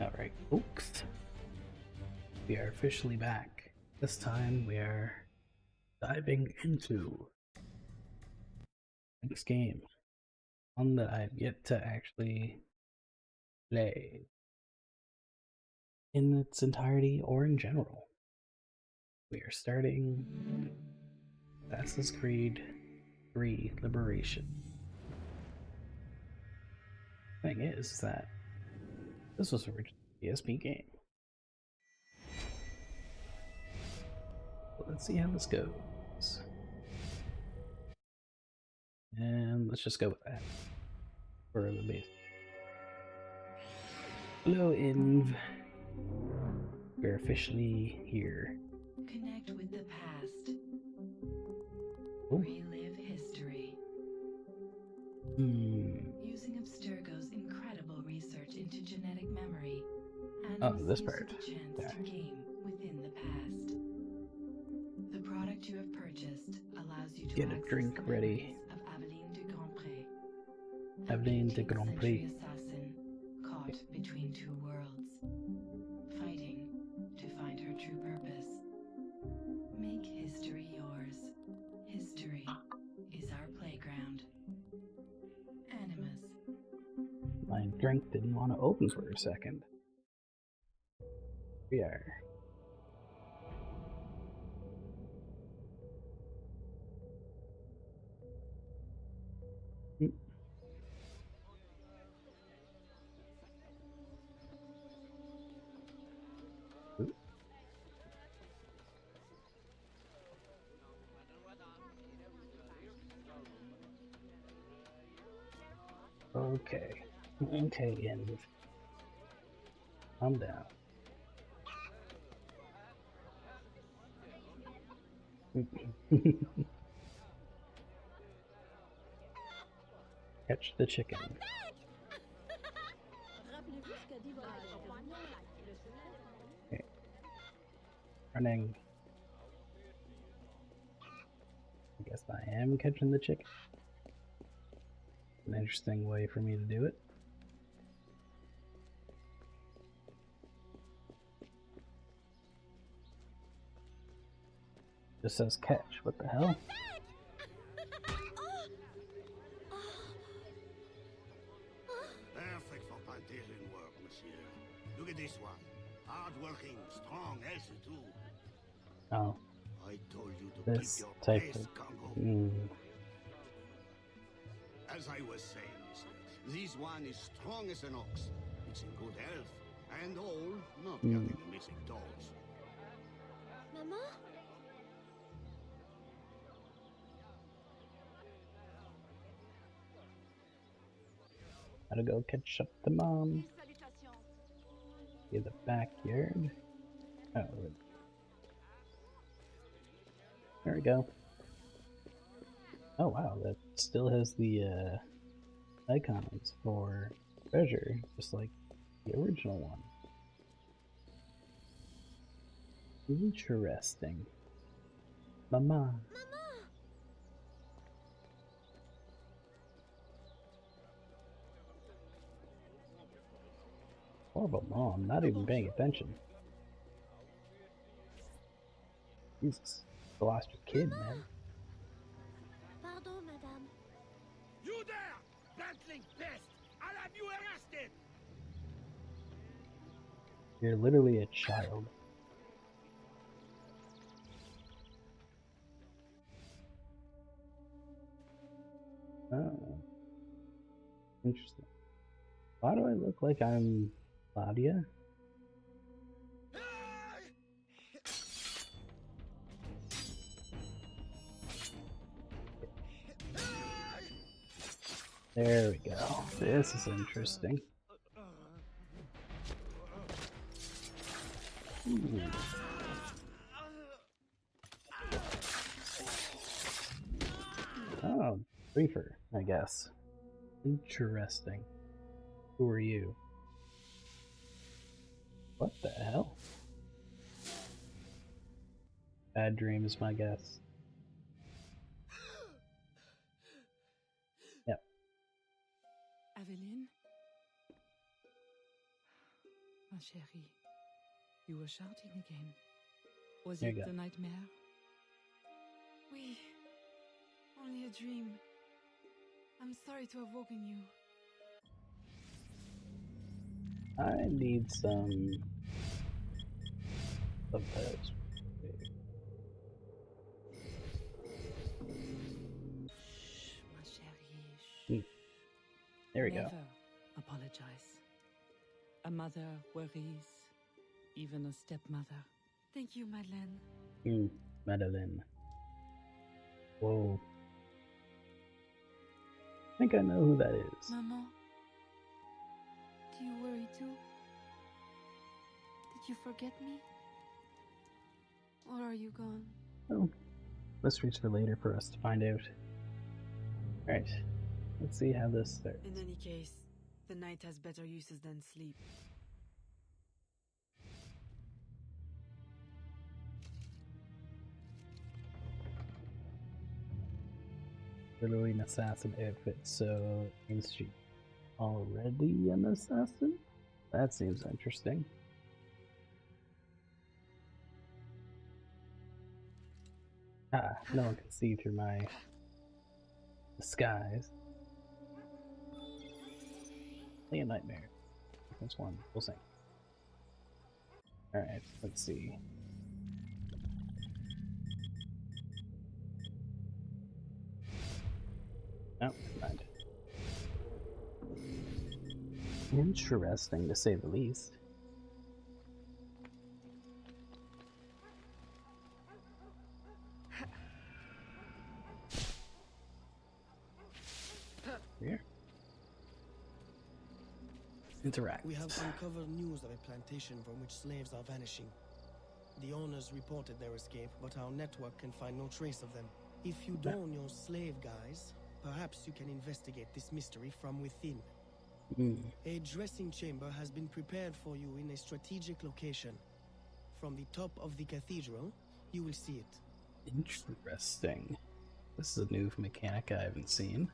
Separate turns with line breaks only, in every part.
Alright, folks. We are officially back. This time we are diving into this game. One that I've yet to actually play in its entirety or in general. We are starting Assassin's Creed 3 Liberation. Thing is that this was originally a PSP game. Let's see how this goes. And let's just go with that for the base. Hello, Inv. We're officially here.
Connect with the past.
Oh.
Relive history. Using Abstergo's incredible research into genetic memory, and
this part.
the chance to game within the past. The product you have purchased allows you to
get a drink ready.
Of Aveline de Grandpré.
Aveline de Grandpré.
Assassin caught between two worlds, fighting to find her true purpose. Make history yours. History is our playground. Animus.
My drink didn't want to open for a second. We are. Okay. Okay, Inv. Calm down. Catch the chicken. Okay. Running. I guess I am catching the chicken. An interesting way for me to do it. Just says catch. What the hell?
Perfect for plantation work, monsieur. Look at this one. Hard-working, strong, healthy too.
Oh.
I told you to
This
keep your
type
best,
of...
Congo. As I was saying, monsieur, this one is strong as an ox. It's in good health, and all, not counting the missing toes.
Maman?
Gotta go catch up to Mom. In the backyard. Oh, there we go. Oh wow, that still has the icons for treasure, just like the original one. Interesting. Mama. Horrible mom, not even paying attention. Jesus, you lost your kid, man.
Pardon, madame.
You there! Bantling pest! I'll have you arrested!
You're literally a child. Oh. Interesting. Why do I look like I'm Claudia? There we go. This is interesting. Ooh. Oh, briefer, I guess. Interesting. Who are you? What the hell? Bad dream is my guess.
Aveline?
chérie. You were shouting again. Was
There
it
you go.
the nightmare? Oui. Only a dream. I'm sorry to have woken you.
I need some subtitles.
Shh, ma chérie. Shh.
There we go.
Never apologize. A mother worries, even a stepmother. Thank you, Madeleine.
Madeline. Whoa. I think I know who that is.
Maman, do you worry too? Did you forget me? Or are you gone?
Oh, mysteries for later for us to find out. Alright, let's see how this starts.
In any case, the night has better uses than sleep.
Literally an assassin outfit, so means she already an assassin? That seems interesting. Ah, no one can see through my disguise. Play a nightmare. That's one. We'll sing. Alright, let's see. Oh, never mind. Interesting, to say the least. Here. Interact.
We have uncovered news of a plantation from which slaves are vanishing. The owners reported their escape, but our network can find no trace of them. If you don your slave guise, perhaps you can investigate this mystery from within. A dressing chamber has been prepared for you in a strategic location. From the top of the cathedral, you will see it.
Interesting. This is a new mechanic I haven't seen.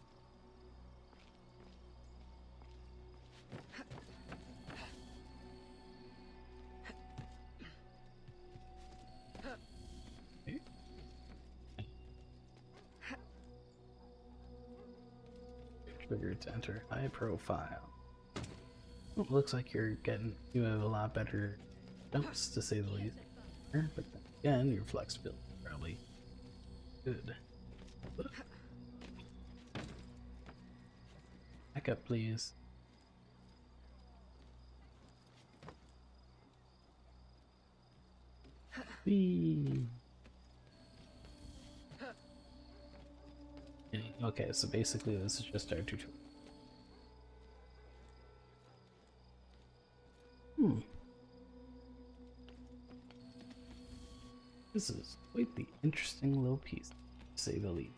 Trigger to enter high profile. Well, looks like you have a lot better jumps, to say the least. But then again, your flexibility is probably good. Back up, please. Whee! Okay, so basically this is just our tutorial. This is quite the interesting little piece, to say the least.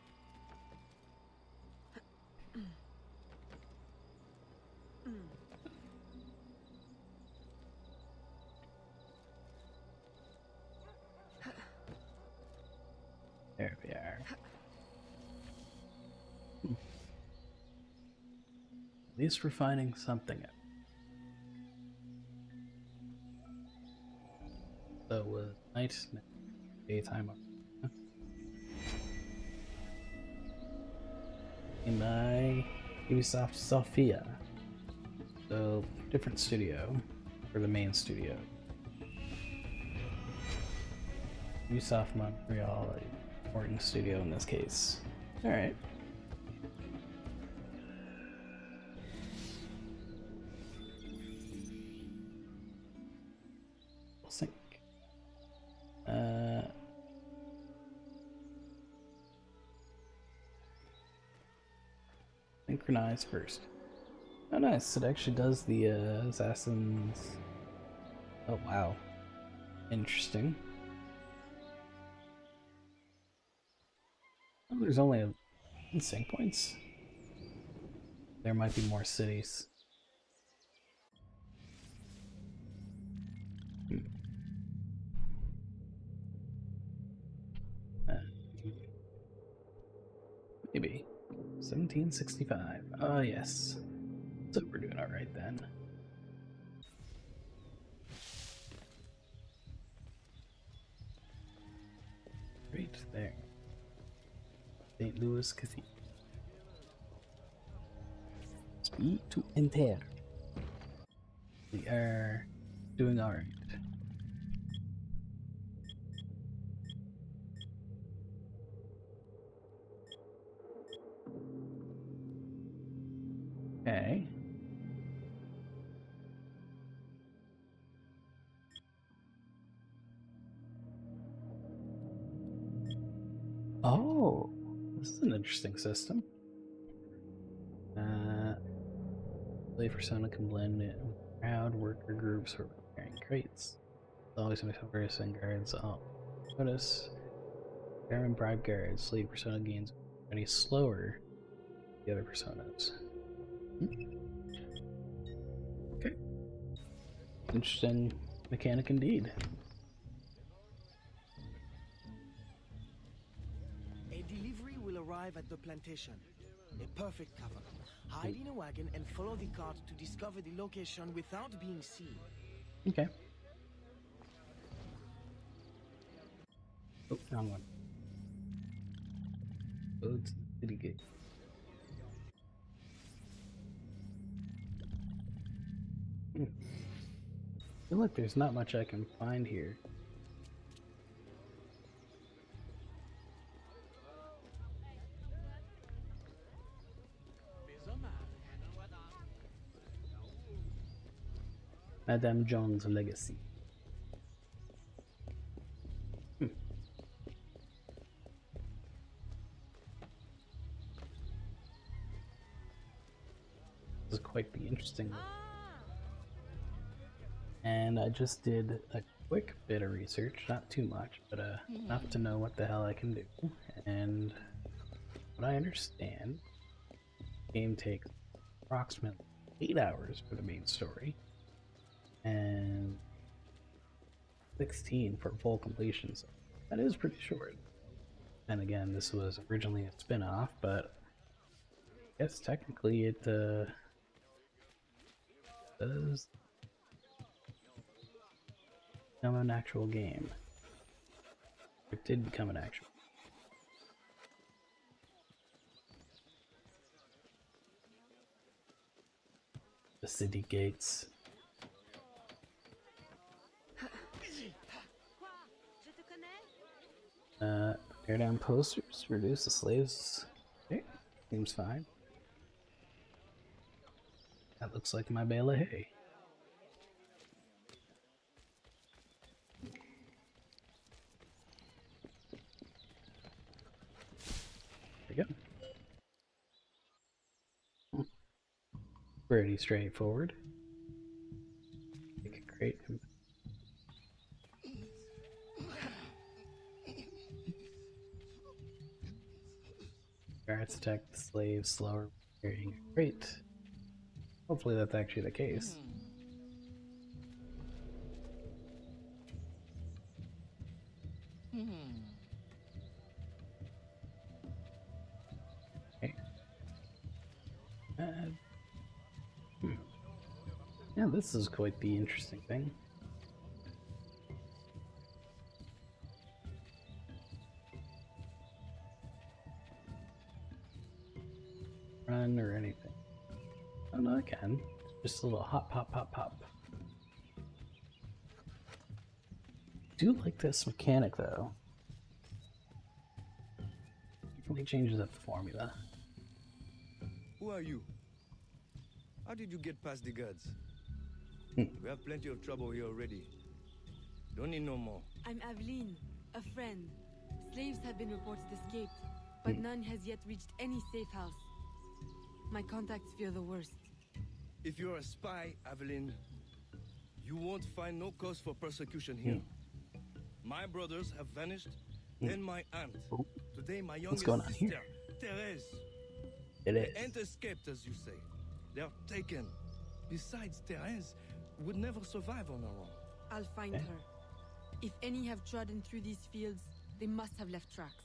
There we are. At least we're finding something out. So, night, daytime. And by Ubisoft Sofia. So, different studio, or the main studio. Ubisoft Montreal, a Morton studio in this case. Alright. We'll sync. Synchronize first. Oh nice, it actually does the assassins. Oh wow. Interesting. Oh, there's only sync points. There might be more cities. Maybe. 1765. Oh yes. So we're doing alright then. there. St. Louis Cathedral. Speed to enter. We are doing alright. Okay. Oh, this is an interesting system. Play persona can blend in with crowd worker groups or carrying crates. There's always some various guards. Oh, notice. Garmin bribe guards. Slave persona gains any slower than the other personas. Okay. Interesting mechanic indeed.
A delivery will arrive at the plantation. A perfect cover. Hide in a wagon and follow the cart to discover the location without being seen.
Okay. Oh, wrong one. Go to the city gate. Feel like there's not much I can find here. Madame John's legacy. This is quite the interesting one. And I just did a quick bit of research, not too much, but enough to know what the hell I can do. And what I understand, the game takes approximately 8 hours for the main story, and 16 for full completion. So that is pretty short. And again, this was originally a spin-off, but I guess technically it does become an actual game. It did become an actual. The city gates. Tear down posters, reduce the slaves. Okay, seems fine. That looks like my bale of hay. There we go. Pretty straightforward. Make a crate. Guards attack the slaves slower carrying a crate. Hopefully that's actually the case. Okay. Yeah, this is quite the interesting thing. Run or anything. Oh no, I can. Just a little hop, pop, pop, pop. I do like this mechanic though. Definitely changes up the formula.
Who are you? How did you get past the guards?
Hmm.
We have plenty of trouble here already. Don't need no more.
I'm Aveline, a friend. Slaves have been reported escaped, but none has yet reached any safe house. My contacts fear the worst.
If you're a spy, Aveline, you won't find no cause for persecution here. My brothers have vanished, then my aunt.
Oh.
Today my
What's
youngest
going on
sister,
here?
Therese.
It
They
is.
ain't escaped, as you say. They're taken. Besides, Therese would never survive on her own.
I'll find
Okay.
her. If any have trodden through these fields, they must have left tracks.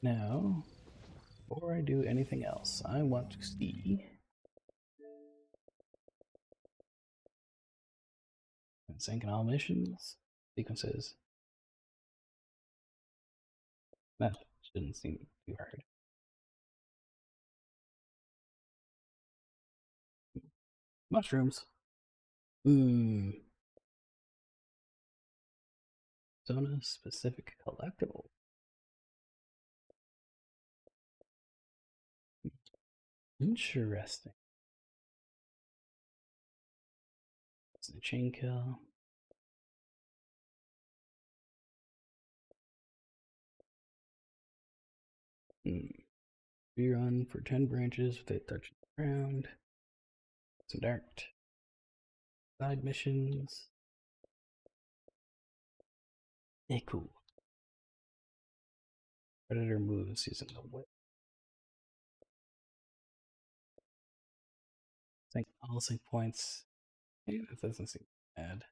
Now, before I do anything else, I want to see sync in all missions sequences. That shouldn't seem too hard. Mushrooms. Zona specific collectible. Interesting. It's a chain kill. Rerun for 10 branches without touching the ground. Some dart. Side missions. Hey, cool. Predator moves using the whip. Sync all sync points. Hey, that doesn't seem bad.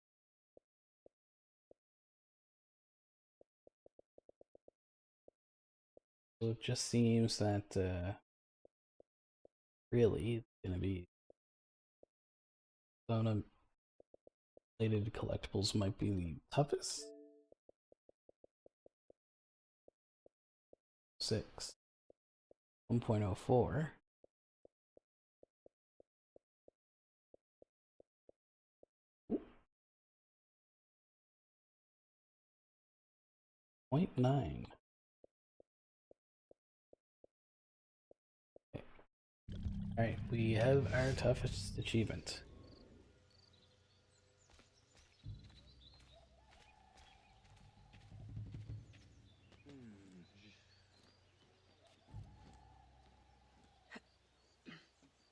So it just seems that really it's gonna be Zona related collectibles might be the toughest. 6 1.04. .9. Okay. Alright, we have our toughest achievement.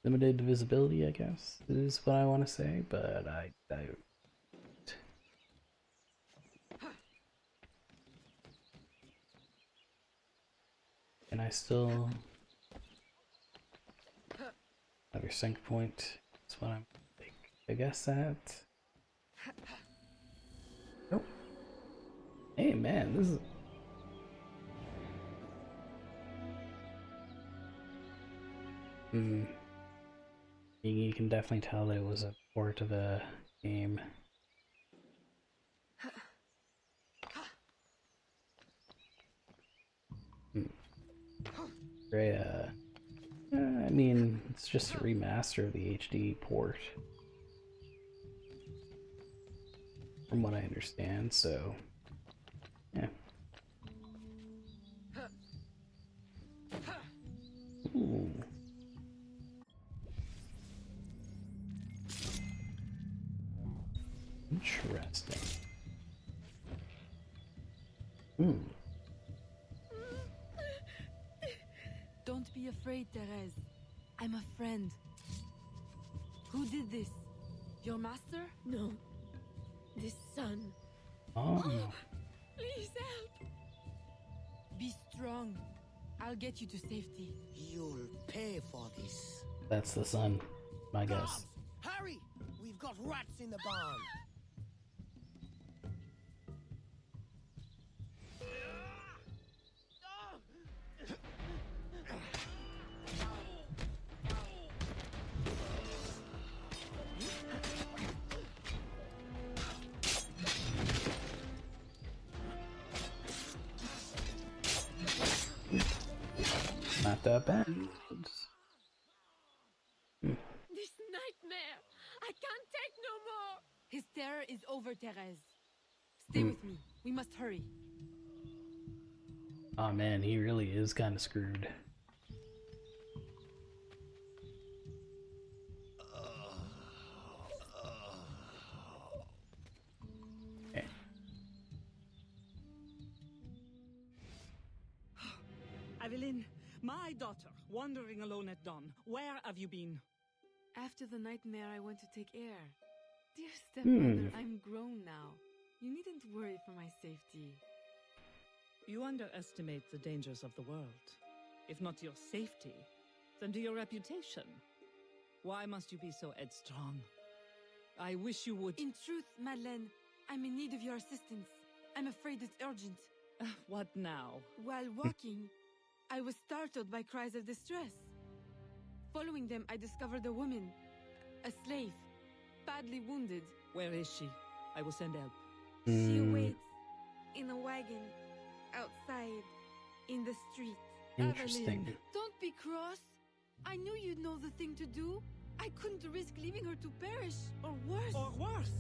Limited visibility, I guess, is what I want to say, but I and I still have your sync point. That's what I'm like, I guess that. Nope. Hey man, this is you can definitely tell that it was a port of a game. Great, I mean, it's just a remaster of the HD port, from what I understand, so yeah. Ooh. Interesting.
Don't be afraid, Therese. I'm a friend. Who did this? Your master?
No. This son.
Oh.
Please help.
Be strong. I'll get you to safety.
You'll pay for this.
That's the son, my guess.
Guards, hurry! We've got rats in the barn.
Not that bad.
This nightmare. I can't take no more.
His terror is over, Therese. Stay with me. We must hurry.
Oh man, he really is kind of screwed. Okay.
Aveline, my daughter, wandering alone at dawn. Where have you been?
After the nightmare, I went to take air. Dear stepmother, I'm grown now. You needn't worry for my safety.
You underestimate the dangers of the world. If not to your safety, then to your reputation. Why must you be so headstrong? I wish you would...
In truth, Madeleine, I'm in need of your assistance. I'm afraid it's urgent.
What now?
While walking, I was startled by cries of distress. Following them, I discovered a woman, a slave, badly wounded.
Where is she? I will send help.
She waits in a wagon, outside, in the street.
Interesting.
Evelyn, don't be cross. I knew you'd know the thing to do. I couldn't risk leaving her to perish, or worse.
Or worse!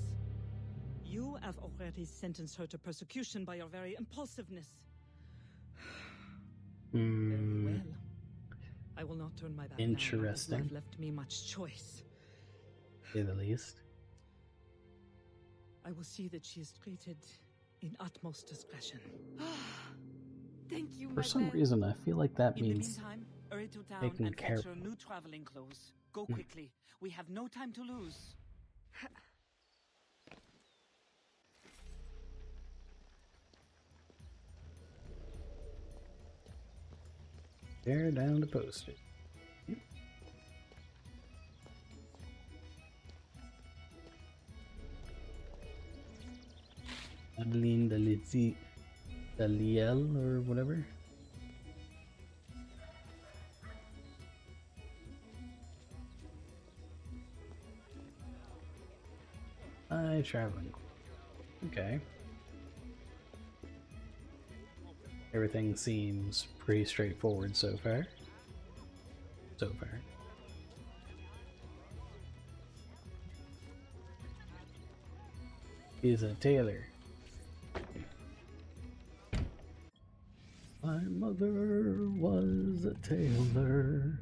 You have already sentenced her to persecution by your very impulsiveness. Very well. I will not turn my back now.
Interesting.
Life left me much choice.
Say the least.
I will see that she is treated in utmost discretion.
Thank you,
For
my
some
man.
reason, I feel like that
In the
means
meantime, hurry to town
taking
and
care-
fetch her new traveling clothes. Go quickly. We have no time to lose.
tear down to post it. Adeline Daliel or whatever. Traveling. Okay. Everything seems pretty straightforward so far. He's a tailor. My mother was a tailor.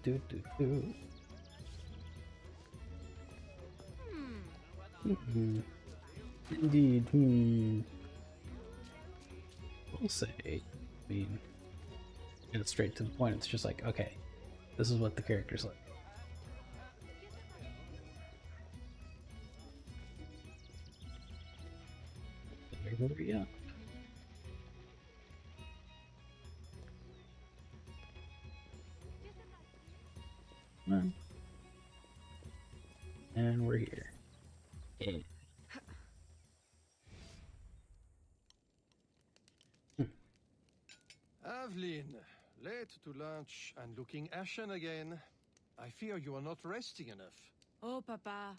Do. Indeed. We'll say. I mean, get straight to the point. It's just like, okay, this is what the character's like. Yeah. And we're here. Yeah.
Aveline, late to lunch and looking ashen again. I fear you are not resting enough.
Oh, Papa.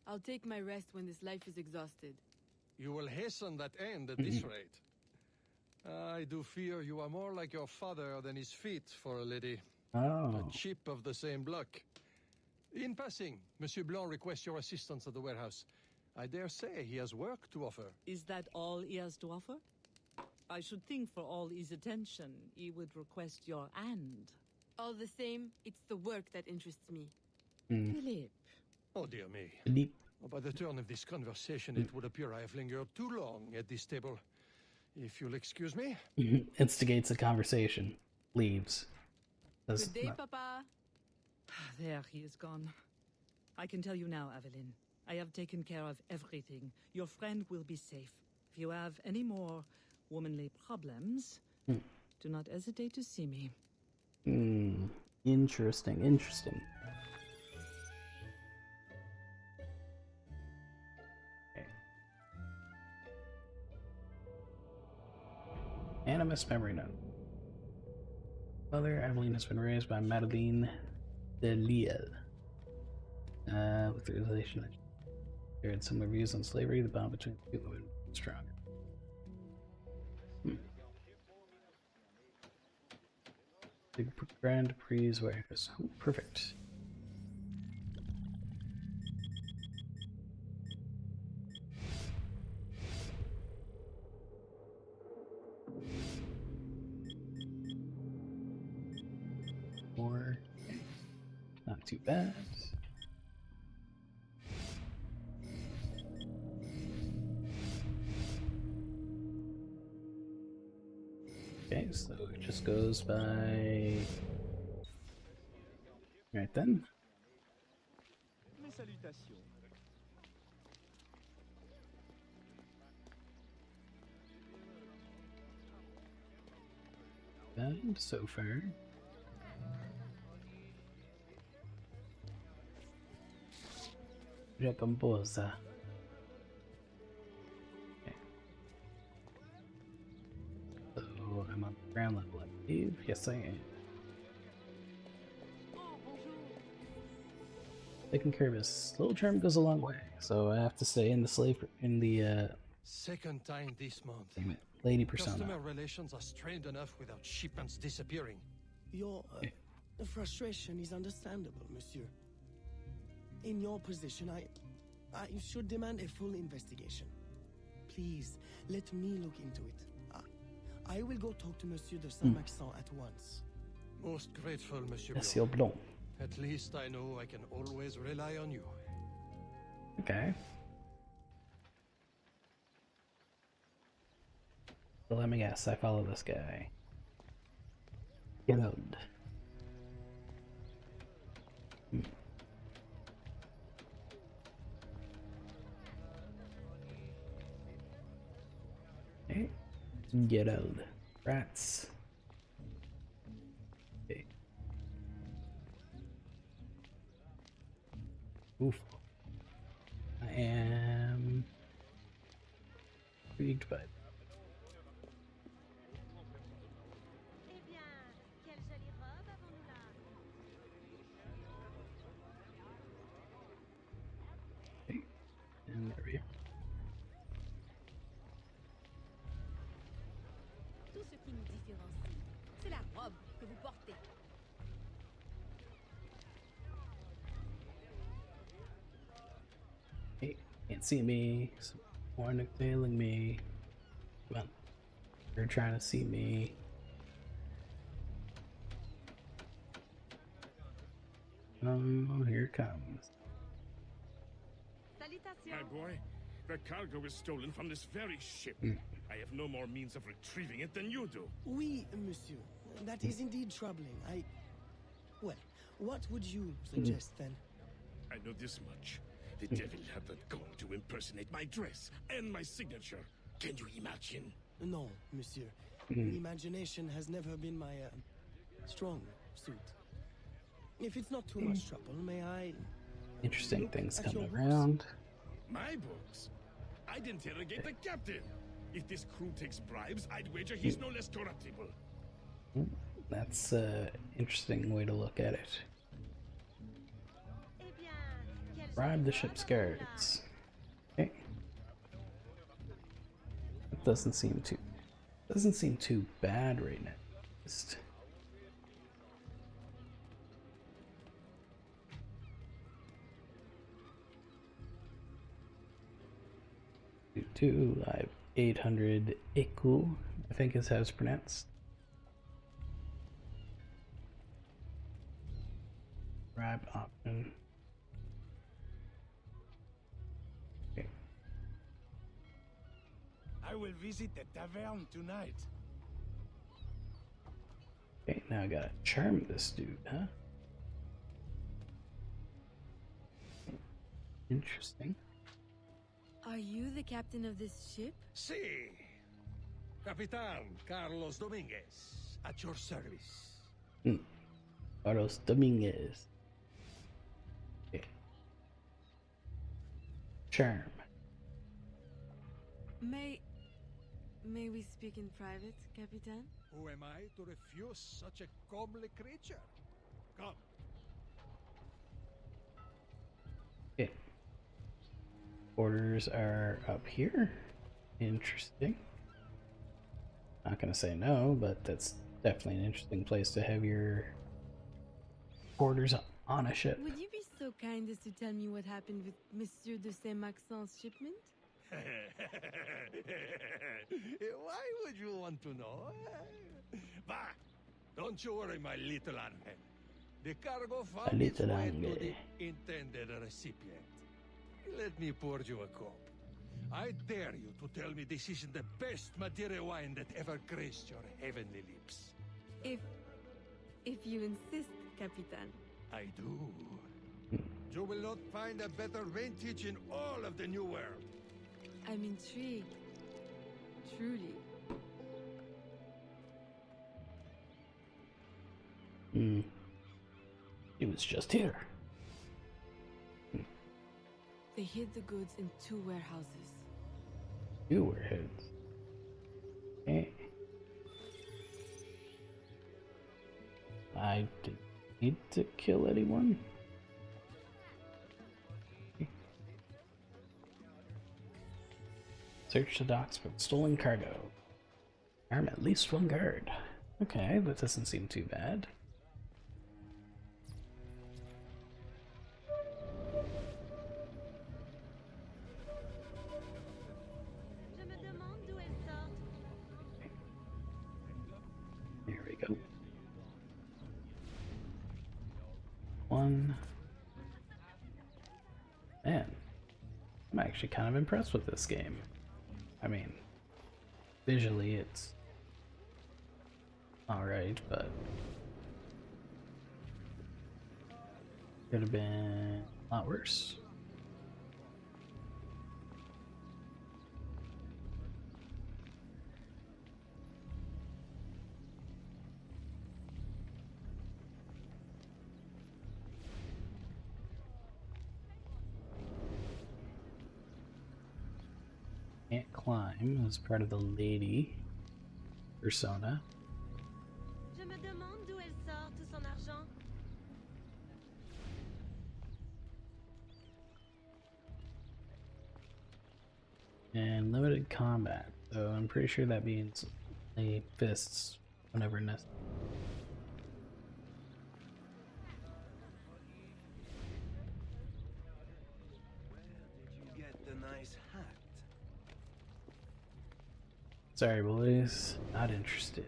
I'll take my rest when this life is exhausted.
You will hasten that end at this rate. I do fear you are more like your father than is fit for a lady.
Oh.
A chip of the same block. In passing, Monsieur Blanc requests your assistance at the warehouse. I dare say he has work to offer.
Is that all he has to offer? I should think for all his attention, he would request your hand.
All the same, it's the work that interests me.
Philip.
Oh, dear me.
Deep.
By the turn of this conversation, it would appear I have lingered too long at this table. If you'll excuse me.
Instigates a conversation. Leaves.
Good day, Papa.
There, he is gone. I can tell you now, Aveline. I have taken care of everything. Your friend will be safe. If you have any more womanly problems, do not hesitate to see me.
Interesting. Okay. Animus memory note. Mother Aveline has been raised by Madeline Deliel. With the realization that there had similar views on slavery, the bond between the two would be stronger. The Grand Prix warehouse. Oh, perfect. More. Not too bad. Okay, so it just goes by right then.
Mes salutations.
And so far. Recomposa. Okay. Yes, I am. Taking care of his little germ goes a long way. So I have to say, in the
Second time this month.
damn it, lady persona.
Customer relations are strained enough without shipments disappearing.
Your frustration is understandable, monsieur. In your position, I should demand a full investigation. Please, let me look into it. I will go talk to Monsieur de Saint-Maxent at once.
Most grateful, Monsieur
Monsieur
Blanc.
Blanc.
At least I know I can always rely on you.
Okay. So let me guess, I follow this guy. Gerald. Okay. Gerald. Rats. Okay. Oof. I am intrigued by and there we are.
Tout ce qui nous différencie, c'est la robe que vous portez.
Hey, can't see me. Someone tailing me. Come on. They're trying to see me. Oh, here it comes.
My boy, the cargo is stolen from this very ship. I have no more means of retrieving it than you do.
Oui, monsieur. That is indeed troubling. Well, what would you suggest then?
I know this much. The devil had the gall to impersonate my dress and my signature. Can you imagine?
No, monsieur. Imagination has never been my strong suit. If it's not too much trouble, may I...
Interesting things coming around.
My books? I'd interrogate the captain. If this crew takes bribes, I'd wager he's no less corruptible.
That's an interesting way to look at it. Bribe the ship's guards. Okay. It doesn't seem too bad right now. Just I have 800 Eku, I think is how it's pronounced. Bribe option. Okay.
I will visit the tavern tonight.
Okay, now I gotta charm this dude, huh? Interesting.
Are you the captain of this ship?
Si. Capitan Carlos Dominguez, at your service.
Carlos Dominguez. Okay. Charm.
May we speak in private, Capitan?
Who am I to refuse such a comely creature? Come.
Okay. Orders are up here. Interesting. Not gonna say no, but that's definitely an interesting place to have your orders on a ship.
Would you be so kind as to tell me what happened with Monsieur de Saint-Maxent's shipment?
Why would you want to know? Bah! Don't you worry, my little angel. The cargo found its way to the intended recipient. Let me pour you a cup. I dare you to tell me this isn't the best Madeira wine that ever graced your heavenly lips.
If you insist, Capitan.
I do. You will not find a better vintage in all of the New World.
I'm intrigued. Truly.
It was just here.
They hid the goods in 2 warehouses.
2 warehouses. Okay. I didn't need to kill anyone. Search the docks for stolen cargo. Arm at least one guard. Okay, that doesn't seem too bad. Here we go. One. Man, I'm actually kind of impressed with this game. I mean, visually it's alright, but could have been a lot worse. Can't climb as part of the lady persona.
Je me demande d'où elle sort tout son argent.
And limited combat, so I'm pretty sure that means only fists whenever necessary. Sorry, boys. Not interested.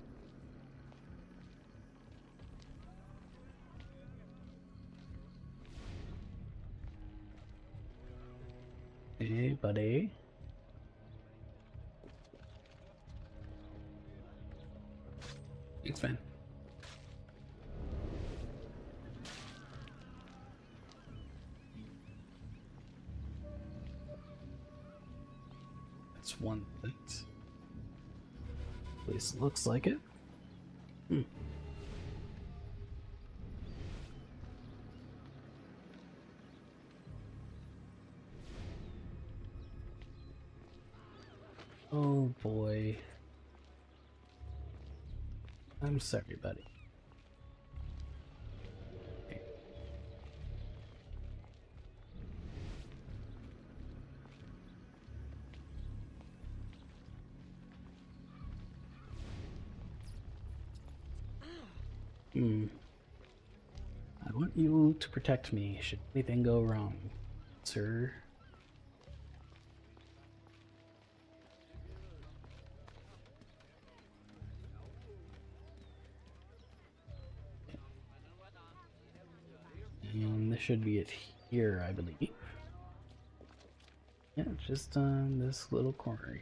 Hey, buddy. It's fine. That's one thing. At least it looks like it. Oh boy. I'm sorry, buddy. Okay. I want you to protect me should anything go wrong, sir. And this should be it here, I believe. Yeah, just on this little corner.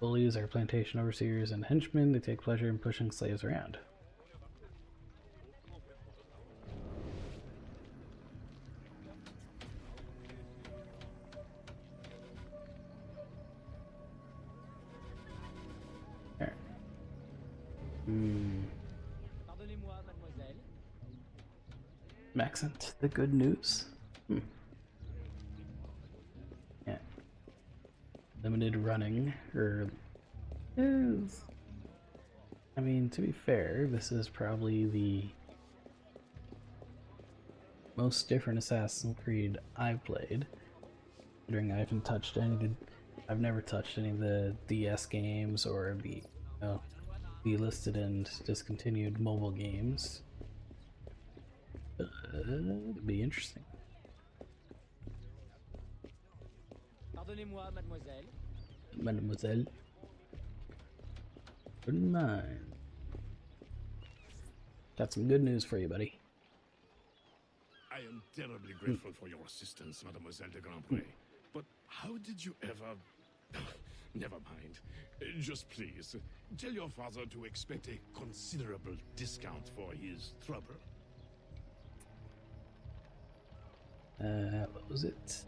Bullies are plantation overseers and henchmen. They take pleasure in pushing slaves around. There.
Pardonnez-moi, mademoiselle.
Accent, the good news. Yeah. Limited running, or is. I mean, to be fair, this is probably the most different Assassin's Creed I've played. Considering I haven't touched any of the, I've never touched any of the DS games or the, the listed and discontinued mobile games. It'd be interesting.
Pardonnez-moi, mademoiselle.
Mademoiselle. Wouldn't mind. Got some good news for you, buddy.
I am terribly grateful for your assistance, Mademoiselle de Grandpré. But how did you ever... Never mind. Just please, tell your father to expect a considerable discount for his trouble.
What was it?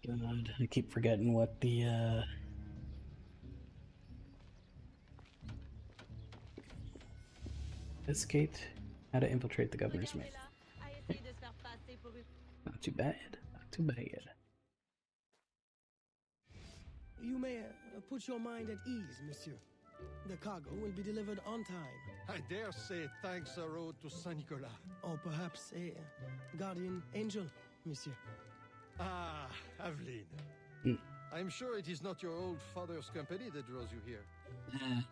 God, I keep forgetting what the, Escaped how to infiltrate the governor's mail. Not too bad. Not too bad.
You may put your mind at ease, monsieur. The cargo will be delivered on time.
I dare say thanks are owed to Saint Nicolas.
Or perhaps a guardian angel, monsieur.
Ah, Aveline. I'm sure it is not your old father's company that draws you here.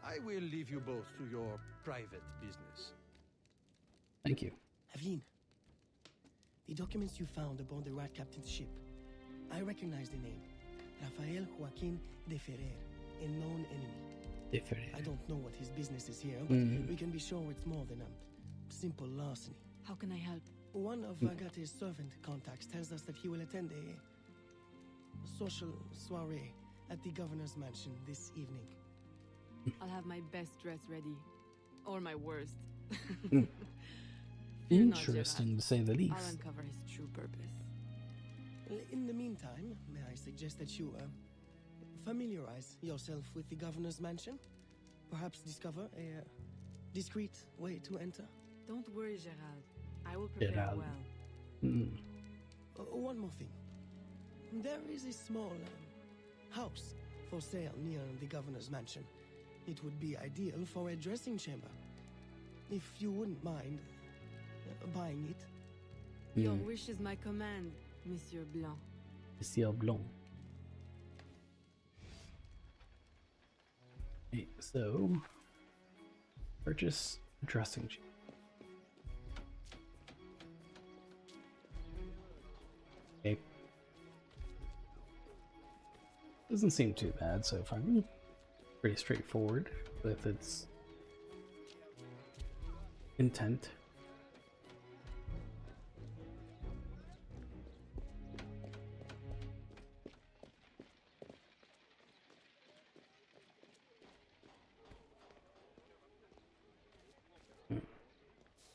I will leave you both to your private business.
Thank you.
Aveline, the documents you found aboard the Rat Captain's ship. I recognize the name. Rafael Joaquin de Ferrer, a known enemy.
De Ferrer.
I don't know what his business is here, but we can be sure it's more than a simple larceny.
How can I help?
One of Agate's servant contacts tells us that he will attend a social soiree at the governor's mansion this evening.
I'll have my best dress ready. Or my worst.
Interesting to say the least.
I'll uncover his true purpose.
In the meantime, may I suggest that you familiarize yourself with the governor's mansion? Perhaps discover a discreet way to enter?
Don't worry, Gerald. I will prepare well.
One more thing. There is a small house for sale near the governor's mansion. It would be ideal for a dressing chamber. If you wouldn't mind buying it.
Your wish is my command, Monsieur Blanc.
Monsieur Blanc. Okay, so purchase a dressing chamber. Okay. Doesn't seem too bad so far. Pretty straightforward with its intent.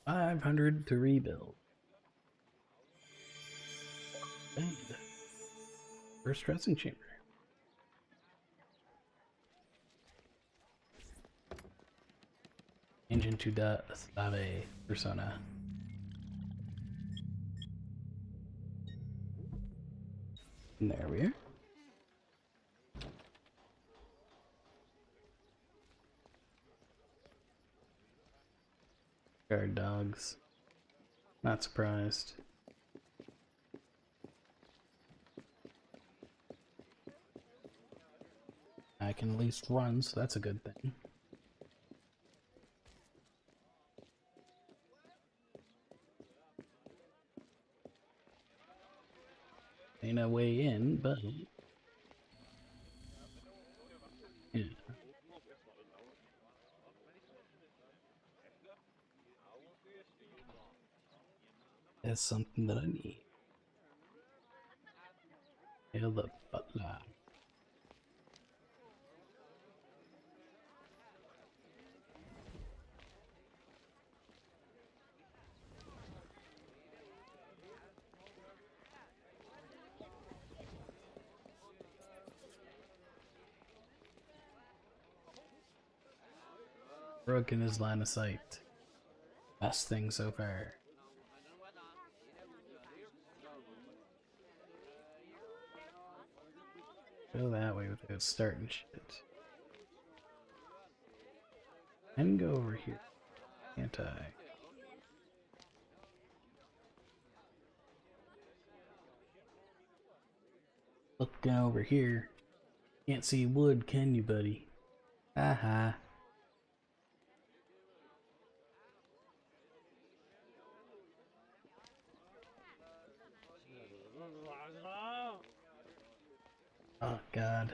$500 to rebuild. And first dressing chamber. Change into the Slave persona. And there we are. Guard dogs. Not surprised. I can at least run, so that's a good thing. Ain't no way in, but yeah. That's something that I need. Hail the butler. Broken his line of sight. Best thing so far. Go that way without starting shit. And go over here. Can't I? Looking over here. Can't see wood, can you, buddy? Haha. Oh god.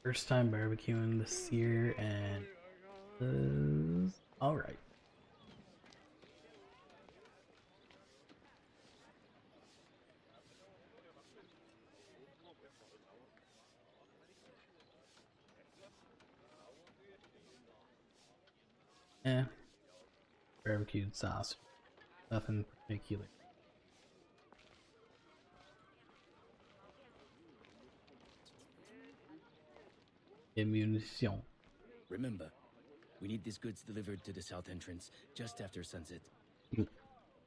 First time barbecuing this year and alright. Yeah. Barbecued sauce. Nothing particular. Munition.
Remember, we need these goods delivered to the south entrance just after sunset.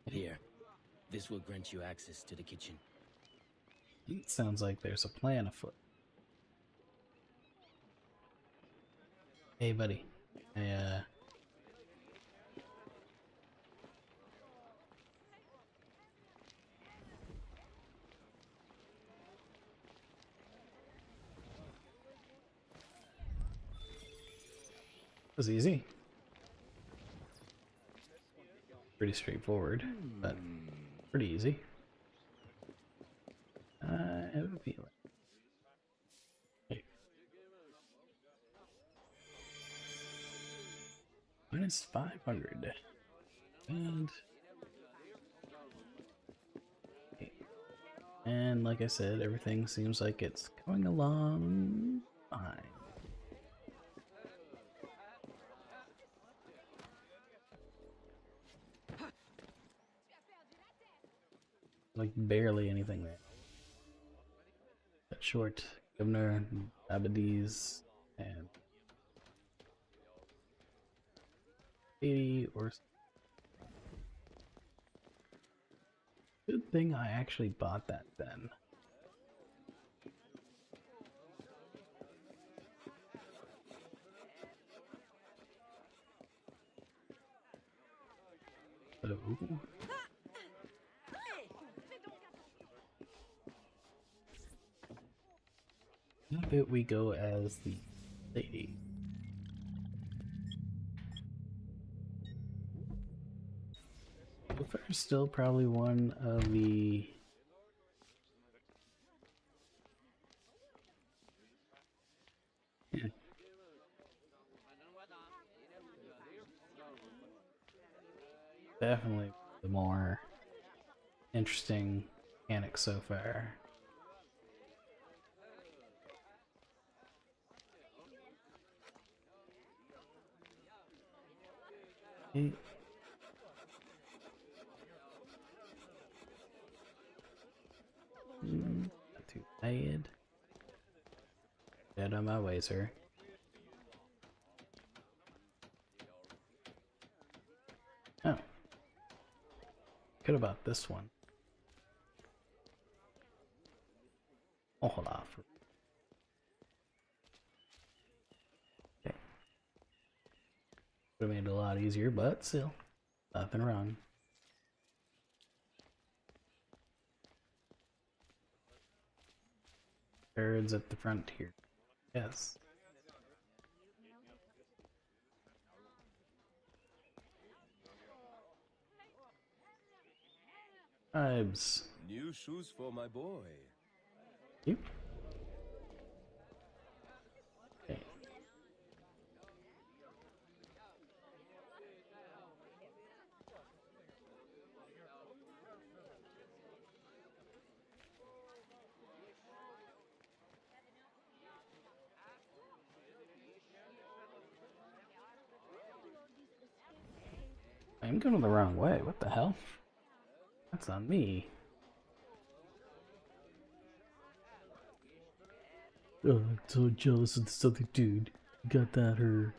Here, This will grant you access to the kitchen.
It sounds like there's a plan afoot. Hey, buddy. It was easy. Pretty straightforward, but pretty easy. It would be like... Hey. Minus 500. And... Okay. And like I said, everything seems like it's going along fine. Like barely anything there. But short, Governor Abadies and 80 or good thing I actually bought that then. So I bet we go as the lady. So first, still probably one of the definitely the more interesting mechanic so far. Okay. Not too bad. Get on my way, sir. Oh. Could have bought this one. Oh, hold off. Okay. Would have made it a lot easier, but still, nothing wrong. Birds at the front here. Yes. Vibes.
New shoes for my boy.
Yep. Okay. I'm going the wrong way. What the hell? That's on me. Oh, I'm so jealous of this other dude. Got that her.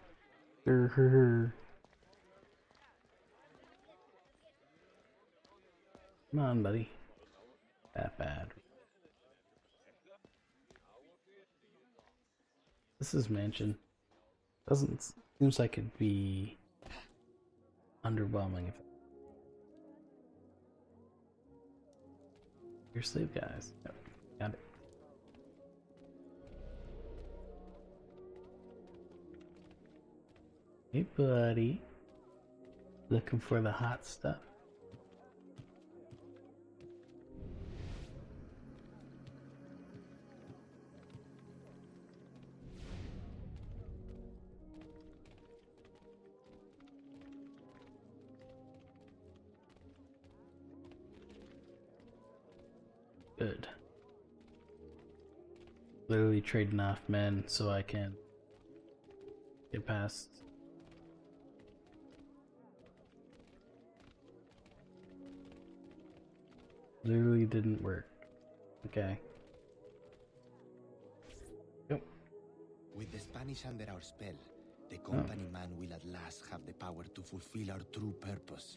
Come on, buddy. That bad. This is mansion. Doesn't seems like it'd be underwhelming if your slave guys. Yep, got it. Hey buddy. Looking for the hot stuff. Good. Literally trading off men so I can get past. Literally didn't work. Okay. Yep.
With the Spanish under our spell, the company man will at last have the power to fulfill our true purpose.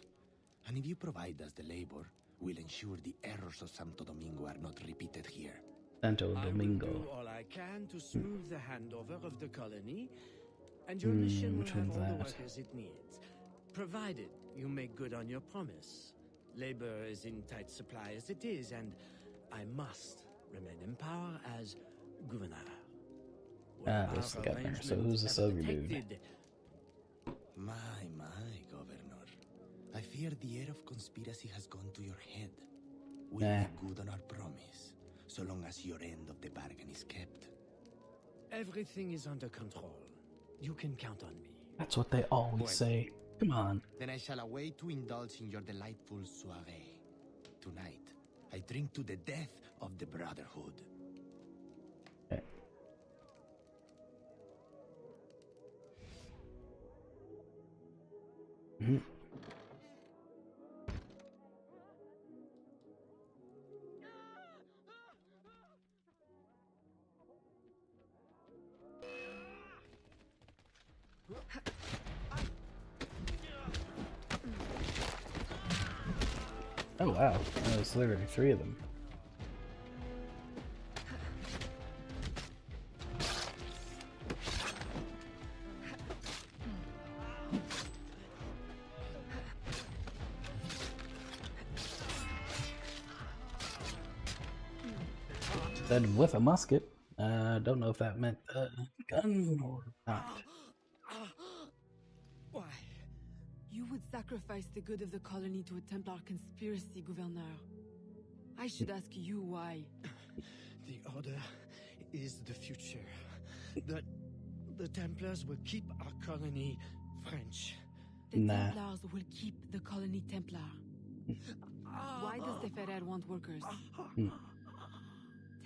And if you provide us the labor, will ensure the errors of Santo Domingo are not repeated here.
Santo
I will
Domingo.
do all I can to smooth the handover of the colony, and your mission will
which
have
one's
all the
that?
workers it needs, provided you make good on your promise. Labor is in tight supply as it is, and I must remain in power as governor.
Ah, this is the governor. So who's this other dude?
My, Governor. I fear the air of conspiracy has gone to your head. We'll
Nah.
make good on our promise, so long as your end of the bargain is kept.
Everything is under control. You can count on me.
That's what they always say. Come on.
Then I shall await to indulge in your delightful soiree. Tonight, I drink to the death of the Brotherhood.
Okay. Mhm. Oh wow, there's literally 3 of them. Said with a musket. Don't know if that meant gun or not.
Why? You would sacrifice the good of the colony to a Templar conspiracy, Gouverneur. I should ask you why.
The Order is the future. The Templars will keep our colony French.
The
Nah.
Templars will keep the colony Templar. Why does the Ferrer want workers?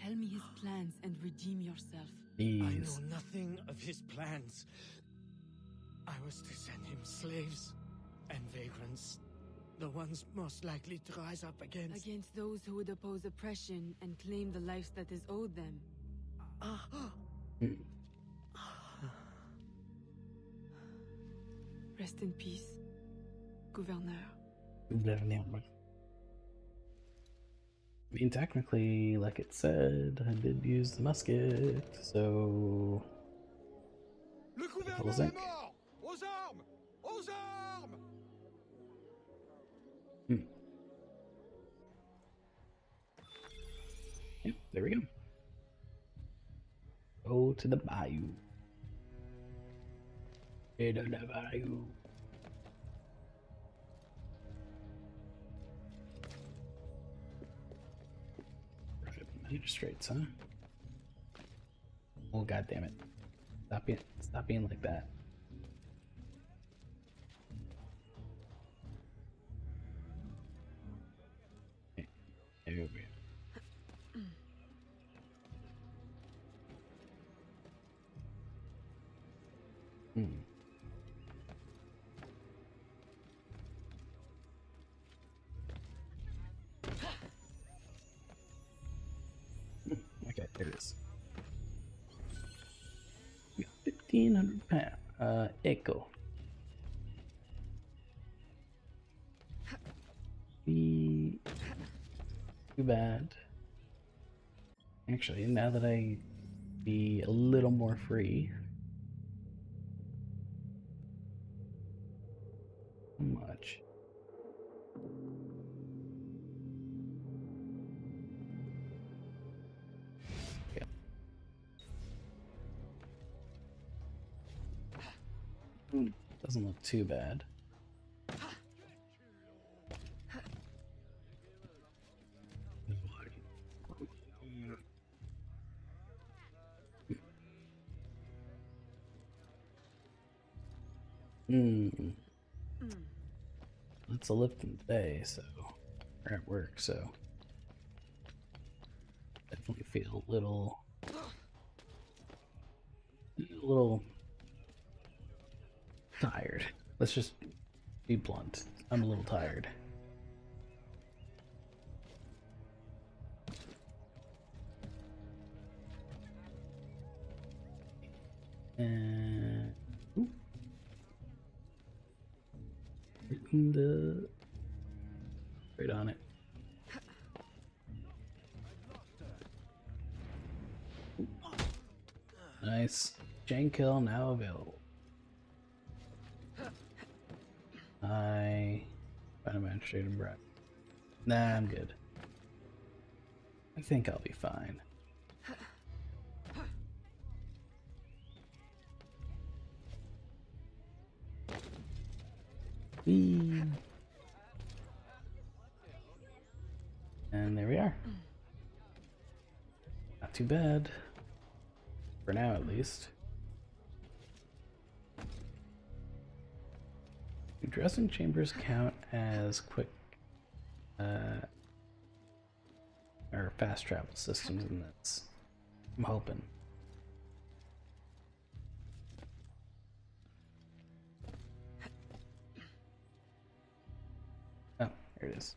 Tell me his plans and redeem yourself.
I know nothing of his plans. I was to send him slaves and vagrants, the ones most likely to rise up against...
Against those who would oppose oppression and claim the life that is owed them. Rest in peace, Gouverneur.
I mean, technically, like it said, I did use the musket, so...
Le
Double
gouvernement
zinc.
est mort! Aux armes! Aux armes!
Yep, there we go. Go to the bayou. To the bayou. Private magistrates, huh? Oh, god damn it. Stop being like that. Okay, there we go. Okay, there it is. We got 1,500 pounds. Echo. Too bad. Actually, now that I be a little more free. How much? Yeah. Doesn't look too bad. It's a Lipton today, so we're at work, so definitely feel a little tired. Let's just be blunt. I'm a little tired. And right on it. Nice. Chain kill now available. Find a magistrate breath. Nah, I'm good. I think I'll be fine. Whee. And there we are. Not too bad. For now, at least. Do dressing chambers count as quick or fast travel systems in this? I'm hoping. Oh, here it is.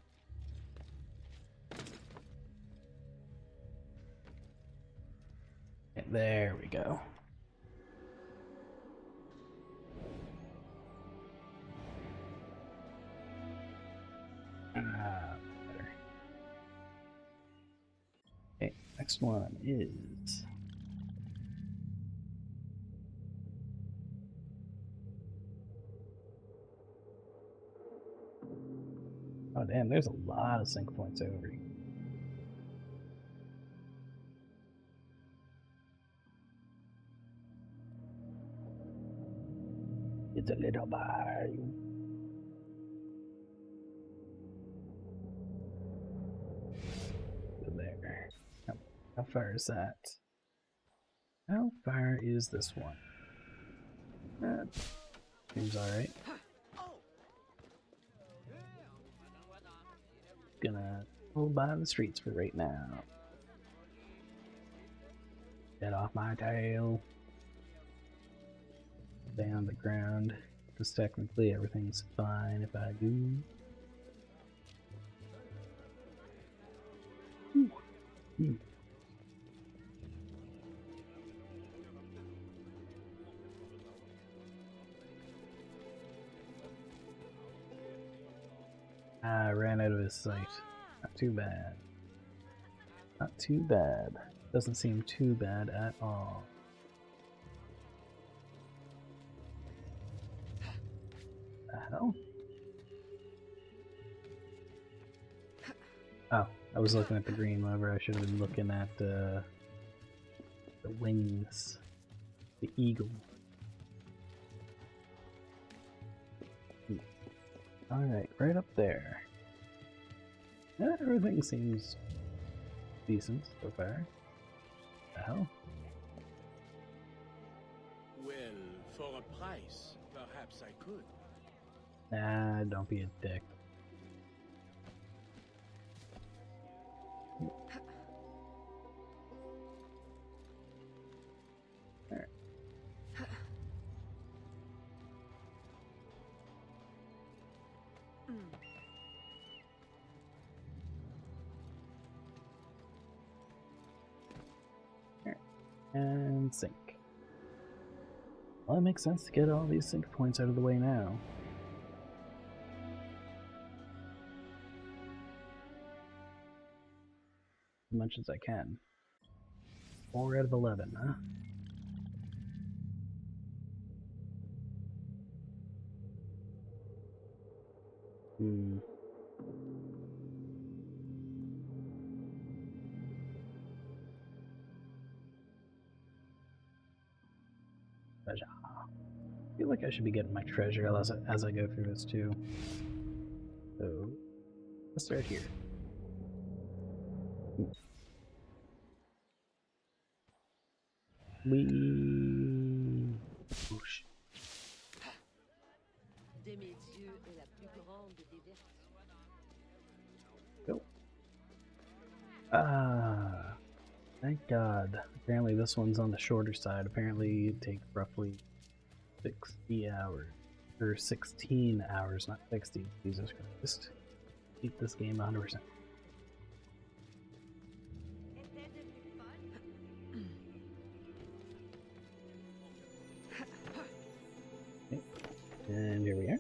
Okay, there we go. Better. Okay, next one is oh damn, there's a lot of sync points over here. It's a little bar. There. How far is that? How far is this one? Seems alright. Gonna hold by the streets for right now. Get off my tail. Stay on the ground. Because technically everything's fine if I do. I ran out of his sight. Not too bad. Not too bad. Doesn't seem too bad at all. The hell? Oh, I was looking at the green lever. I should have been looking at the wings. The eagle. Alright, right up there. Yeah, everything seems decent so far. The hell?
Well, for a price, perhaps I could.
Nah, don't be a dick. There. There. And sync. Well, it makes sense to get all these sync points out of the way now. As much as I can. 4 out of 11, huh? Treasure. I feel like I should be getting my treasure as I go through this too. So, let's start here. Whoosh. Go. Ah, thank God. Apparently this one's on the shorter side. Apparently it takes roughly 60 hours. Or 16 hours, not 60. Jesus Christ. Beat this game 100%. And here we are.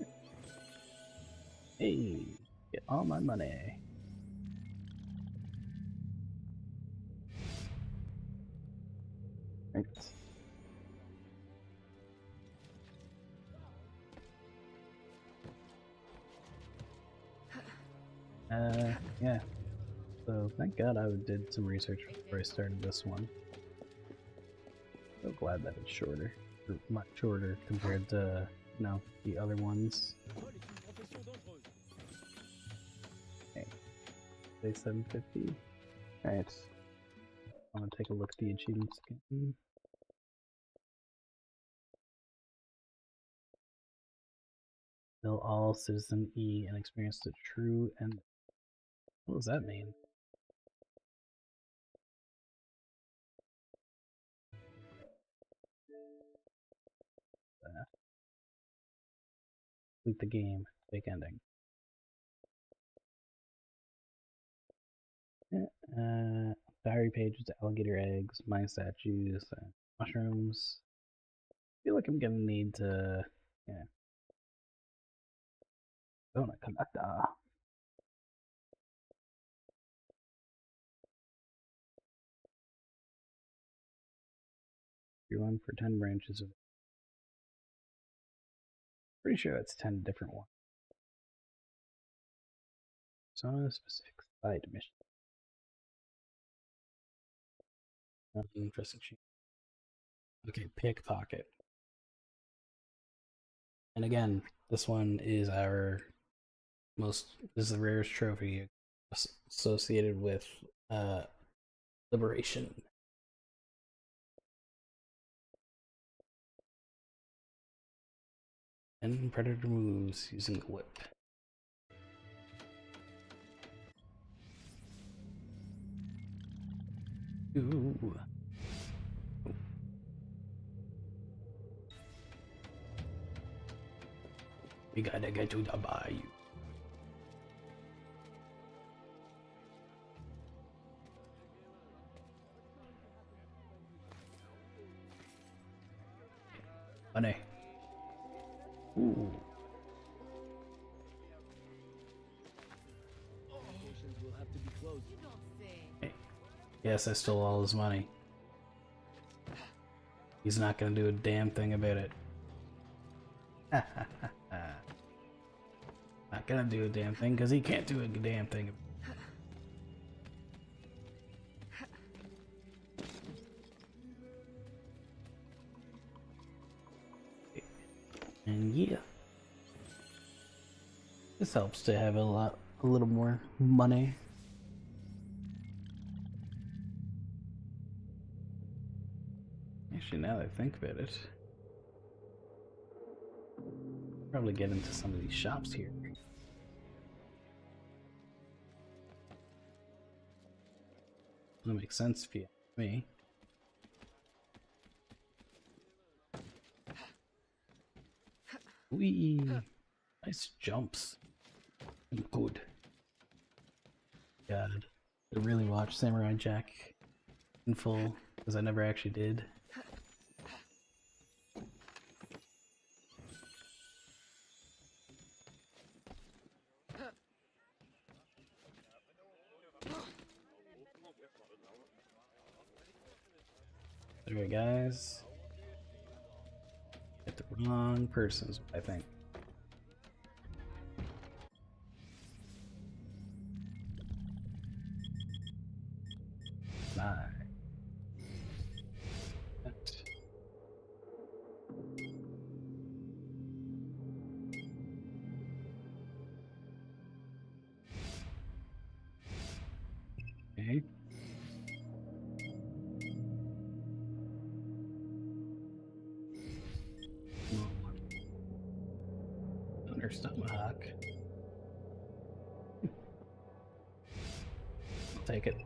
Hey, get all my money. Right. Yeah. So thank God I did some research before I started this one. So glad that it's shorter. Or much shorter compared to, you know, the other ones. Okay. Say 750. Alright. I'm gonna take a look at the achievements again. Kill all Citizen E and experience the true end. What does that mean? Complete the game. Fake ending. Yeah, diary pages, alligator eggs, mine statues, mushrooms. I feel like I'm gonna need to, yeah. Donut collector. You run for 10 branches of. Pretty sure it's 10 different ones. So on a specific side mission. Nothing interesting. Okay, pickpocket. And again, this one is this is the rarest trophy associated with liberation. And predator moves using the whip. Ooh. We gotta get to the bayou. Money. Ooh. Yes, I stole all his money. He's not gonna do a damn thing about it. Not gonna do a damn thing because he can't do a damn thing. And yeah, this helps to have a little more money. Actually, now that I think about it, probably get into some of these shops here. That makes sense if you ask me. Wee! Nice jumps. Good. God. I really watched Samurai Jack in full, because I never actually did. Alright guys. Hit the wrong persons, I think. Nice. Okay. Thunder Stomach. I'll take it.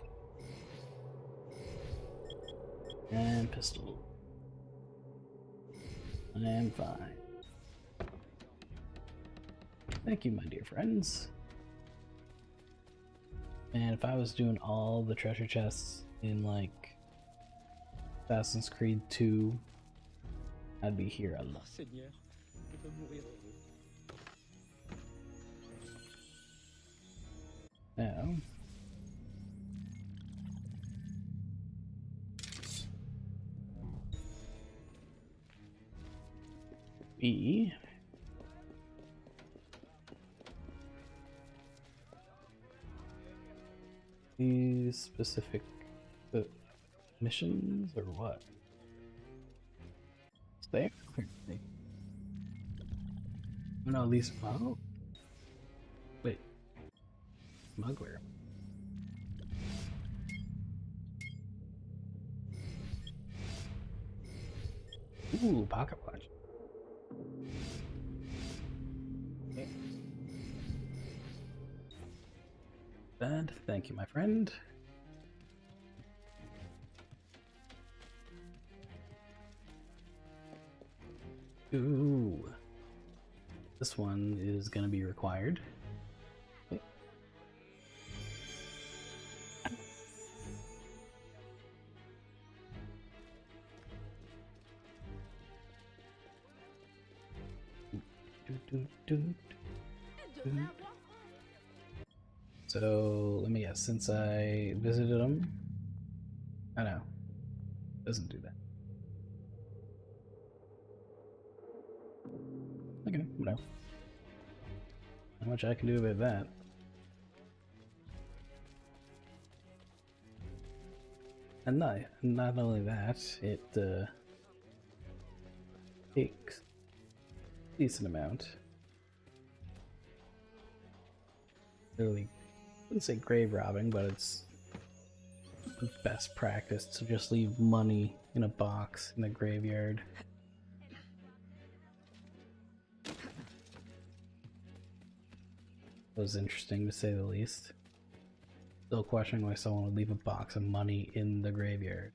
And pistol. I am fine. Thank you, my dear friends. And if I was doing all the treasure chests in like Assassin's Creed 2, I'd be here a lot. Now, B. these specific missions or what? Stay. No, at least. Oh, wait. Smuggler. Ooh, pocket watch. Okay. And thank you, my friend. Ooh. This one is going to be required. Okay. So let me guess, since I visited them, I know, doesn't do that. Okay, whatever. Not much I can do about that. And not only that, it takes a decent amount. Really, I wouldn't say grave robbing, but it's best practice to just leave money in a box in the graveyard. It was interesting to say the least. Still questioning why someone would leave a box of money in the graveyard.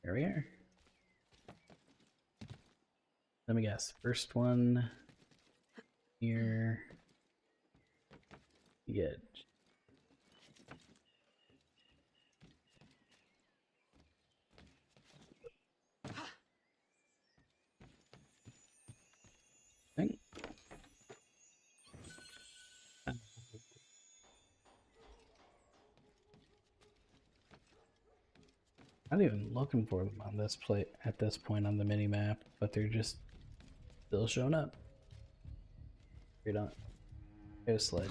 There we are. Let me guess. First one here. You get thing. I'm not even looking for them on this plate at this point on the mini map, but they're just still showing up. Right on. Here's a sledge.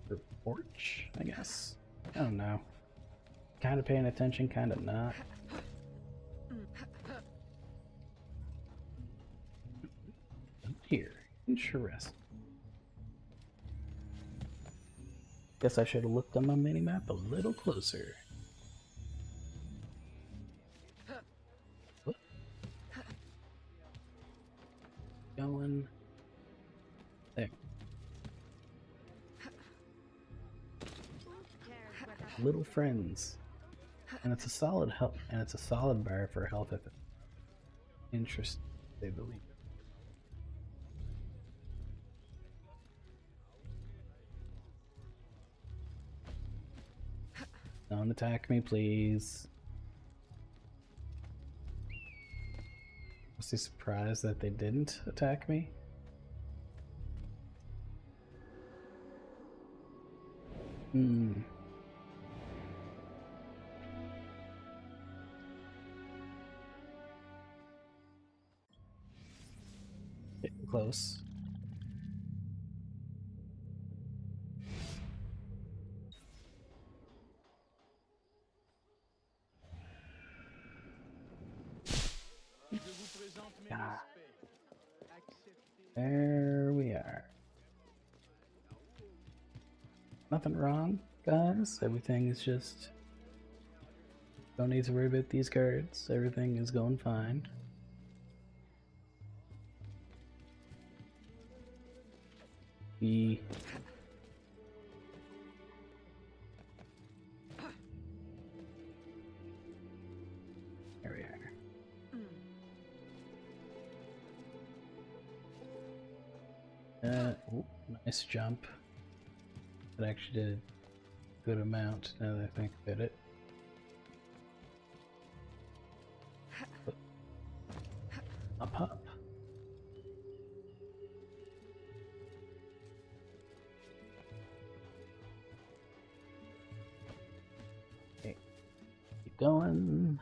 Or porch, I guess. I don't know. Kind of paying attention, kind of not. Here, interesting. Guess I should have looked on my mini map a little closer. Going there. Little friends, and it's a solid help, and it's a solid bar for health. If interest, they believe. Don't attack me, please. Was he surprised that they didn't attack me? Getting close. Ah. There we are. Nothing wrong, guys. Everything is just... Don't need to worry about these cards. Everything is going fine. The... There we are. Oh, nice jump. It actually did a good amount now that I think about it. Up. Okay, keep going.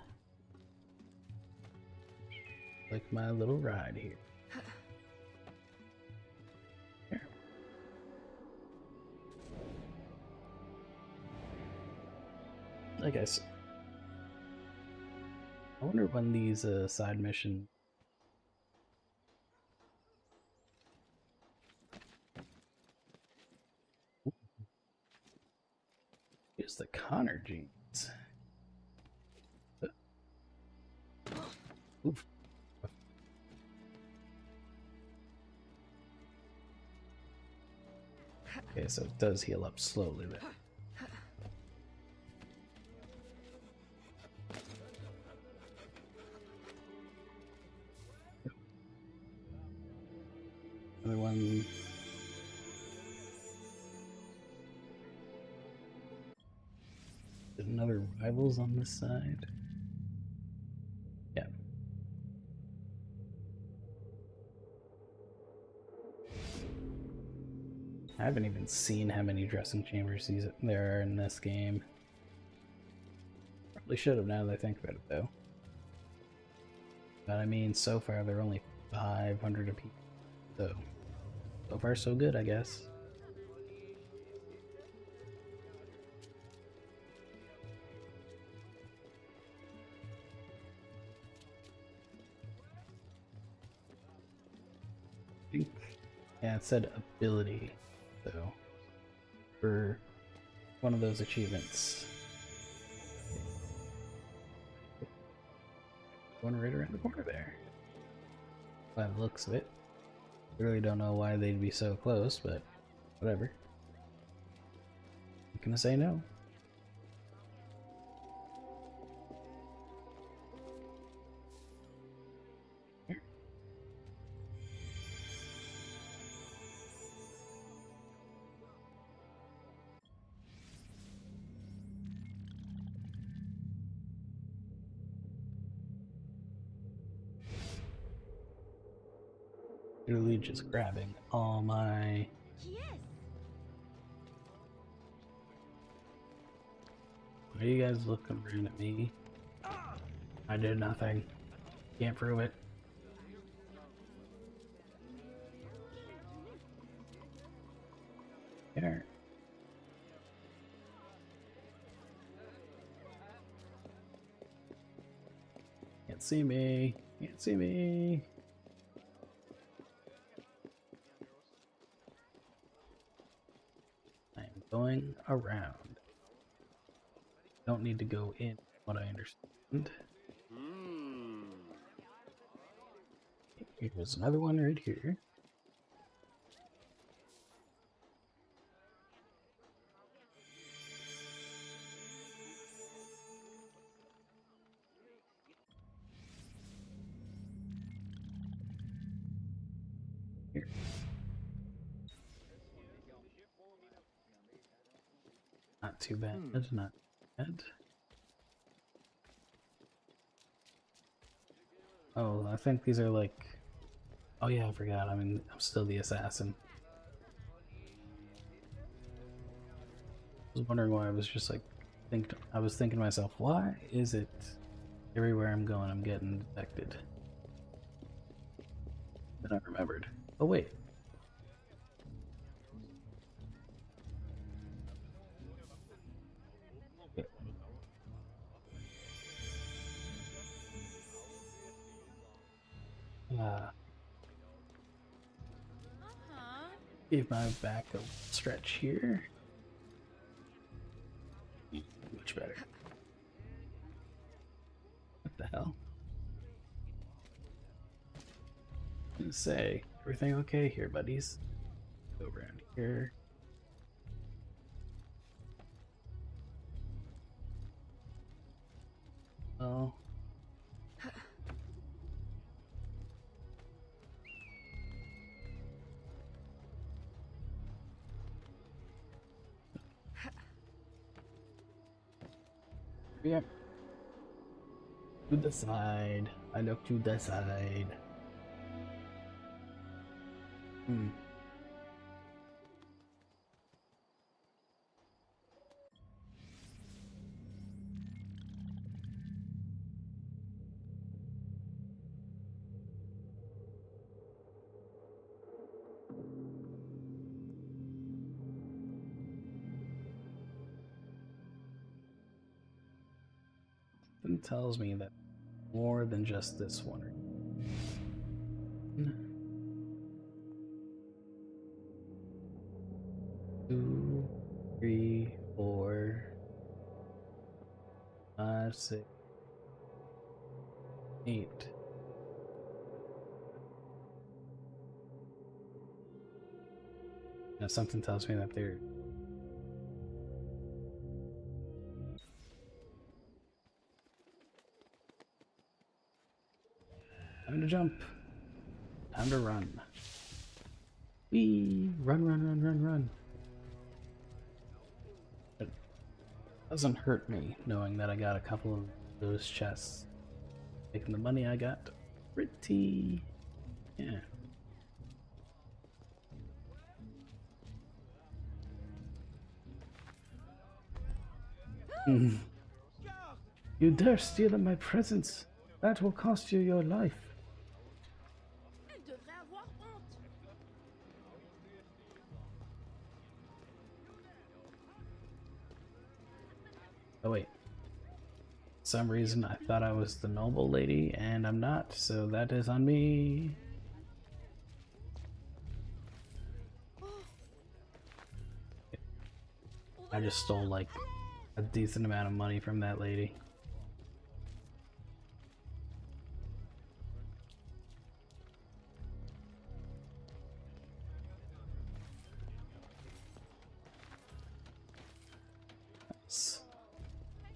Like my little ride here. like I wonder when these side missions. Use the Connor genes. Oof. Okay, so it does heal up slowly then. Another one. There's another rivals on this side. Yeah. I haven't even seen how many dressing chambers there are in this game. Probably should have now that I think about it though. But I mean, so far they're only 500 apiece. So far so good, I guess. Yeah, it said ability, so for one of those achievements. One right around the corner there. By the looks of it. I really don't know why they'd be so close, but whatever. I'm gonna say no. Literally just grabbing all my... Why are you guys looking around at me? I did nothing. Can't prove it. Here. Can't see me. Can't see me. Going around. Don't need to go in, what I understand. Here's another one right here. Here. Not too bad. That's not bad. Oh, I think these are like... Oh yeah, I forgot. I mean, I'm still the assassin. I was wondering why I was just like... I was thinking to myself, why is it everywhere I'm going I'm getting detected? Then I remembered. Oh wait. Give my back a stretch here. Much better. What the hell? I'm gonna say, everything okay here, buddies? Go around here. Oh. Yeah. To the side. I look to the side. Something tells me that more than just this one. 2, 3, 4, 5, 6, 8. Now something tells me that they're time to jump. Time to run. Whee! Run, run, run, run, run. It doesn't hurt me knowing that I got a couple of those chests. Making the money I got pretty. Yeah. You dare steal my presents? That will cost you your life. Oh wait. For some reason I thought I was the noble lady and I'm not, so that is on me. I just stole like a decent amount of money from that lady.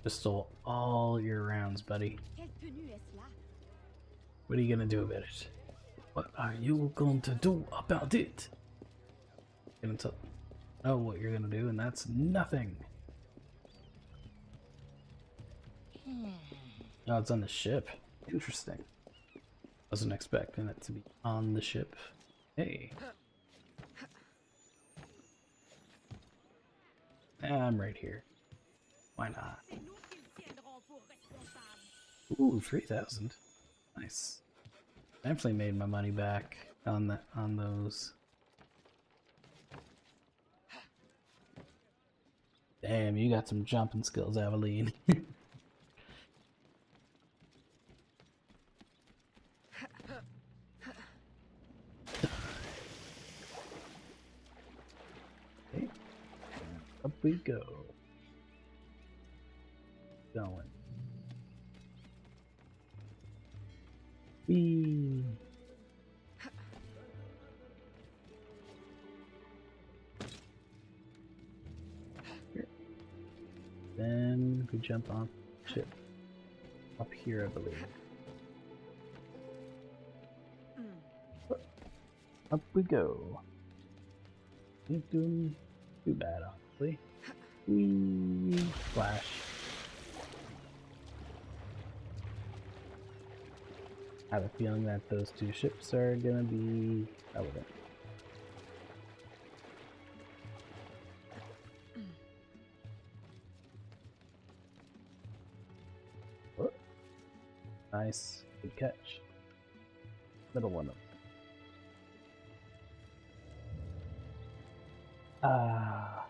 Just stole all your rounds, buddy. What are you gonna do about it? What are you going to do about it? Gonna know what you're gonna do, and that's nothing. Oh, it's on the ship. Interesting. Wasn't expecting it to be on the ship. Hey. I'm right here. Why not? Ooh, 3,000. Nice. Definitely made my money back on those. Damn, you got some jumping skills, Aveline. Okay. Up we go. Going. Whee. Here. Then we jump on ship. Up here, I believe. Up we go. Ain't doing too bad, honestly. Whee. Flash. I have a feeling that those two ships are gonna be relevant. Oh. Nice, good catch. Middle one of them. Ah,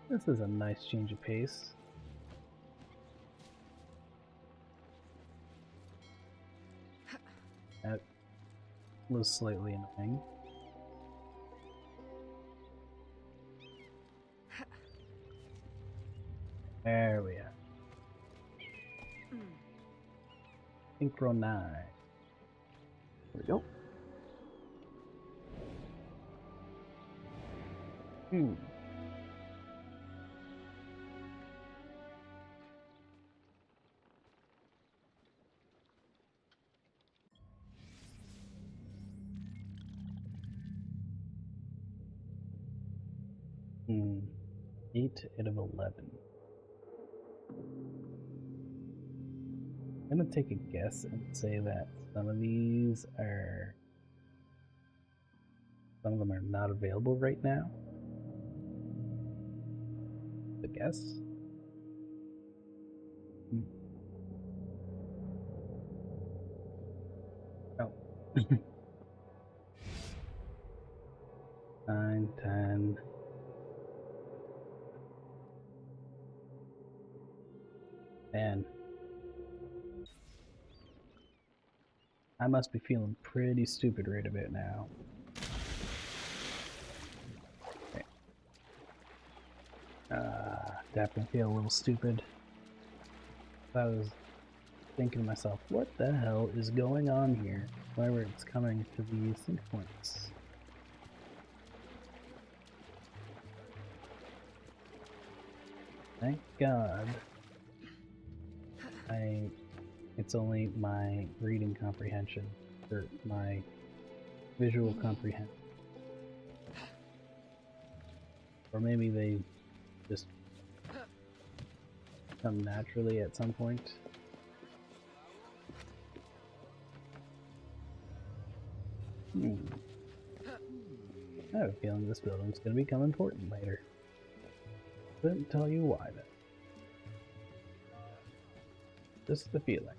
this is a nice change of pace. That was slightly annoying. There we are. Synchronize. There we go. Hmm. 8 out of 11. I'm gonna take a guess and say that some of them are not available right now. I guess. Oh. 9, 10. Man. I must be feeling pretty stupid right about now. Okay. Definitely feel a little stupid. I was thinking to myself, what the hell is going on here? Whenever it's coming to these sync points. Thank God. It's only my reading comprehension, or my visual comprehension. Or maybe they just come naturally at some point. I have a feeling this building's going to become important later. Couldn't tell you why though. Just the feeling.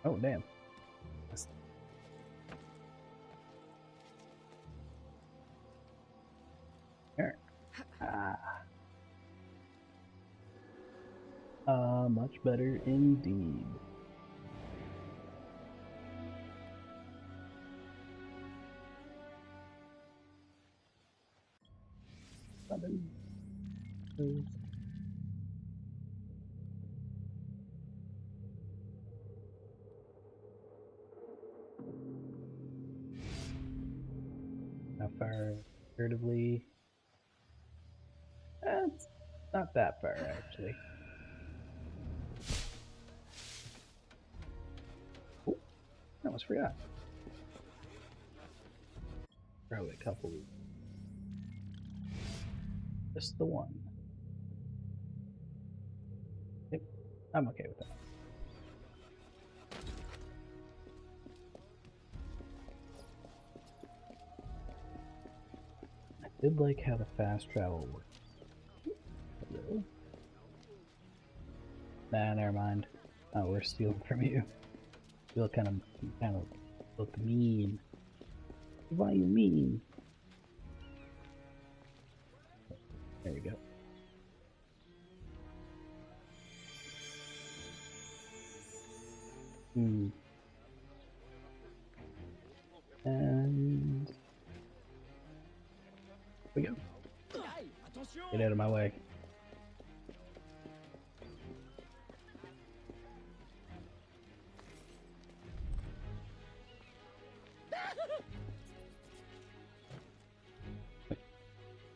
Oh damn. There. Much better indeed. How far comparatively? It's not that far actually. Oh, I almost forgot. Probably a couple. Just the one. Yep, I'm okay with that. I did like how the fast travel worked. Hello? Nah, never mind. Oh, we're stealing from you. You look kind of look mean. Why you mean? There you go. And here we go. Get out of my way.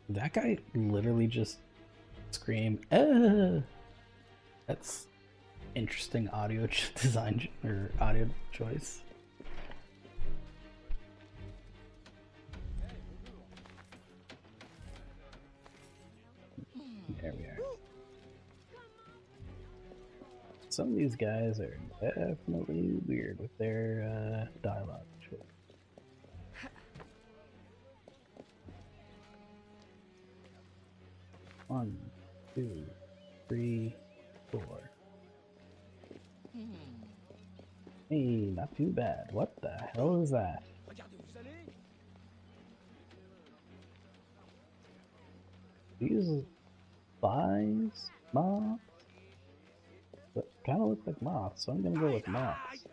That guy literally just screamed, "Ah!" That's interesting audio design or audio choice. There we are. Some of these guys are definitely weird with their dialogue choice. One, two, three, four. Hey, not too bad. What the hell is that? These flies? Moths? But kind of look like moths, so I'm gonna go with moths.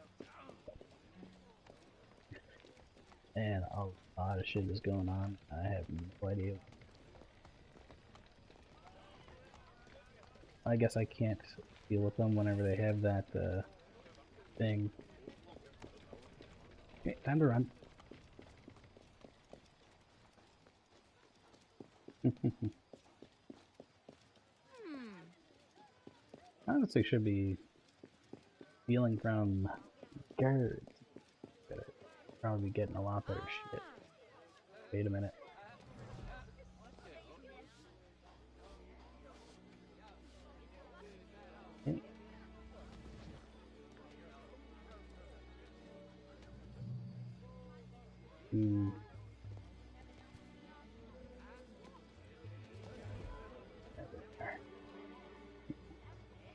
And a lot of shit is going on. I have no idea. I guess I can't deal with them whenever they have that thing. Okay, time to run. Honestly, should be stealing from guards. Better probably be getting a lot better shit. Wait a minute. Okay.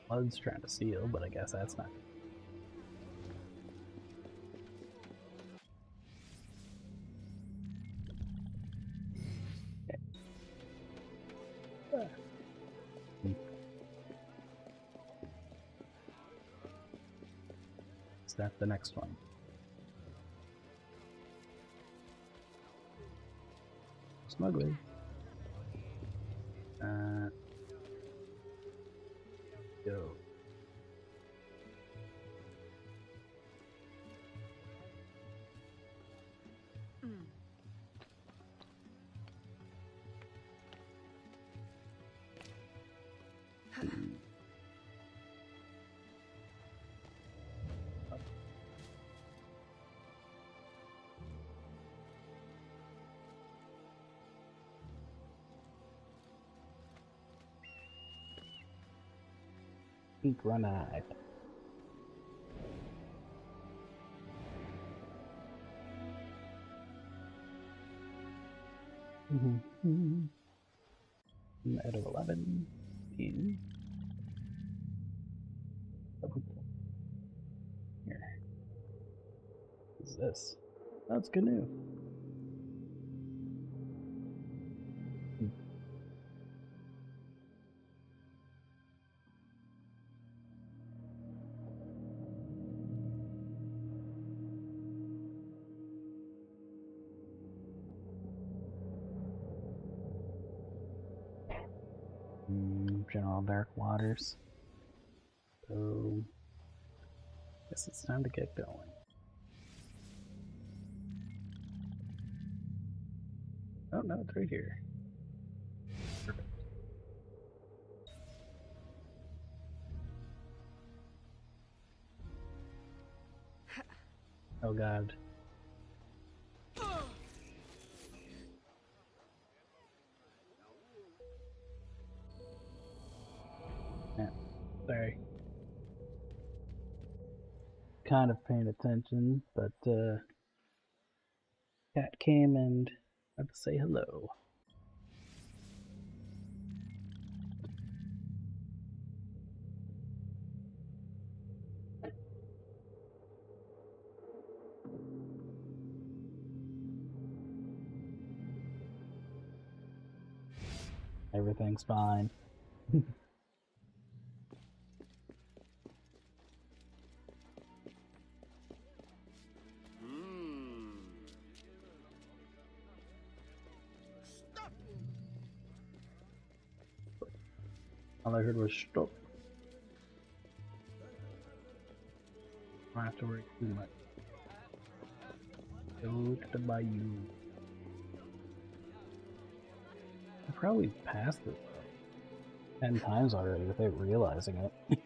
Blood's trying to steal, but I guess that's not. Is that the next one? Smuggler. Go. Granite. Out of 11. In. Here. What is this? That's canoe. General Dark Waters. So, guess it's time to get going. Oh no, it's right here. Perfect. Oh god. Sorry. Kind of paying attention, but cat came and had to say hello. Everything's fine. All I heard was stop. I don't have to worry too much. Go to the bayou. I probably passed it 10 times already without realizing it.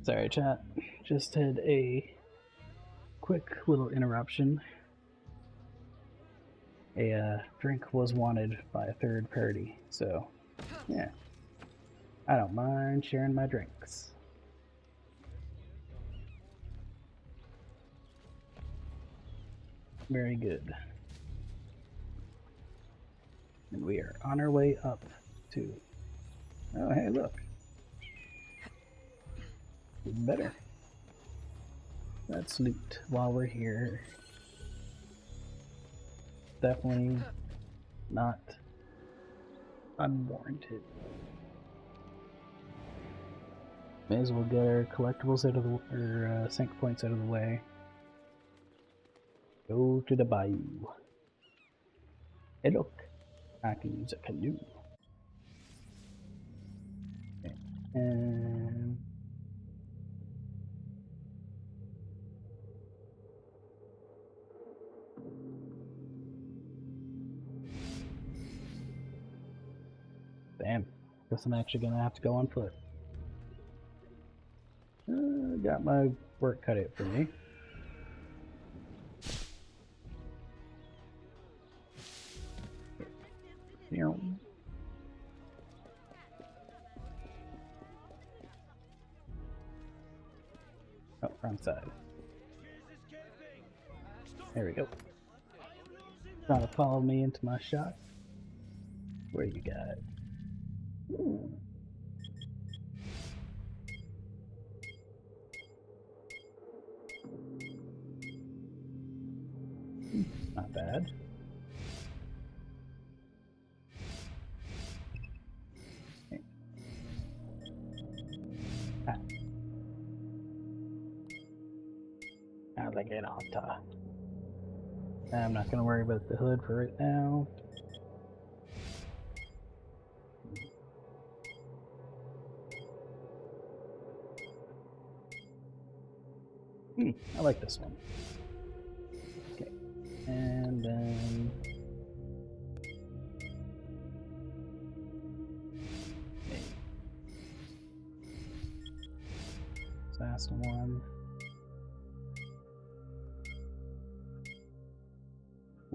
Sorry, chat. Just had a quick little interruption. A drink was wanted by a third party, so yeah. I don't mind sharing my drinks. Very good. And we are on our way up to... Oh, hey, look. Even better. Let's loot while we're here. Definitely not unwarranted. May as well get our collectibles out of the or sync points out of the way. Go to the bayou. Hey, look, I can use a canoe. Okay. And damn, guess I'm actually gonna have to go on foot. Got my work cut out for me. Front side. There we go. Trying to follow me into my shot. Where you got? Ooh. Not bad. Okay. Alligator. I'm not going to worry about the hood for right now. I like this one. Okay, and then last one.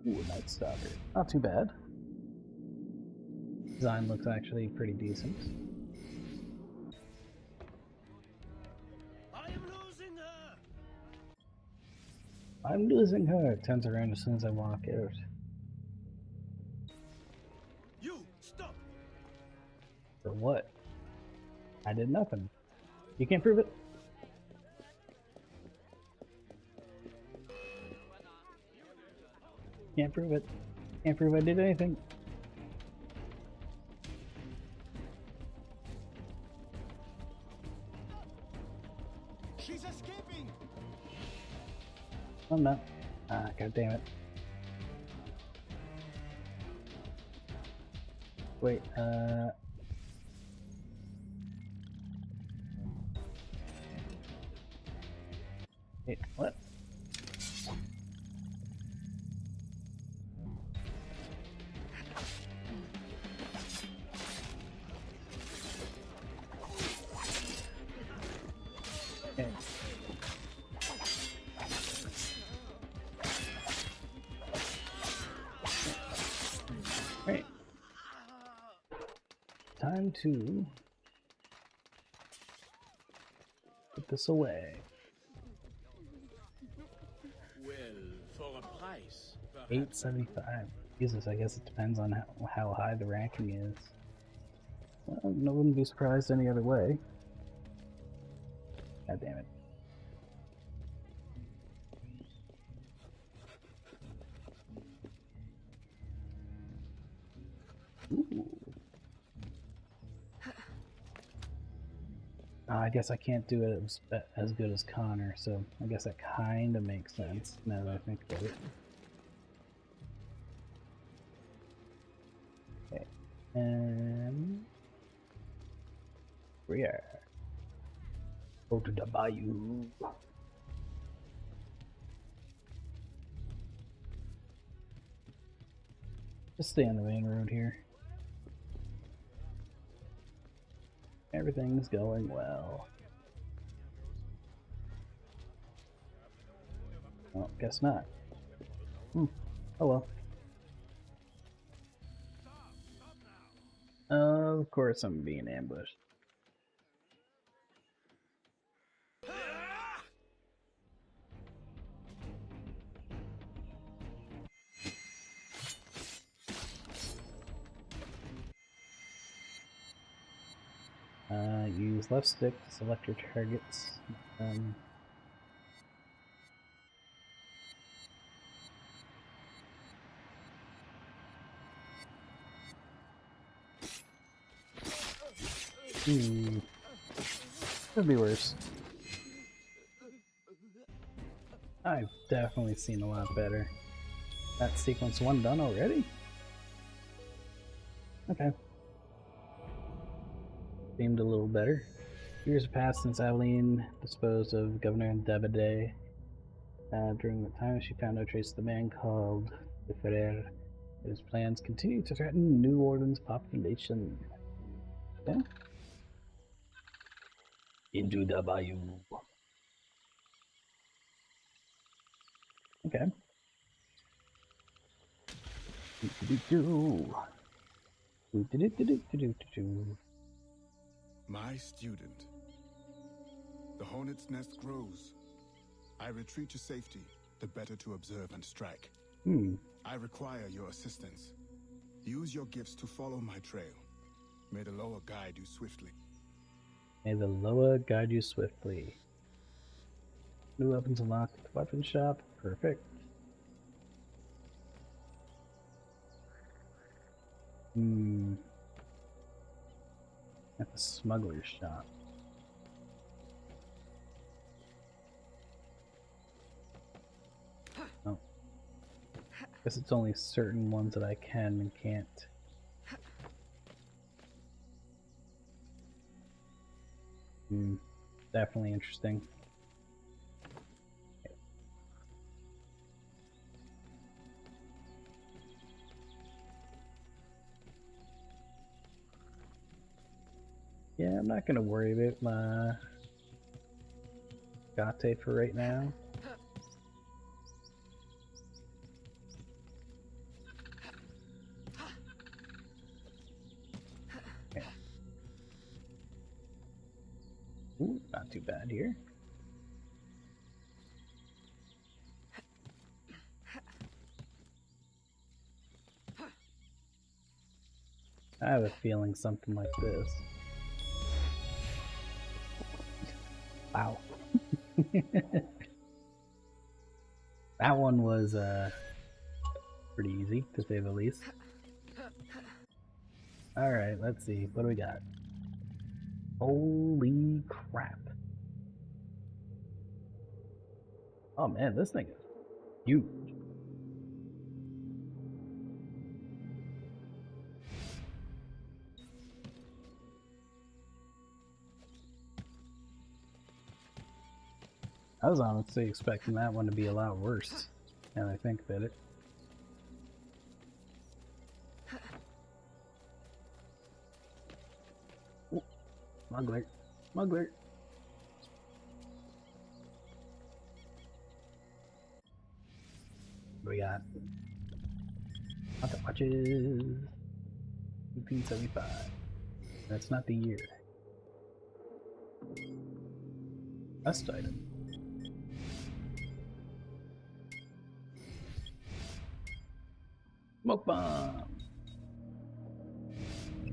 Ooh, Night Stalker. Not too bad. Design looks actually pretty decent. I'm losing her. It turns around as soon as I walk out.
You stop.
For what? I did nothing. You can't prove it. Can't prove it. Can't prove I did anything.
She's escaping.
I'm not. Ah, god damn it. Wait, wait, what? Okay. Right. Time to put this away.
Well, for a price.
$8.75. Jesus, I guess it depends on how high the ranking is. Well, no, wouldn't be surprised any other way. God damn it. Ooh. I guess I can't do it as good as Connor, so I guess that kind of makes sense now that I think about it. Okay, and we are. Go to the bayou. Just stay on the main road here. Everything's going well. Well, guess not. Oh well. Of course I'm being ambushed. Use left stick to select your targets. Could be worse. I've definitely seen a lot better. That sequence 1 done already? Okay. Seemed a little better. Years have passed since Aveline disposed of Governor Davide. During the time, she found no trace of the man called De Ferrer. His plans continue to threaten New Orleans' population. Okay. Into the bayou. Okay.
My student. The hornet's nest grows, I retreat to safety, the better to observe and strike. I require your assistance. Use your gifts to follow my trail. May the Loa guide you swiftly.
May the Loa guide you swiftly. New weapons unlocked at the weapon shop. Perfect. At the smuggler's shop. Oh. Guess it's only certain ones that I can and can't. Definitely interesting. Okay. Yeah, I'm not gonna worry about my Gate for right now. Okay. Ooh, not too bad here. I have a feeling something like this. Wow. That one was pretty easy, to say the least. Alright, let's see. What do we got? Holy crap. Oh man, this thing is huge. I was honestly expecting that one to be a lot worse, now that I think about it. Ooh, smuggler. Smuggler. What do we got? Not the watches. 1875. That's not the year. Best item. Smoke bomb!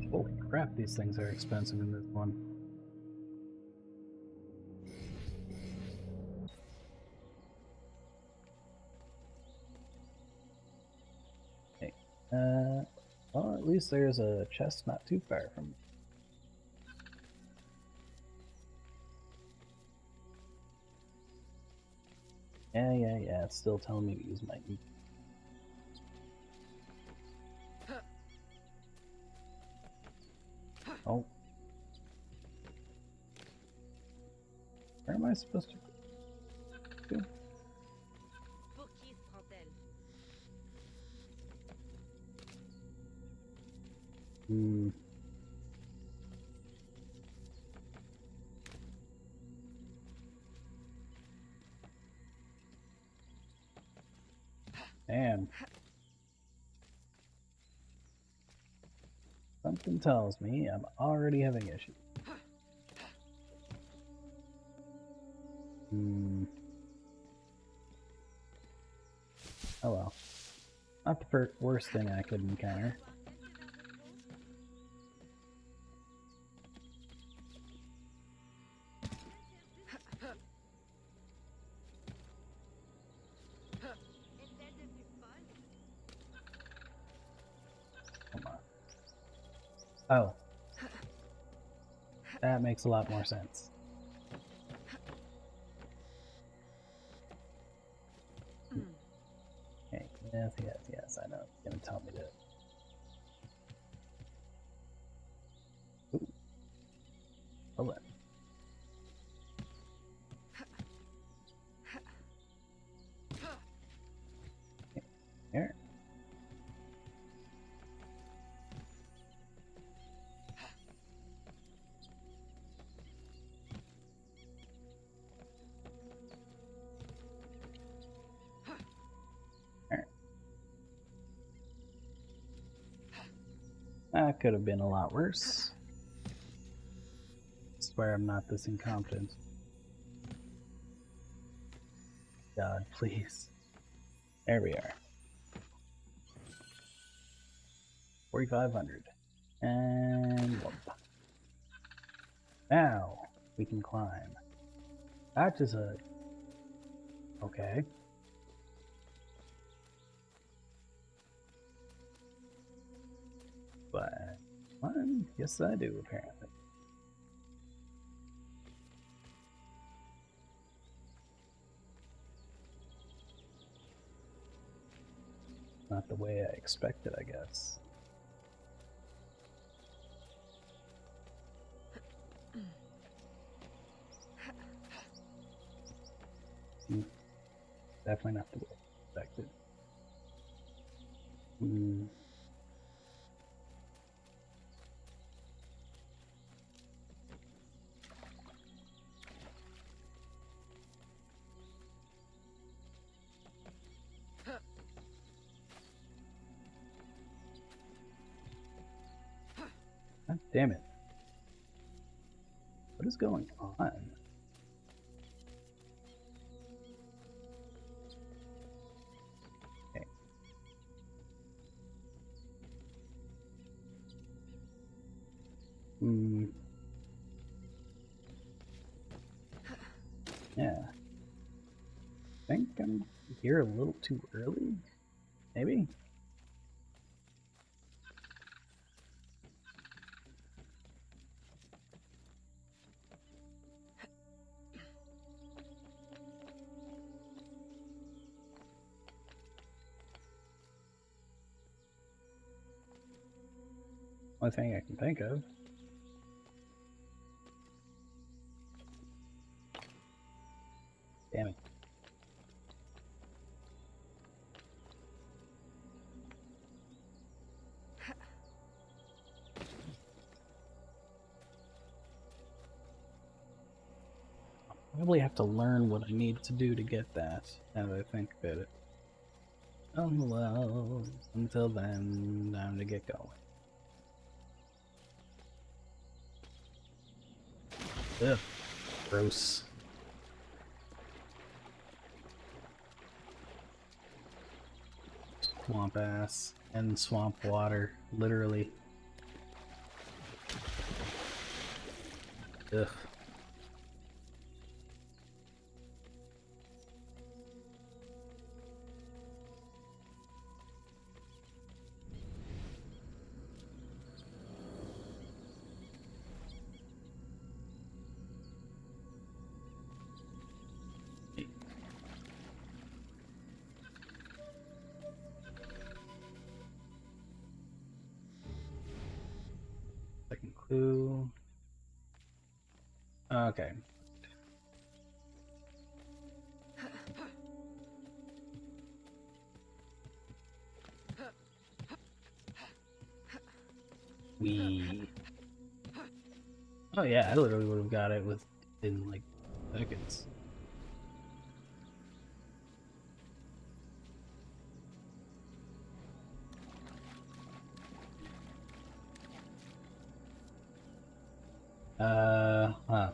Holy crap, these things are expensive in this one. Okay. Well, at least there's a chest not too far from me. Yeah, it's still telling me to use my E. Oh. Where am I supposed to go? Damn. Something tells me I'm already having issues. Oh well. Not the worst thing I could encounter. Oh. That makes a lot more sense. Okay, yes, I know. It's gonna tell me that. Ooh. Hold on. Okay, here. That could have been a lot worse. I swear I'm not this incompetent. God, please. There we are. 4,500. And whoop. Now we can climb. That is a... Okay. But... yes, I do, apparently. Not the way I expected, I guess. Definitely not the way I expected. God damn it. What is going on? Okay. Yeah. I think I'm here a little too early? Maybe? Only thing I can think of. Damn it. I'll probably have to learn what I need to do to get that, now that I think about it. Oh well, until then, time to get going. Ugh, gross. Swamp ass and swamp water, literally. Ugh. Second clue. Okay. Oh yeah, I literally would have got it within like seconds. Huh.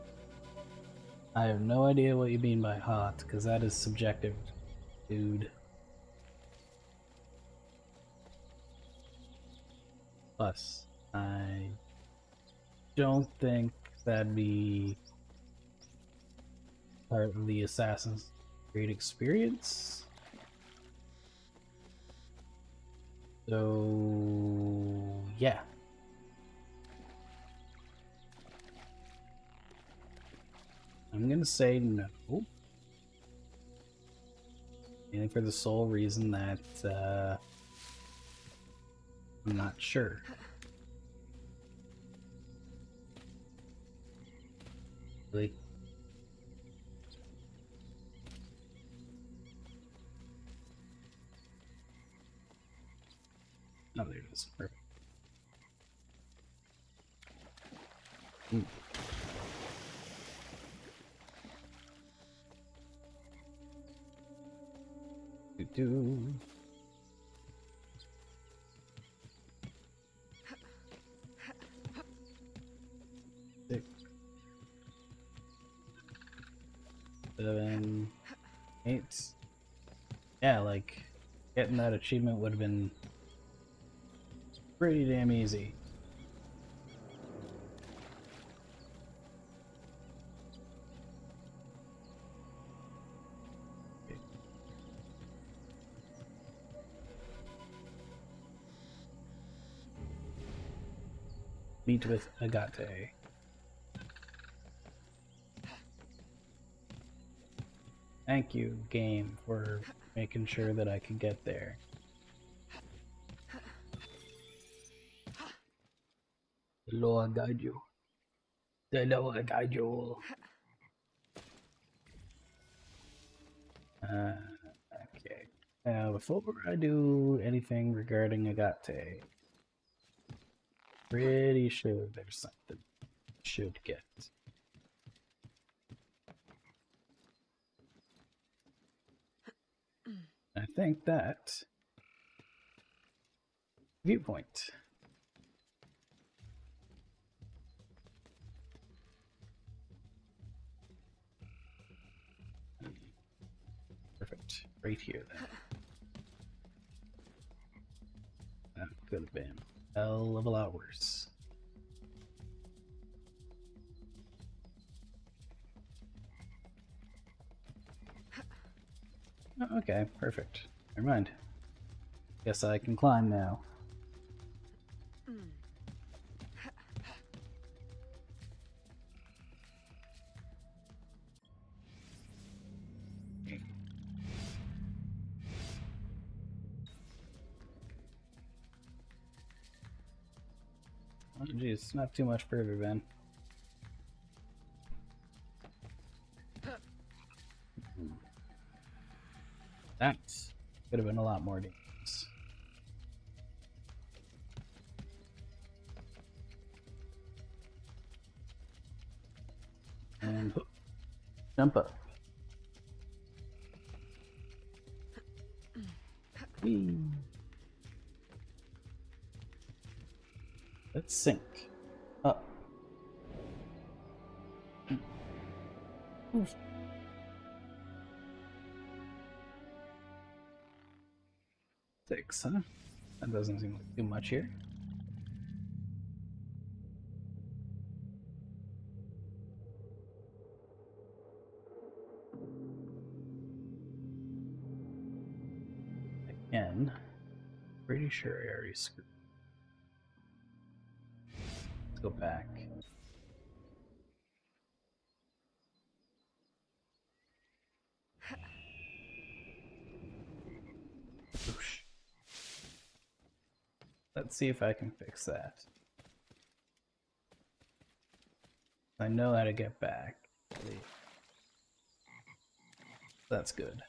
I have no idea what you mean by hot, because that is subjective, dude. Plus, I don't think that'd be part of the Assassin's Creed experience. So, yeah. I'm gonna say no. Mainly for the sole reason that I'm not sure. Really? Oh, there it is. Perfect. Do. 6, 7, 8. like getting that achievement would have been pretty damn easy. Meet with Agate. Thank you, game, for making sure that I could get there. The Lord guide you. The Lord guide you. Okay. Now, before I do anything regarding Agate, pretty sure there's something I should get. I think that viewpoint. Perfect. Right here then. That could have been a hell of a lot worse. Oh, okay, perfect. Never mind. Guess I can climb now. Oh geez, not too much further then. That could have been a lot more dangerous. And jump up. Whee. Let's sink up. Oof. 6, huh? That doesn't seem like too much here. Again, pretty sure I already screwed. Let's go back. Oosh. Let's see if I can fix that. I know how to get back. That's good.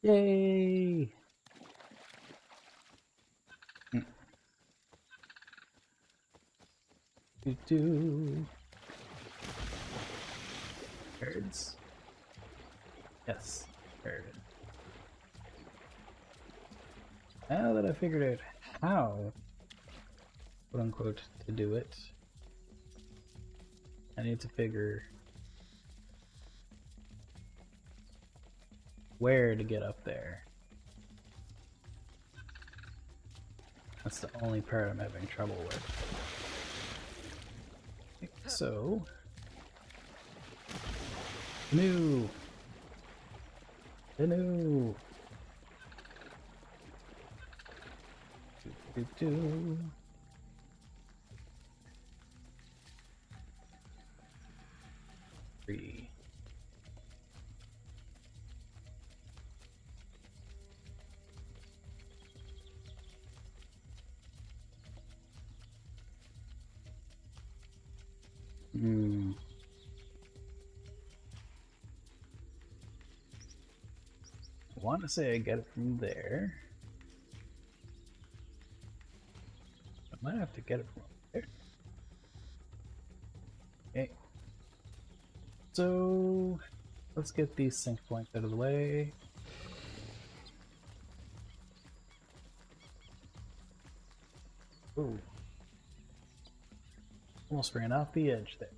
Yay! Do. Birds. Yes, bird. Now that I figured out how, quote unquote, to do it, I need to figure where to get up there. That's the only part I'm having trouble with. So, canoe. Canoe. Do. 3. I want to say I get it from there. I might have to get it from there. Okay. So let's get these sync points out of the way. Ooh. Almost ran off the edge there.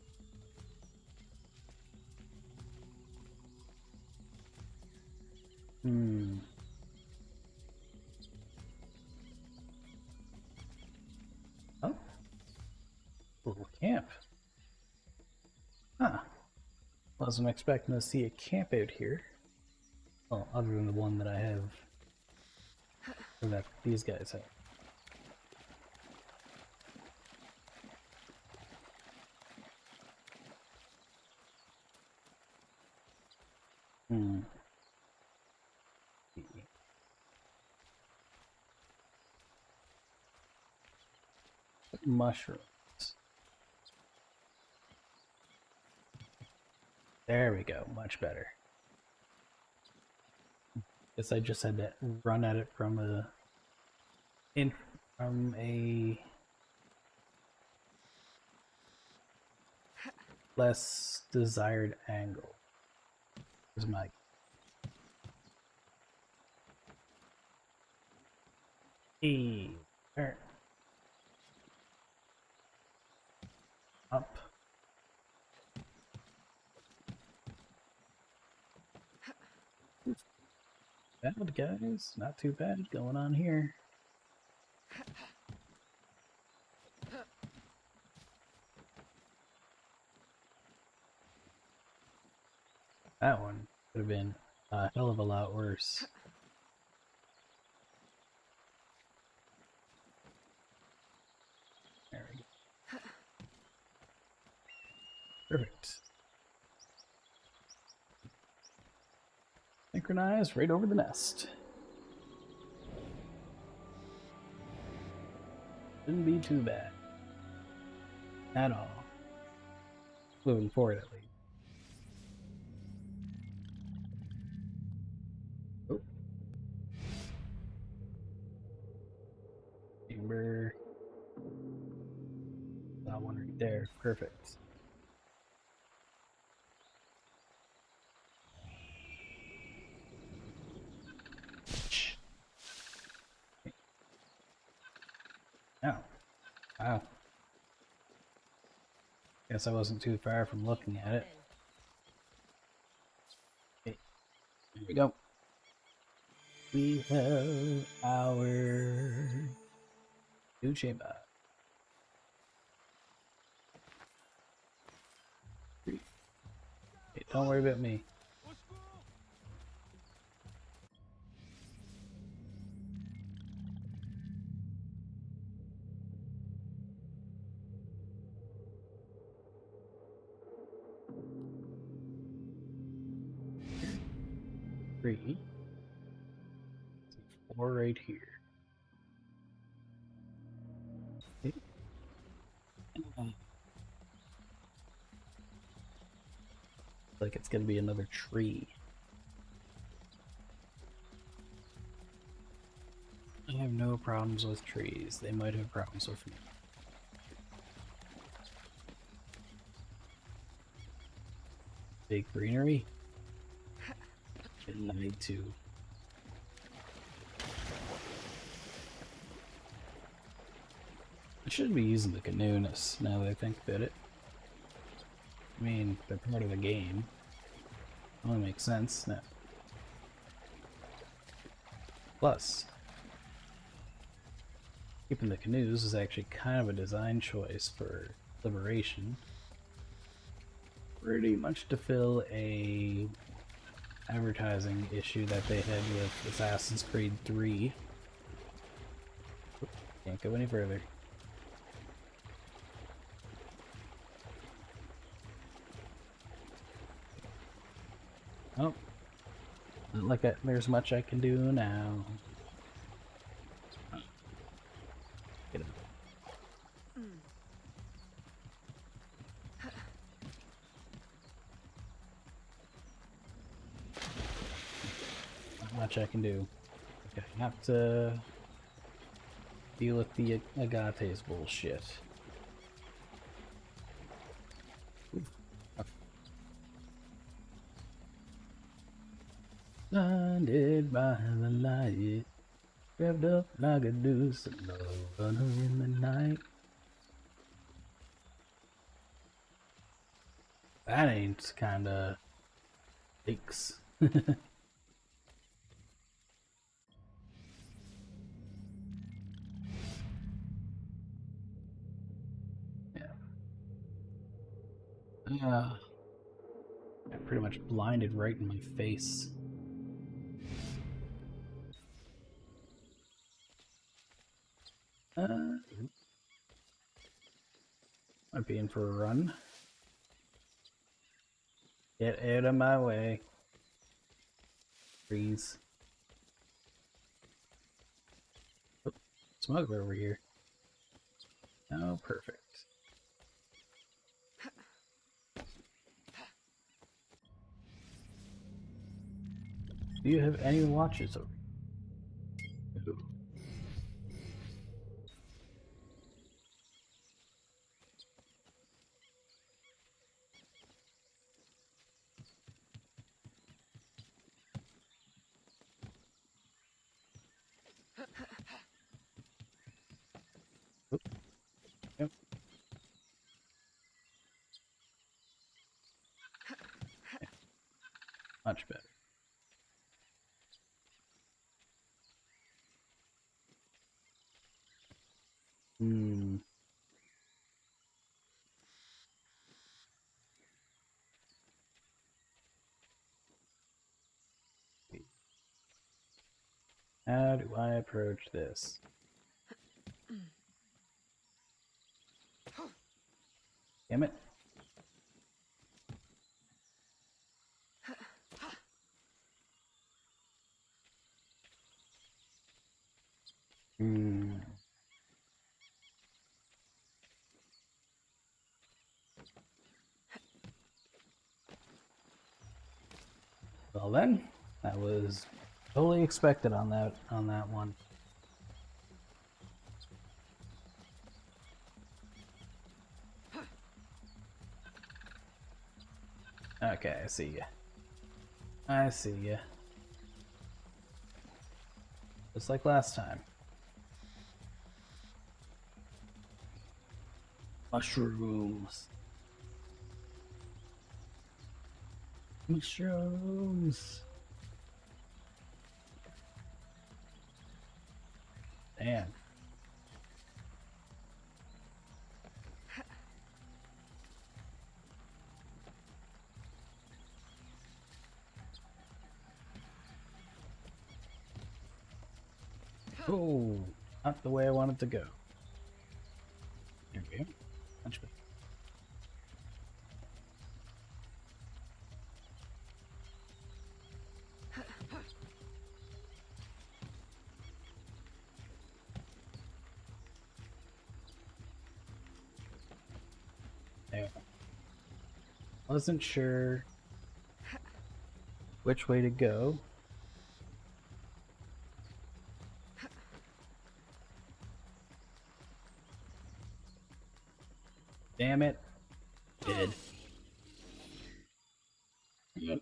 Hmm. Oh. Little camp. Huh. Wasn't expecting to see a camp out here. Well, other than the one that I have. Or that these guys have. Hmm. Mushrooms. There we go, much better. Guess I just had to run at it from a less desired angle. Here's my turn. Up. Bad guys, not too bad going on here. That one could have been a hell of a lot worse. There we go. Perfect. Synchronize right over the nest. Shouldn't be too bad. At all. Moving forward, at least. Oh. Chamber. That one right there. Perfect. Oh. Wow. Guess I wasn't too far from looking at it. Okay. Here we go. We have our new chamber. Hey, don't worry about me. Three. 4 right here. Okay. Like it's gonna be another tree. I have no problems with trees. They might have problems with me. Big greenery. Didn't need to. I should be using the canoes now that I think about it. I mean, they're part of the game. Only makes sense now. Plus, keeping the canoes is actually kind of a design choice for Liberation. Pretty much to fill a advertising issue that they had with Assassin's Creed 3. Can't go any further. Oh, not like there's much I can do now. Get it. Not much I can do. I have to deal with the Agate's bullshit. Blinded by the light, revved up like a deuce of love, runner in the night. That ain't kinda aches. Got pretty much blinded right in my face. Might be in for a run. Get out of my way. Freeze. Oh, smuggler over here. Oh, perfect. Do you have any watches over here? Ooh. Yep. Much better. How do I approach this? Damn it. Well then, that was totally expected on that one. Okay, I see ya. I see ya. Just like last time. Mushrooms. Mushrooms. Damn. Oh, not the way I wanted to go. There we go. Much better. There. Wasn't sure which way to go. Damn it. Did. Yep.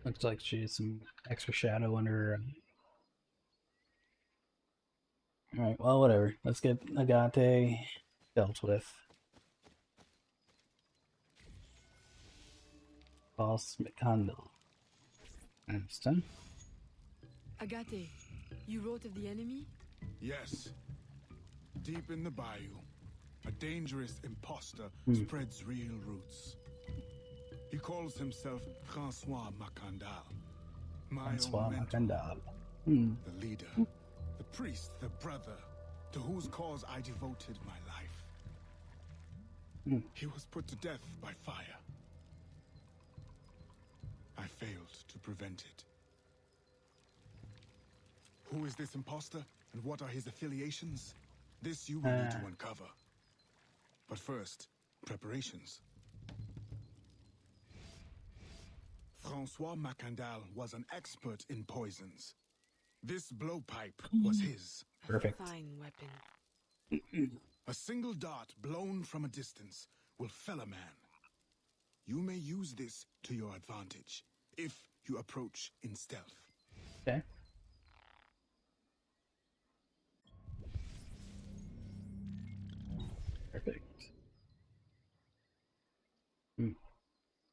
Looks like she has some extra shadow under her. Alright, well, whatever. Let's get Agate dealt with. False McCondle. Understand?
Agate, you wrote of the enemy?
Yes. Deep in the bayou, a dangerous imposter spreads real roots. He calls himself Francois Macandal.
Francois Macandal.
The leader, the priest, the brother, to whose cause I devoted my life. He was put to death by fire. I failed to prevent it. Who is this imposter, and what are his affiliations? This you will need to uncover. But first, preparations. Francois Macandal was an expert in poisons. This blowpipe was his.
Perfect.
Fine weapon.
A single dart blown from a distance will fell a man. You may use this to your advantage, if you approach in stealth.
Okay. Perfect.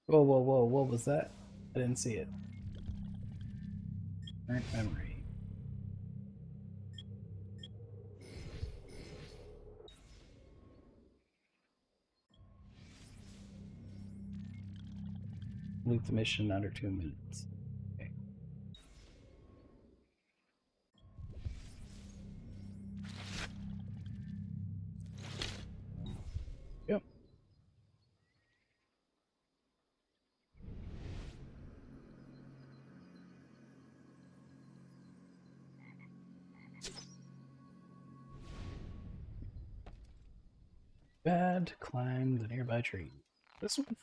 Whoa, whoa, whoa, what was that? I didn't see it. Current memory. Complete the mission in under 2 minutes. Okay. Yep. Bad, climb the nearby tree. This one?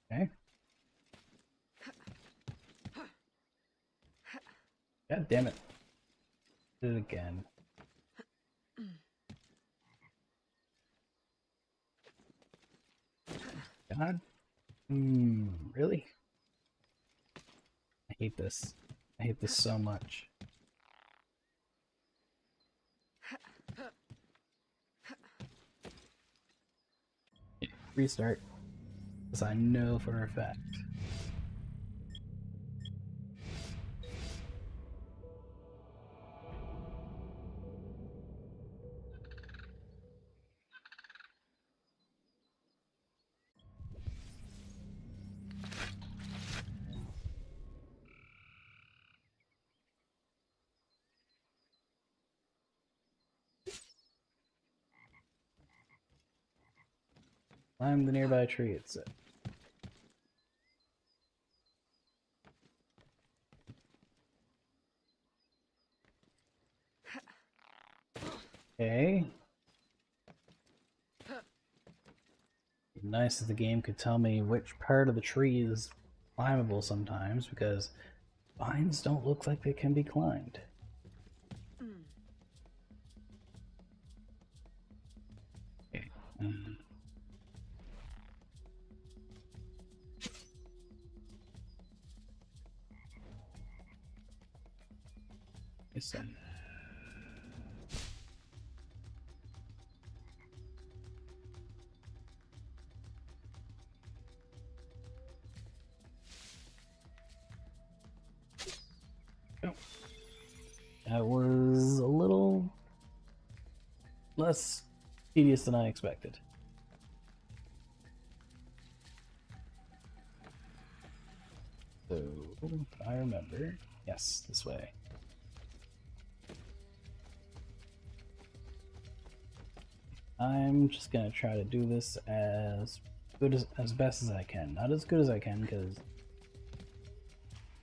Okay. God damn it. Did it again. God? Really? I hate this. I hate this so much. Restart. Because I know for a fact. Climb the nearby tree, it said. Okay. It'd be nice if the game could tell me which part of the tree is climbable sometimes, because vines don't look like they can be climbed. Okay. Listen. Oh. That was a little less tedious than I expected. So, if I remember, yes, this way. I'm just gonna try to do this as good as best as I can. Not as good as I can, because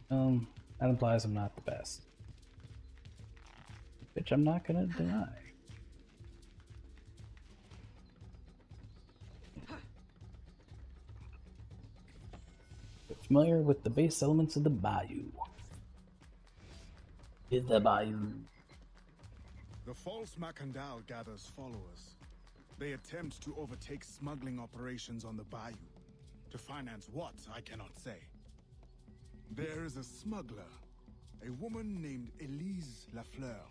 that implies I'm not the best. Which I'm not gonna deny. Get familiar with the base elements of the bayou. Is the bayou.
The false Macandal gathers followers. They attempt to overtake smuggling operations on the bayou. To finance what, I cannot say. There is a smuggler, a woman named Elise Lafleur.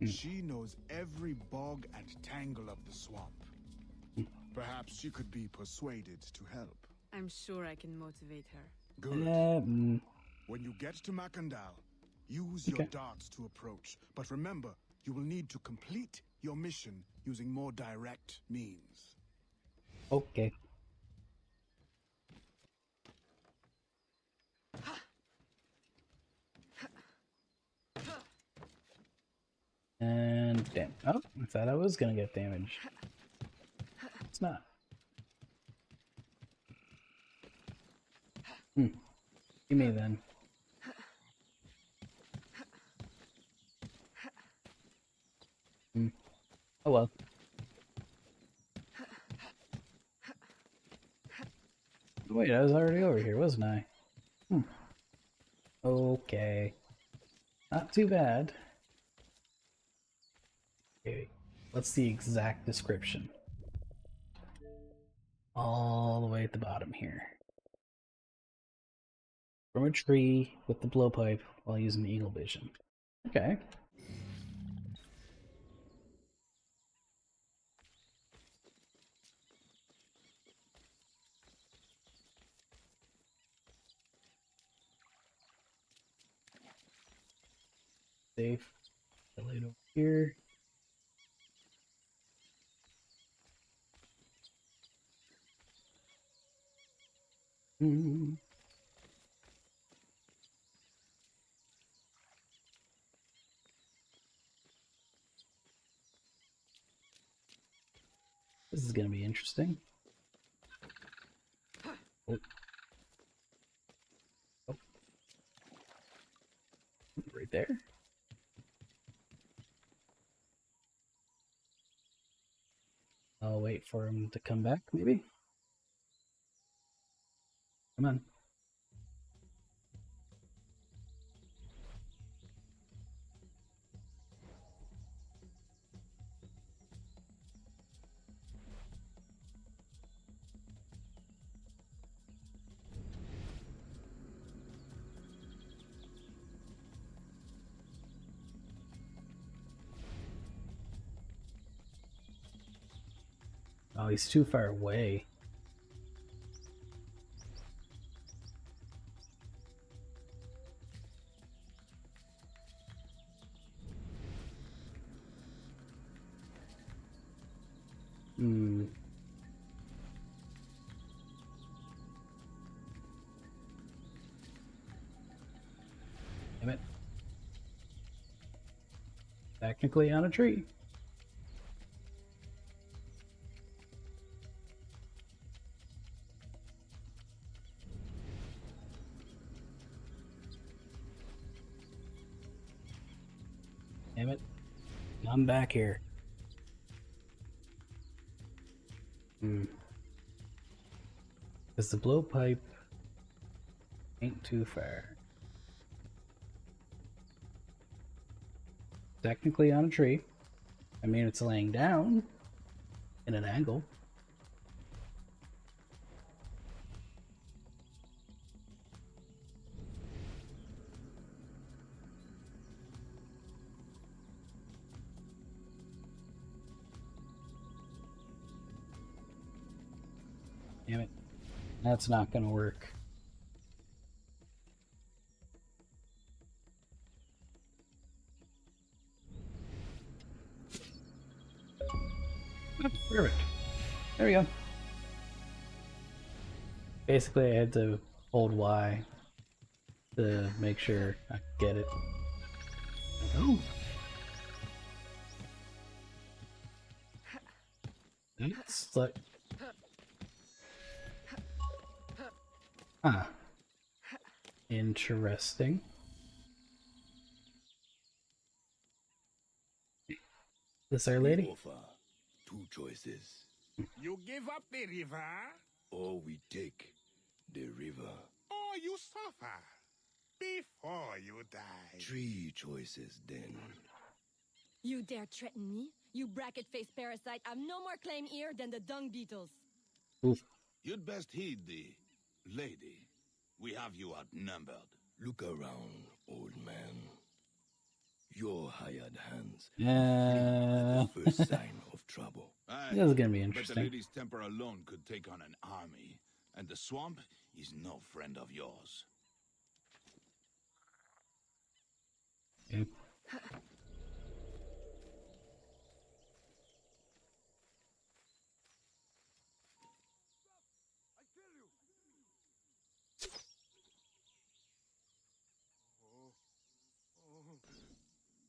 She knows every bog and tangle of the swamp. Perhaps she could be persuaded to help.
I'm sure I can motivate her.
Good. When you get to Macandal, use your darts to approach. But remember, you will need to complete your mission using more direct means.
Okay. And damn. Oh, I thought I was gonna get damage. It's not. Give me then. Oh well. Wait, I was already over here, wasn't I? Okay. Not too bad. Okay, what's the exact description? All the way at the bottom here. From a tree with the blowpipe while using eagle vision. Okay. Safe. Lay it over here. This is gonna be interesting. Oh. Oh. Right there. I'll wait for him to come back, maybe? Come on. Oh, he's too far away. Hmm. Damn it. Technically on a tree. Damn it. I'm back here. Because the blowpipe ain't too far. Technically on a tree. I mean, it's laying down in an angle. Damn it. That's not gonna work. Perfect. There we go. Basically, I had to hold Y to make sure I get it. Oh. It's like... Huh. Interesting. This our lady?
We offer two choices.
You give up the river?
Or we take the river.
Or you suffer before you die.
Three choices then.
You dare threaten me? You bracket-faced parasite. I've no more claim here than the dung beetles.
Oof.
You'd best heed the lady. We have you outnumbered.
Look around, old man. Your hired hands. The first sign of trouble.
This is gonna be
But
interesting.
the lady's temper alone could take on an army, and the swamp is no friend of yours.
Yep.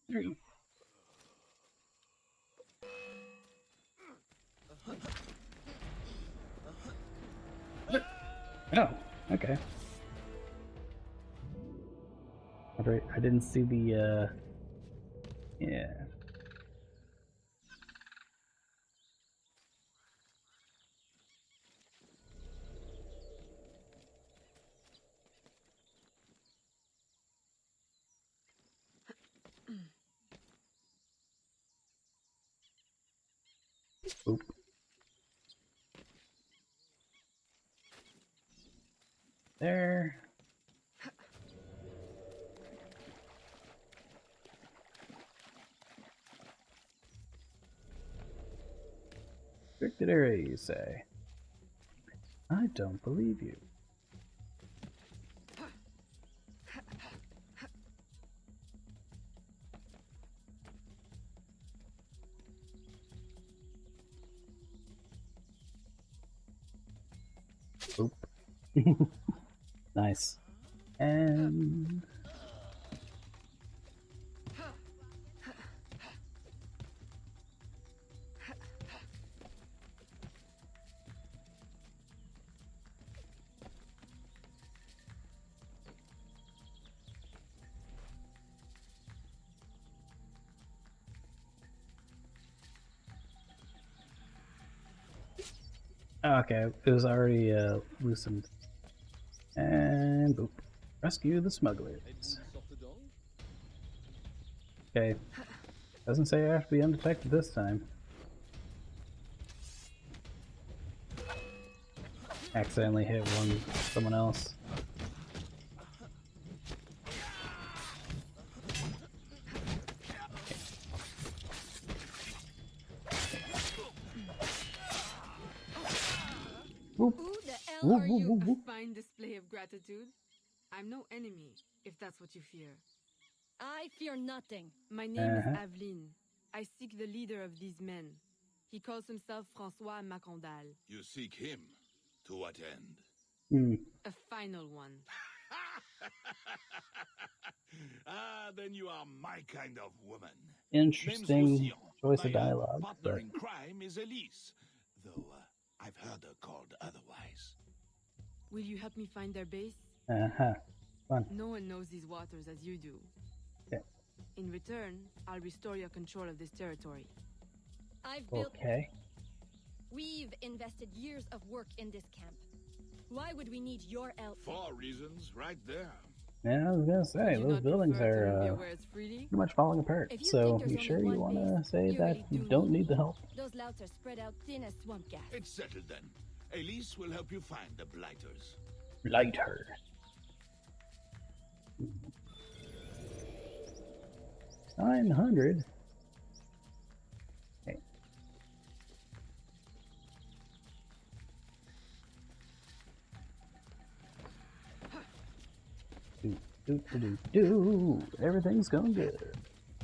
There you go. Oh, okay. Alright, I didn't see the, yeah. Oop. There. Restricted area, you say? I don't believe you. Oop. Nice. And Okay, it was already loosened. And boop. Rescue the smugglers. Okay. Doesn't say I have to be undetected this time. Accidentally hit someone else.
Who the hell are you? A fine display of gratitude. I'm no enemy, if that's what you fear.
I fear nothing.
My name is Aveline. I seek the leader of these men. He calls himself Francois Macondal.
You seek him? To what end?
A final one.
Then you are my kind of woman.
Interesting choice of dialogue.
Partner in crime is Elise, though I've heard her called otherwise.
Will you help me find their base?
Fun.
No one knows these waters as you do.
Okay.
In return, I'll restore your control of this territory.
I've built...
Okay.
We've invested years of work in this camp. Why would we need your help?
4 reasons right there.
Yeah, I was gonna say, those buildings are pretty much falling apart. So, you sure you want to say that you don't need the help?
Those louts are spread out thin as swamp gas.
It's settled then. Elise will help you find the blighters.
Blighter. 900. Okay. Do. Everything's going good.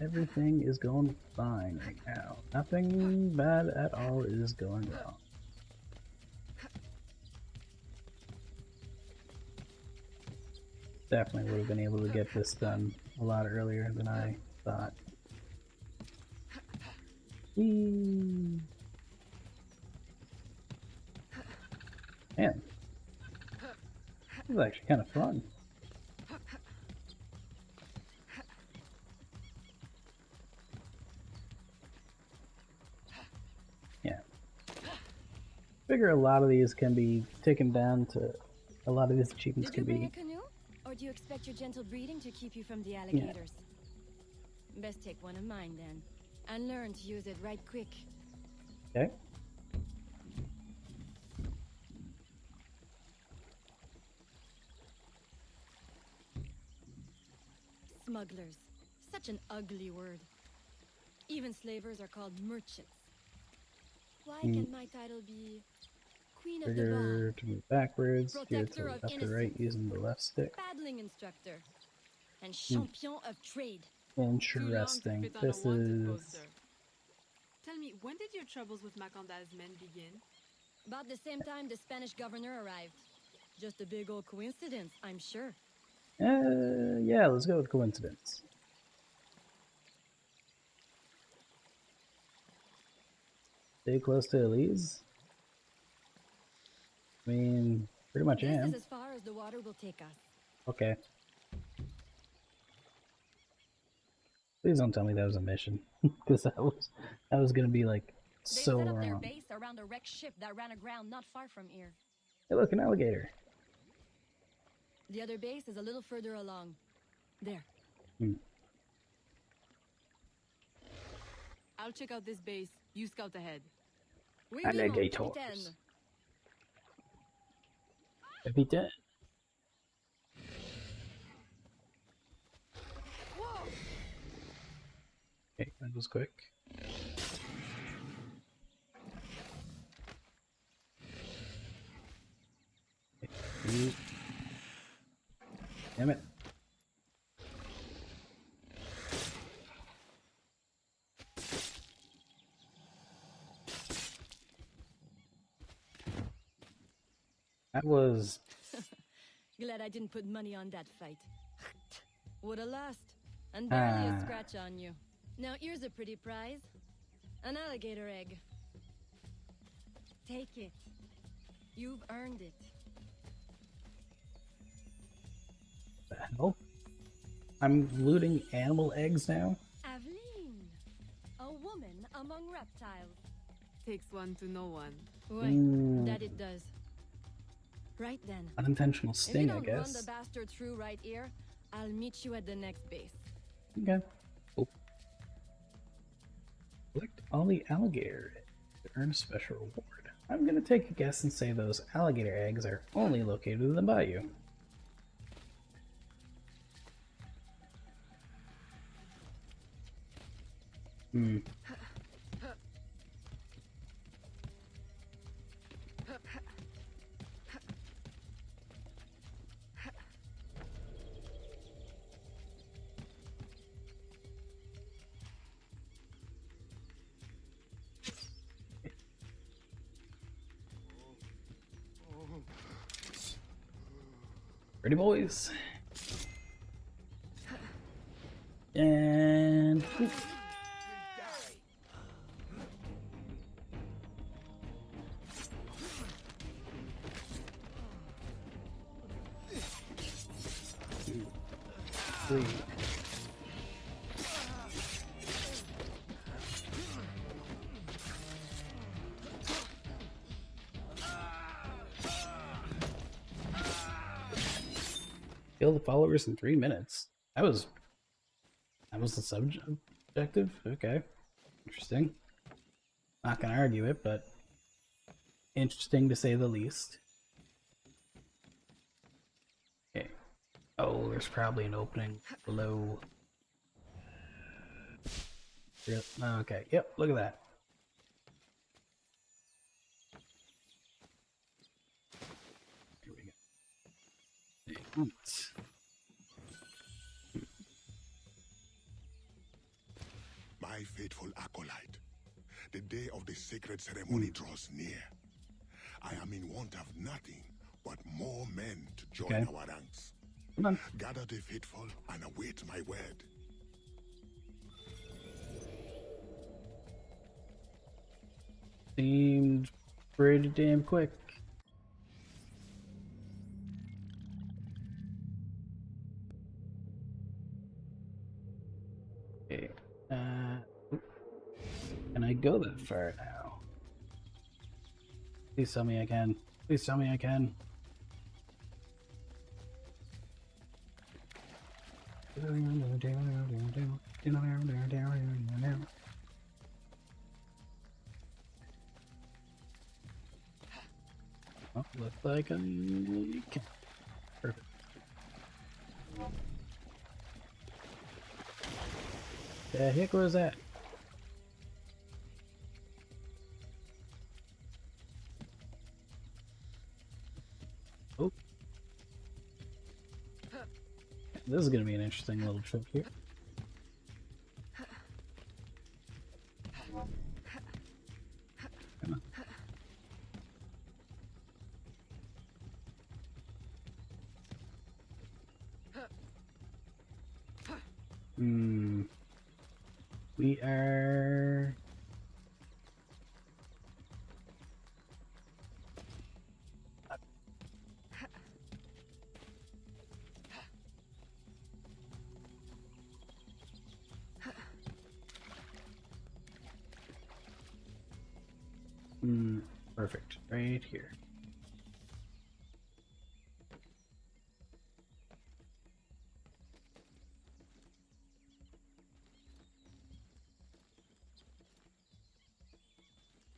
Everything is going fine right now. Nothing bad at all is going wrong. Definitely would have been able to get this done a lot earlier than I thought. Man, this is actually kind of fun. Yeah. Figure a lot of these can be taken down to, a lot of these achievements can be.
Or do you expect your gentle breeding to keep you from the alligators? Yeah. Best take one of mine then, and learn to use it right quick.
Okay.
Smugglers. Such an ugly word. Even slavers are called merchants. Why can my title be Queen of the
Trigger to move backwards, steer to
Protector
the
of
left or right using the left stick.
Paddling instructor. And champion of trade.
Interesting. This is...
Tell me, when did your troubles with Macondal's men begin?
About the same time the Spanish governor arrived. Just a big old coincidence, I'm sure.
Yeah, let's go with coincidence. Stay close to Elise. I mean, pretty much
This
am.
is as far as the water will take us.
Okay. Please don't tell me that was a mission, because that was gonna be like so
They set up their
wrong.
base around a wrecked ship that ran aground not far from here.
Hey, look, an alligator.
The other base is a little further along. There.
I'll check out this base. You scout ahead.
Alligators. Capitaine. Okay, that was quick. Okay. Damn it. That was...
Glad I didn't put money on that fight. Woulda lost. And barely a scratch on you. Now here's a pretty prize. An alligator egg. Take it. You've earned it.
The hell? I'm looting animal eggs now?
Aveline. A woman among reptiles.
takes one to know one.
Wait, that it does. Right then.
Unintentional sting, I
if you don't
guess.
run the bastard through right here, I'll meet you at the next base.
Okay. Cool. Collect all the alligator eggs to earn a special reward. I'm gonna take a guess and say those alligator eggs are only located in the bayou. Ready, boys? And... Three. Kill the followers in 3 minutes. That was the subjective? Okay. Interesting. Not gonna argue it, but interesting to say the least. Okay. Oh, there's probably an opening below. Okay, yep, look at that. Here we go. Oops.
My faithful acolyte, the day of the sacred ceremony draws near. I am in want of nothing but more men to join our ranks.
Come on.
Gather the faithful and await my word.
Seemed pretty damn quick. Okay. Can I go that far now? Please tell me I can. Please tell me I can. Oh, looks like I can. Perfect. The heck was that? Oh. This is going to be an interesting little trip here. Come on. We are... Perfect. Right here.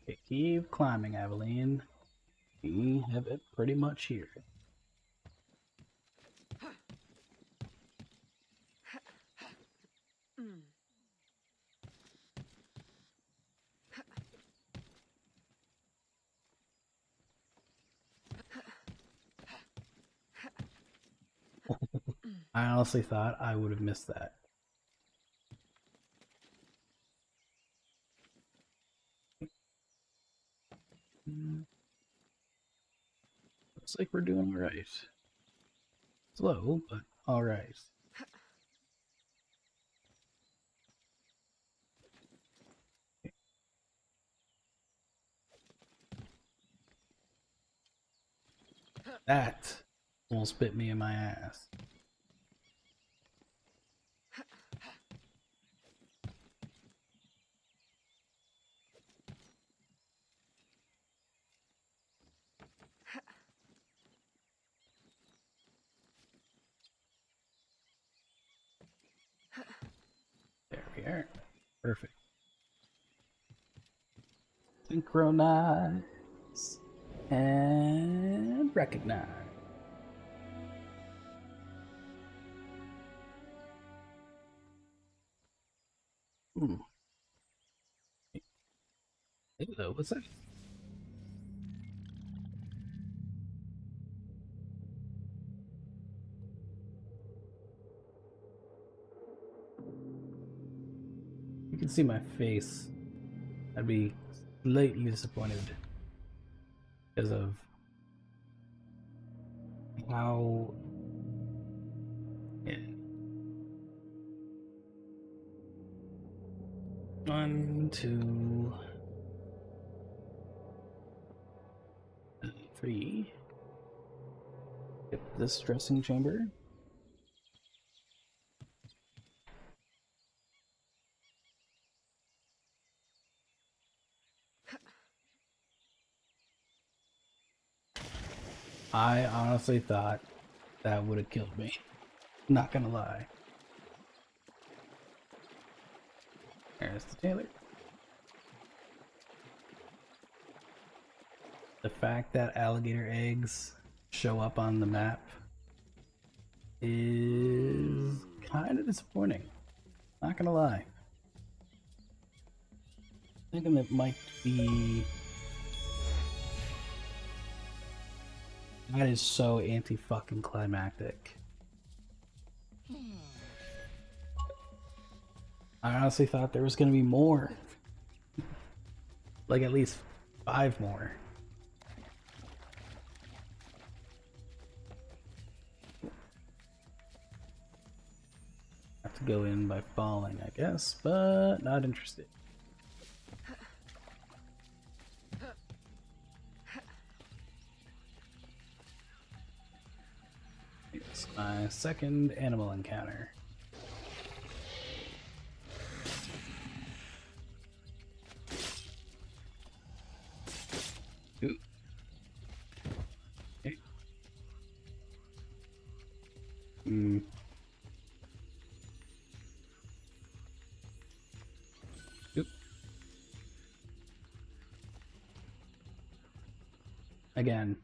Okay, keep climbing, Aveline. We have it pretty much here. I honestly thought I would have missed that. Looks like we're doing all right. Slow, but all right. That almost bit me in my ass. There. Perfect. Synchronize. And recognize. Hello, what's that? You can see my face. I'd be slightly disappointed because of how One, two, three. Get this dressing chamber. I honestly thought that would have killed me. Not gonna lie. There's the tailor. The fact that alligator eggs show up on the map is kind of disappointing. Not gonna lie. Thinking it might be... That is so anti-fucking climactic. I honestly thought there was gonna be more. Like at least 5 more. Have to go in by falling, I guess, but not interested. It's my second animal encounter. Ooh. Okay. Oop. Again,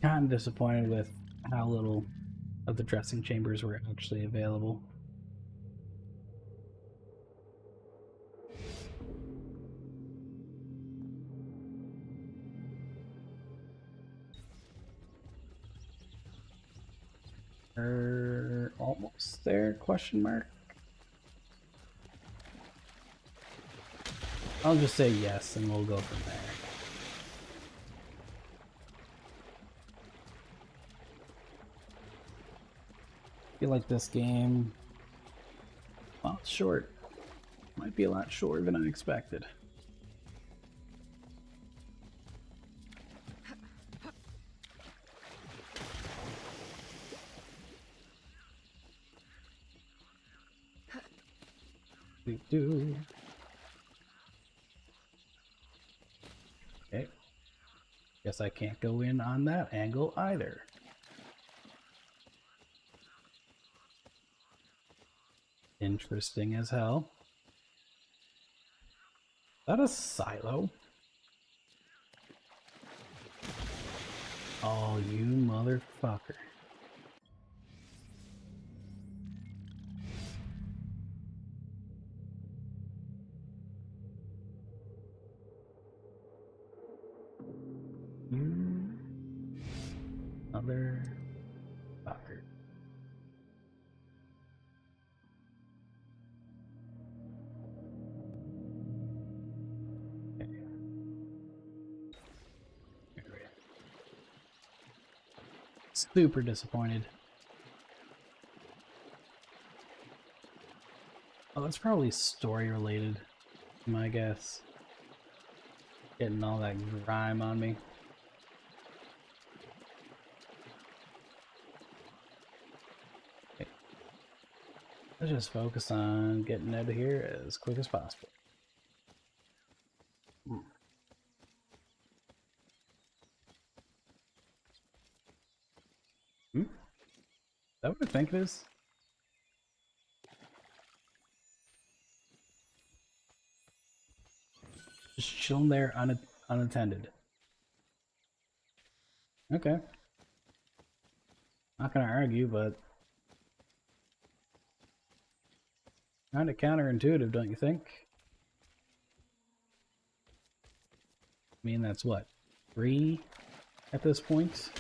kind of disappointed with how little of the dressing chambers were actually available. Almost there, question mark? I'll just say yes and we'll go from there. I feel like this game, well, it's short. Might be a lot shorter than I expected. We do. Okay. Guess I can't go in on that angle either. Interesting as hell. Is that a silo? Oh, you motherfucker. Mother fucker. Okay. Super disappointed. Oh, that's probably story related, my guess. Getting all that grime on me. Okay. Let's just focus on getting out of here as quick as possible. Is that what I think it is? chilling there unattended. Okay. Not gonna argue, but kind of counterintuitive, don't you think? I mean, that's what, 3 at this point?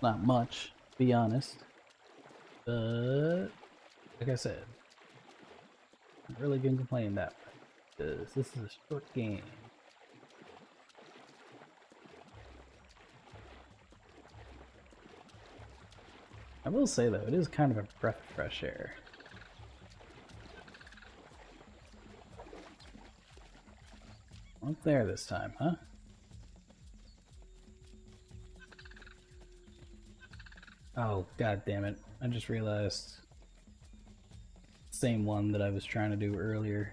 Not much, to be honest. But like I said, not really gonna complain that much, because this is a short game. I will say though, it is kind of a breath of fresh air. Up there this time, huh? Oh, god damn it. I just realized same one that I was trying to do earlier.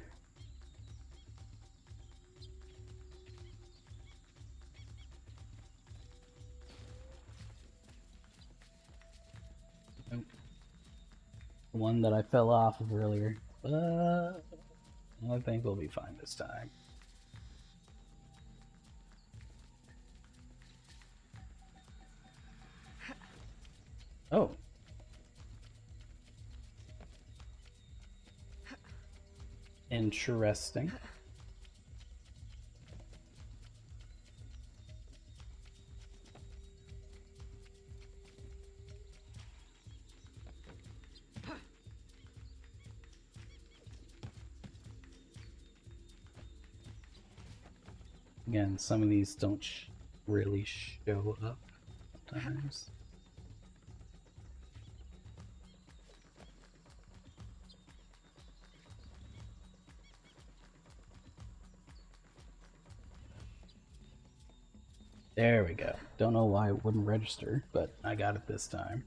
The one that I fell off of earlier, but I think we'll be fine this time. Oh. Interesting. Again, some of these don't really show up sometimes. There we go. Don't know why it wouldn't register, but I got it this time.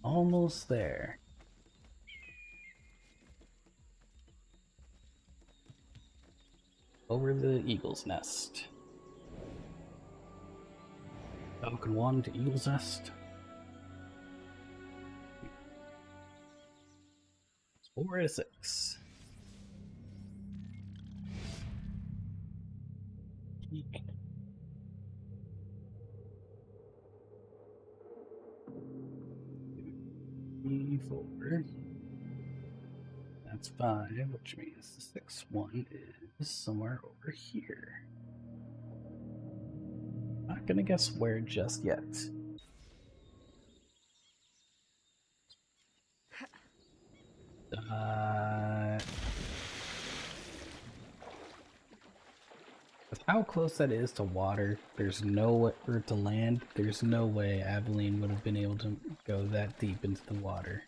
Almost there. Over the eagle's nest. Falcon 1 to Eagle's Nest. 4 to 6. Four. That's 5, which means the 6th one is somewhere over here. Not gonna guess where just yet. With how close that is to water, there's nowhere to land. There's no way Aveline would have been able to go that deep into the water.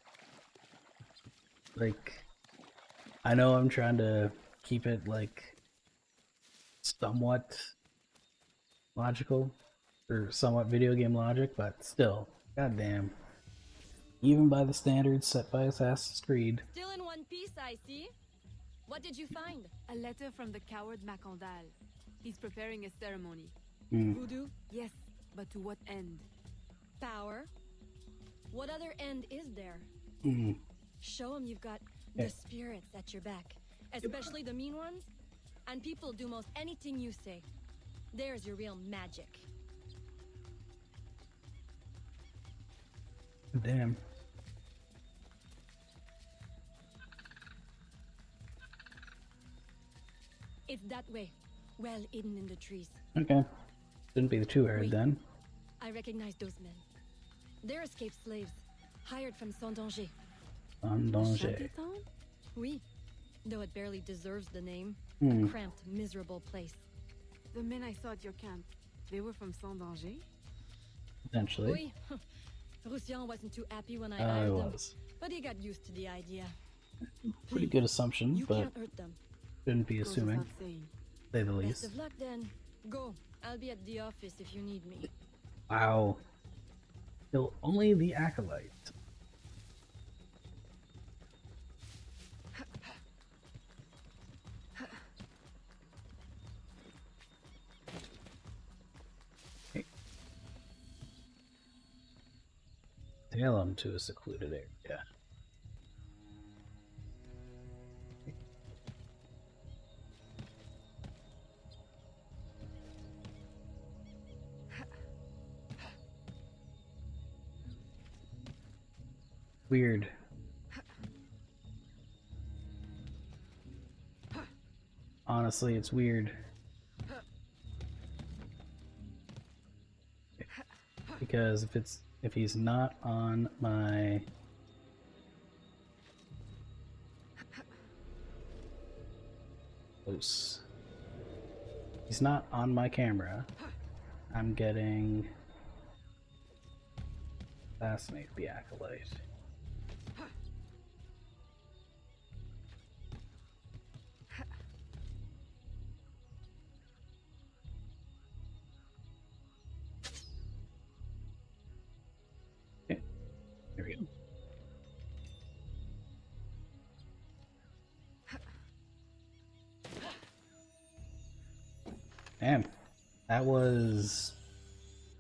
Like, I know I'm trying to keep it like somewhat logical or somewhat video game logic, but still, goddamn. Even by the standards set by Assassin's Creed.
Still in one piece, I see. What did you find?
A letter from the coward Macandal. He's preparing a ceremony.
Voodoo?
Yes, but to what end?
Power? What other end is there? Show him you've got the spirits at your back, especially the mean ones, and people do most anything you say. There's your real magic.
Damn.
It's that way, well hidden in the trees.
Okay. Shouldn't be too hard then.
I recognize those men. They're escaped slaves, hired from Saint-Danger.
Saint-Danger.
Oui, though it barely deserves the name.
Hmm.
A cramped, miserable place.
The men I saw at your camp, they were from Saint-Danger?
Potentially.
Oui. Roussillon wasn't too happy when I hired them,
was.
but he got used to the idea.
Pretty good assumption,
You
but
can't hurt them.
shouldn't be assuming. Say the
Best
least.
of luck then. Go. I'll be at the office if you need me.
Wow. Kill only the acolyte. Sail him to a secluded area. Weird. Honestly, it's weird. Because if he's not on my he's not on my camera, I'm getting Fascinate the Acolyte. There we go. Damn, that was...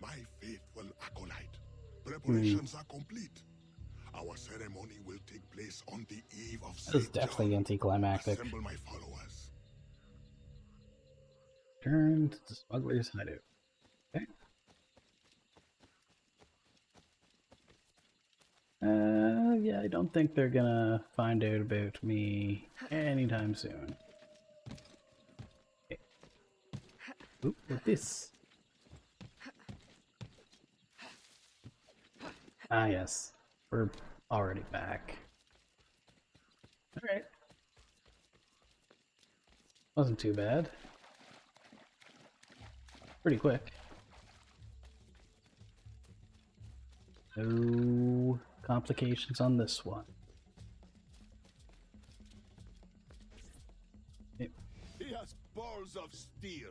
My faithful acolyte, preparations are complete. Our ceremony will take place on the eve of
That was definitely anticlimactic.
Assemble my followers.
Turn to the smuggler's hideout. Okay. Yeah, I don't think they're gonna find out about me anytime soon. Okay. Oop, what's this? Ah, yes. We're already back. Alright. Wasn't too bad. Pretty quick. No complications on this one. Yep.
He has balls of steel.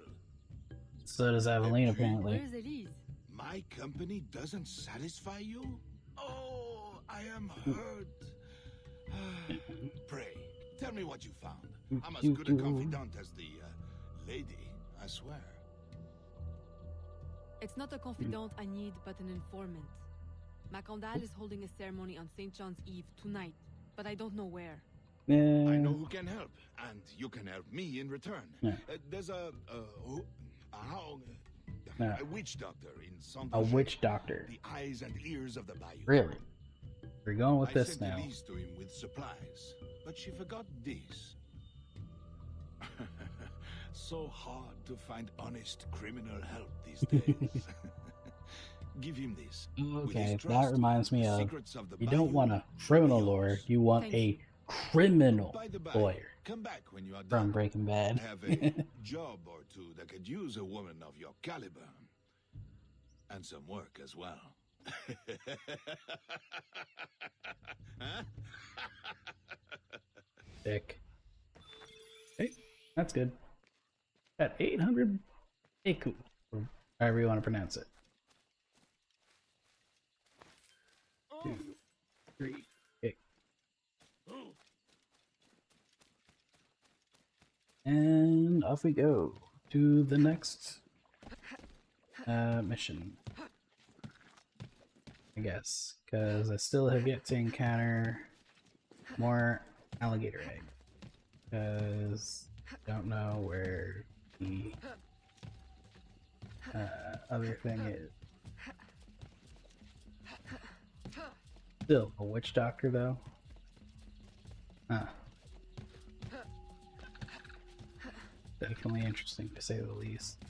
So does Aveline, apparently.
Where's Elise?
My company doesn't satisfy you? Oh, I am hurt. Pray, tell me what you found. I'm as good a confidant as the lady, I swear.
It's not a confidant I need, but an informant. Macandal is holding a ceremony on St. John's Eve tonight, but I don't know where.
I know who can help, and you can help me in return.
Yeah.
There's a witch doctor in Saint
A witch doctor.
The eyes and ears of the bayou.
Really? We're going with this
sent
now.
Elise to him with supplies, but she forgot this. So hard to find honest criminal help these days. Give him this.
Okay, that reminds me of, you don't want a criminal lawyer, you want a criminal lawyer
Come back when you are
from
done.
Breaking Bad.
Have a job or two that could use a woman of your caliber. And some work as well. Huh?
Dick. Hey, that's good. At 800 Eku, or however you want to pronounce it. 2, 3, 8. And off we go to the next mission, I guess, because I still have yet to encounter more alligator egg, because I don't know where the other thing is. Still a witch doctor though. Huh. Definitely interesting to say the least.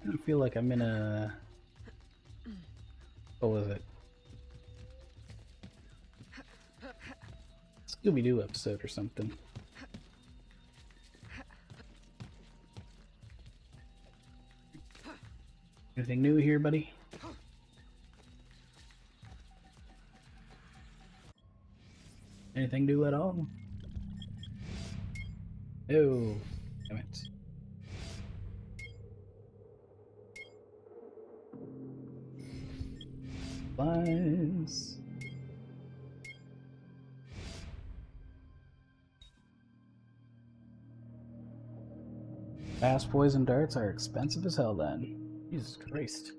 I feel like I'm in a... What was it? Scooby-Doo episode or something. Anything new here, buddy? Anything new at all? Oh, damn it. Supplies. Fast poison darts are expensive as hell then. Jesus Christ.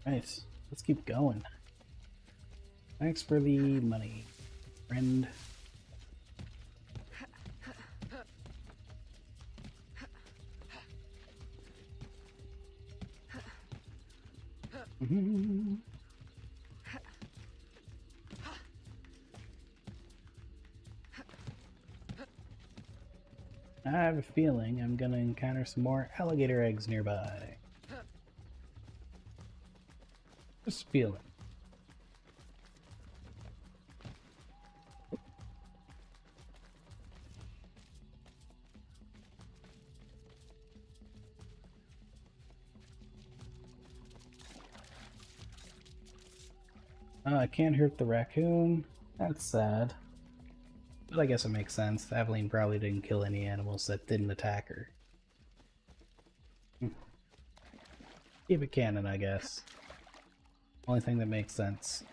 Nice. Let's keep going. Thanks for the money, friend. I have a feeling I'm gonna encounter some more alligator eggs nearby. Just feeling. I can't hurt the raccoon. That's sad. But I guess it makes sense. Aveline probably didn't kill any animals that didn't attack her. Keep it canon, I guess. Only thing that makes sense.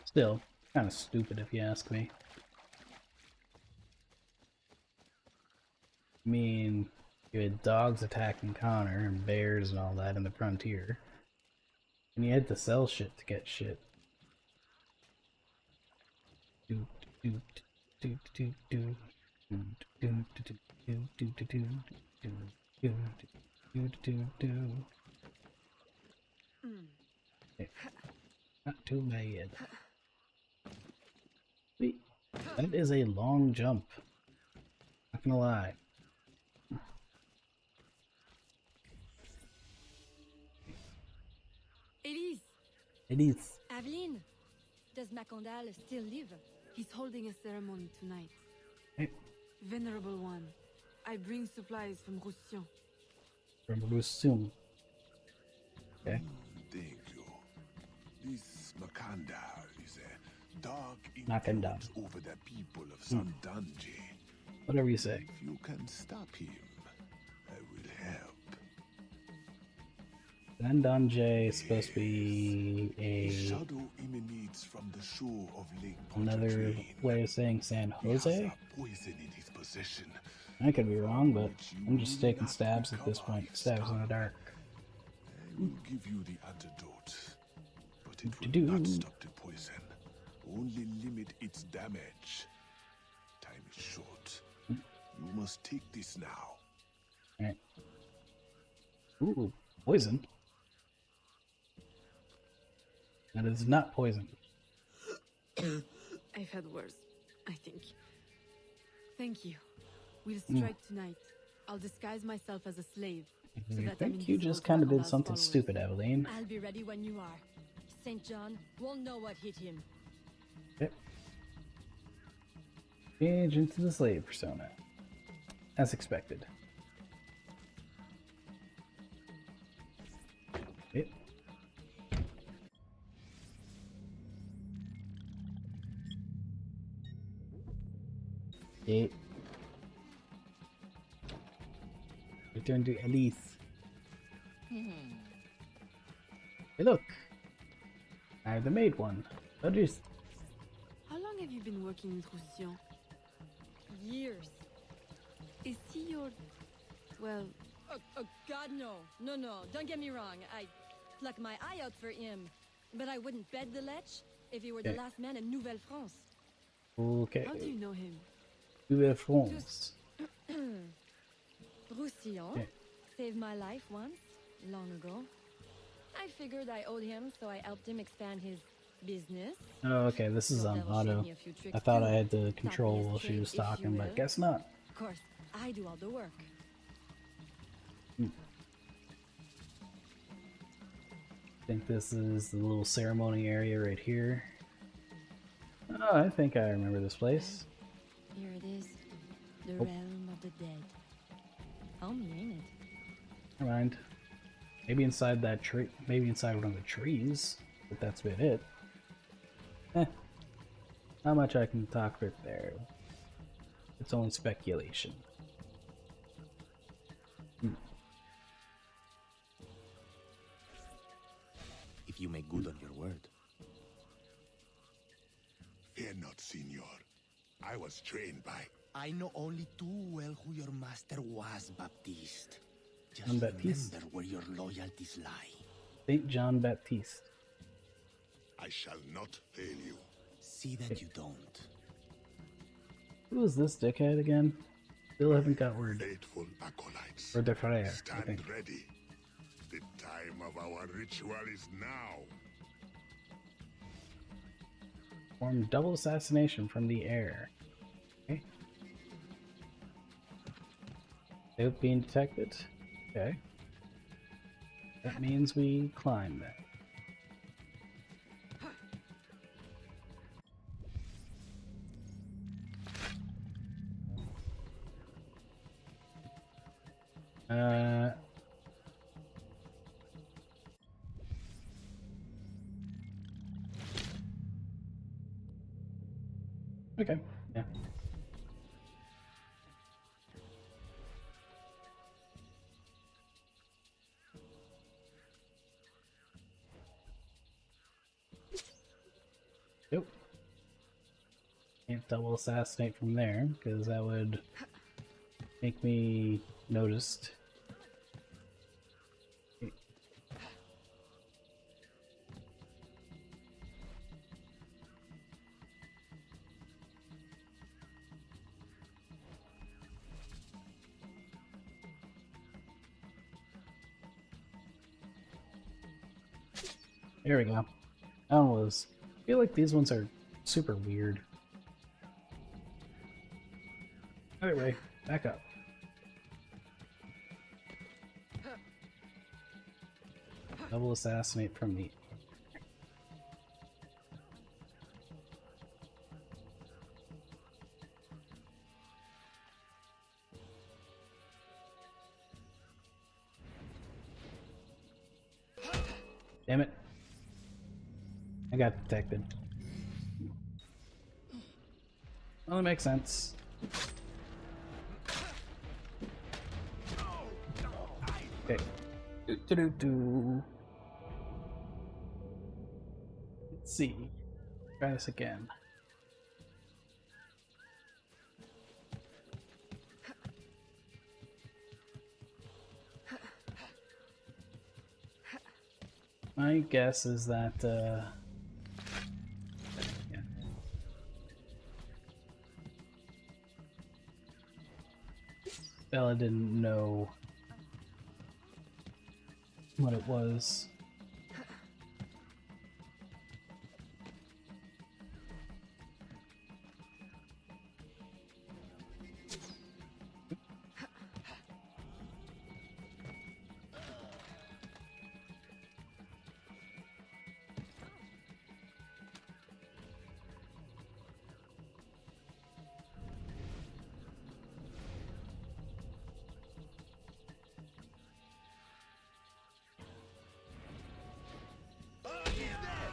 Still, kind of stupid if you ask me. I mean, you had dogs attacking Connor and bears and all that in the frontier. And you had to sell shit to get shit. Not too bad. Wait, that is a long jump. Not gonna lie.
Elise!
Elise!
Aveline! Does Macondal still live?
He's holding a ceremony tonight.
Hey.
Venerable One, I bring supplies from Roussillon.
From Roussillon. Okay.
Thank you. This Macondal is a dark
influence
over the people of Sandange.
Whatever you say.
If you can stop him, I will help.
Sandange is supposed to be
The shadow emanates from the shore of Lake
another
Pontchartrain.
way of saying San
He has
Jose?
a poison in his possession.
I could be wrong, but I'm just taking stabs at this point. Stabs in the dark.
I will give you the antidote, but it will not stop the poison. Only limit its damage. Time is short. You must take this now.
Alright. Ooh, poison. That is not poison.
I've had worse, I think. Thank you. We'll strike tonight. I'll disguise myself as a slave. So
I
that
think you just kind of did something stupid, Aveline.
I'll be ready when you are. St. John won't know what hit him.
Okay. Change into the slave persona. As expected. Okay. Okay. Return to Elise. Hey look! I have the maid one. Others.
How long have you been working in Roussillon?
Years.
Is he your... well...
Oh, God, no. No, don't get me wrong. I'd pluck my eye out for him. But I wouldn't bet the lech if he were the last man in Nouvelle-France.
Okay.
How do you know him?
Nouvelle-France.
Roussillon saved my life once, long ago. I figured I owed him, so I helped him expand his business.
Oh, okay, this is on auto. I thought I had the control while she was talking, but guess not.
Of course, I do all the work.
I think this is the little ceremony area right here. Oh, I think I remember this place.
Here it is, the realm of the dead. Homey, ain't it?
Never mind. Maybe inside that tree. Maybe inside one of the trees. But that's about it. Not much I can talk about there. It's only speculation.
If if you make good on your word.
Fear not, Signor. I was trained by...
I know only too well who your master was, Baptiste. Just
John Baptiste.
remember where your loyalties lie.
Saint John Baptiste.
I shall not fail you.
See that you don't.
Who is this dickhead again? Still haven't got word.
Faithful acolytes.
Or de Frere, I
Stand
think.
ready. The time of our ritual is now.
Perform double assassination from the air. Okay. Without being detected. Okay. That means we climb that. Okay, yeah. Nope. Can't double assassinate from there, because that would make me noticed. There we go. That one was... I feel like these ones are super weird. Anyway, back up. Double assassinate from the... Damn it. I got detected. Well, that makes sense. Okay. Do-do-do-do. Let's see. Try this again. My guess is that, yeah. Bella didn't know what it was.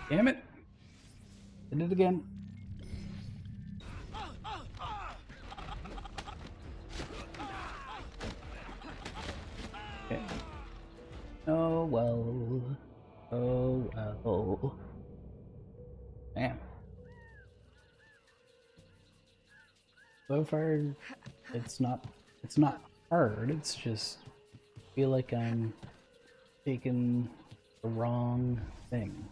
Damn it! I did it again. Okay. Oh well. Oh well. Damn. So far, it's not hard. It's just I feel like I'm taking the wrong thing.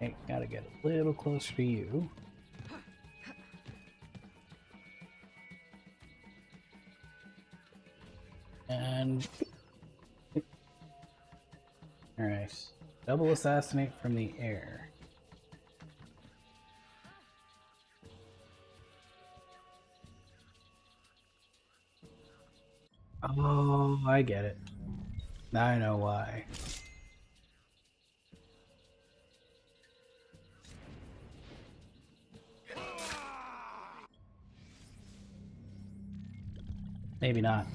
Okay, gotta get a little closer to you. And... Alright. Double assassinate from the air. Oh, I get it. Now I know why. Maybe not.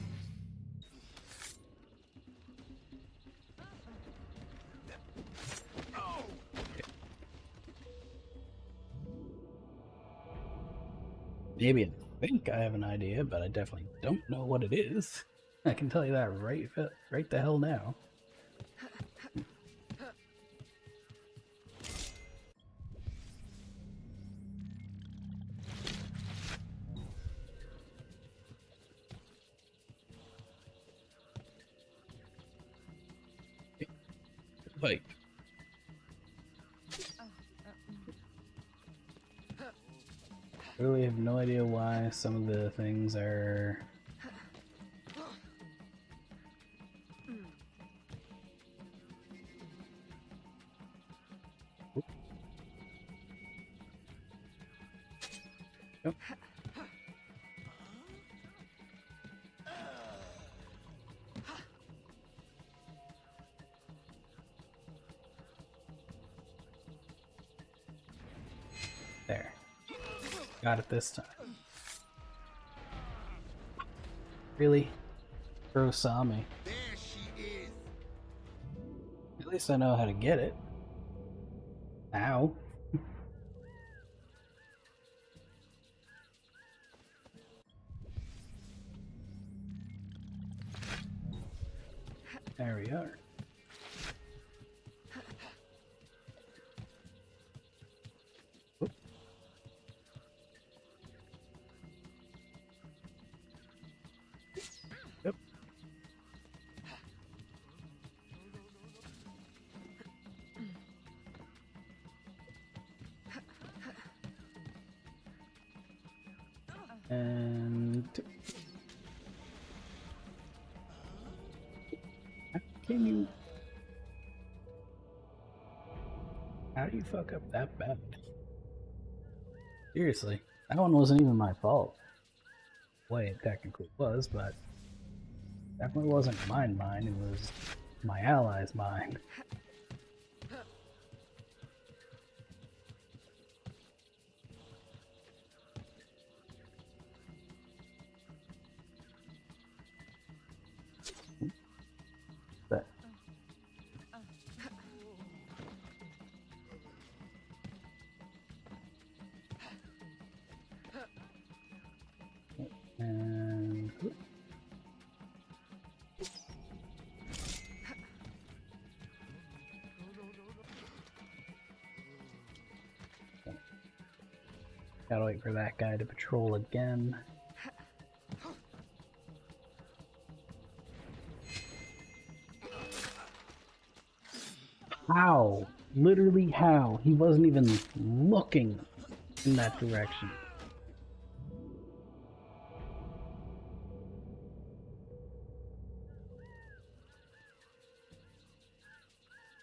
Maybe I think I have an idea, but I definitely don't know what it is. I can tell you that right the hell now. Pipe. I really have no idea why some of the things are... Yep. There. Got it this time. Really? Bro saw me.
There she is.
At least I know how to get it. Ow. There we are. Oop. Yep. And can you? How do you fuck up that bad? Seriously, that one wasn't even my fault. Well, it technically was, but definitely wasn't mine. It was my ally's mine. But and gotta wait for that guy to patrol again. How? Literally how? He wasn't even looking in that direction.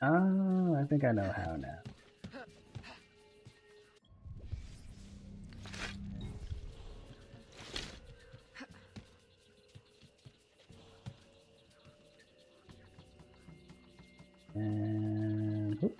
Oh, I think I know how now. And whoop.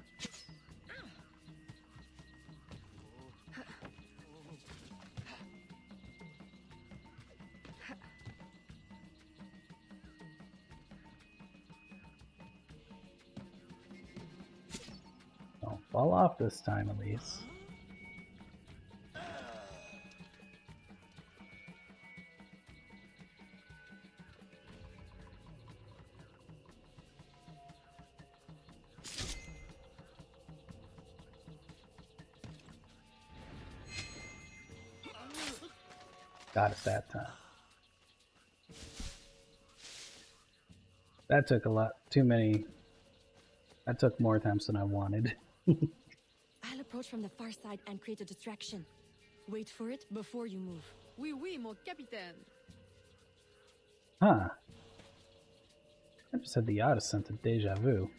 Don't fall off this time, at least. Got it that time. That took a lot too many. That took more attempts than I wanted.
I'll approach from the far side and create a distraction. Wait for it before you move.
Oui, oui, mon capitaine.
Huh. I just had the oddest sense of deja vu.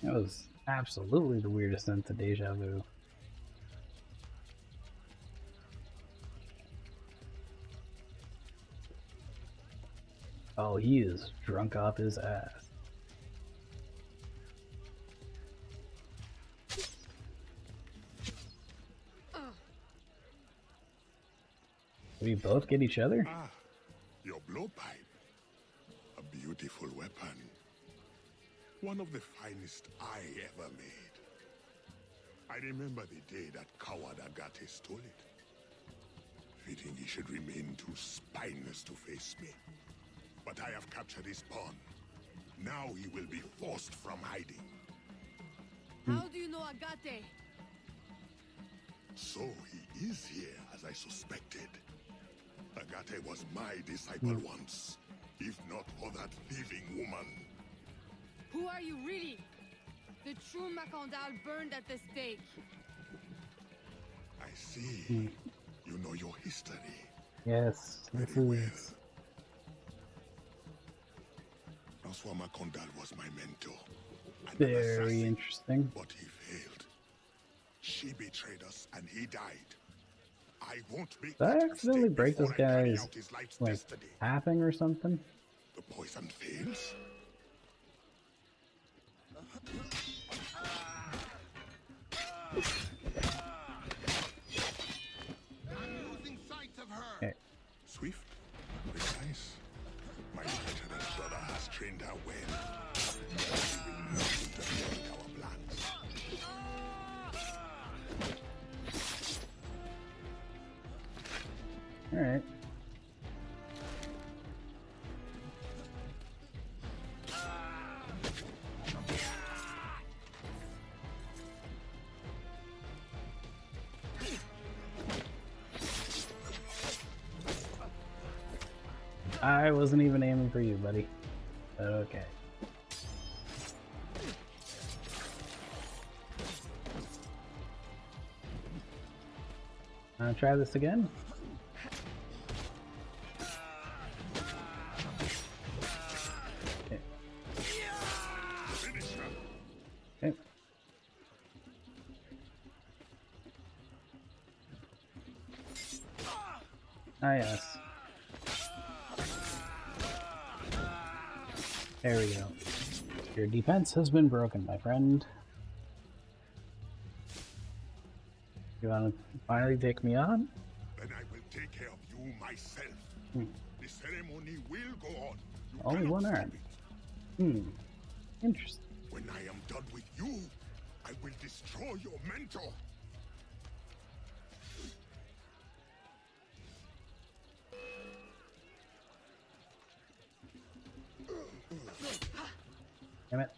That was absolutely the weirdest sense of deja vu. Oh, he is drunk off his ass. We both get each other?
Ah, your blowpipe. A beautiful weapon. One of the finest I ever made. I remember the day that coward Agate stole it. Fitting he should remain too spineless to face me. But I have captured his pawn. Now he will be forced from hiding.
How do you know Agate?
So he is here, as I suspected. Agate was my disciple once, if not for that thieving woman.
Who are you really? The true Macandal burned at the stake.
I see. You know your history.
Yes, this is...
Francois Macandal was my mentor.
Very interesting.
But he failed. She betrayed us and he died. I won't make
Did I accidentally break this guy's like tapping or something?
The poison fails.
I'm losing sight of her.
Okay.
Swift, precise. My lieutenant brother has trained her well. She will not interfere with our plans.
All right. I wasn't even aiming for you, buddy. But okay. Try this again. Okay. Okay. Ah, yes. There we go. Your defense has been broken, my friend. You want to finally take me on?
Then I will take care of you myself. The ceremony will go on. You
Only one arm. Interesting.
When I am done with you, I will destroy your mentor.
Damn it.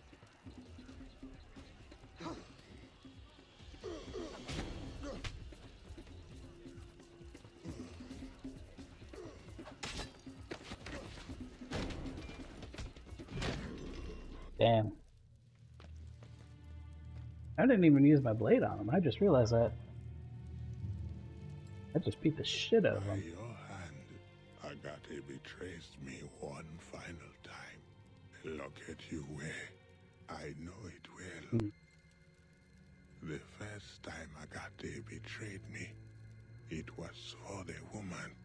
Damn. I didn't even use my blade on him. I just realized that. I just beat the shit out of him.
By your hand, Agate betrays me one final time. Look at you where I know it well. The first time Agate betrayed me, it was for the woman,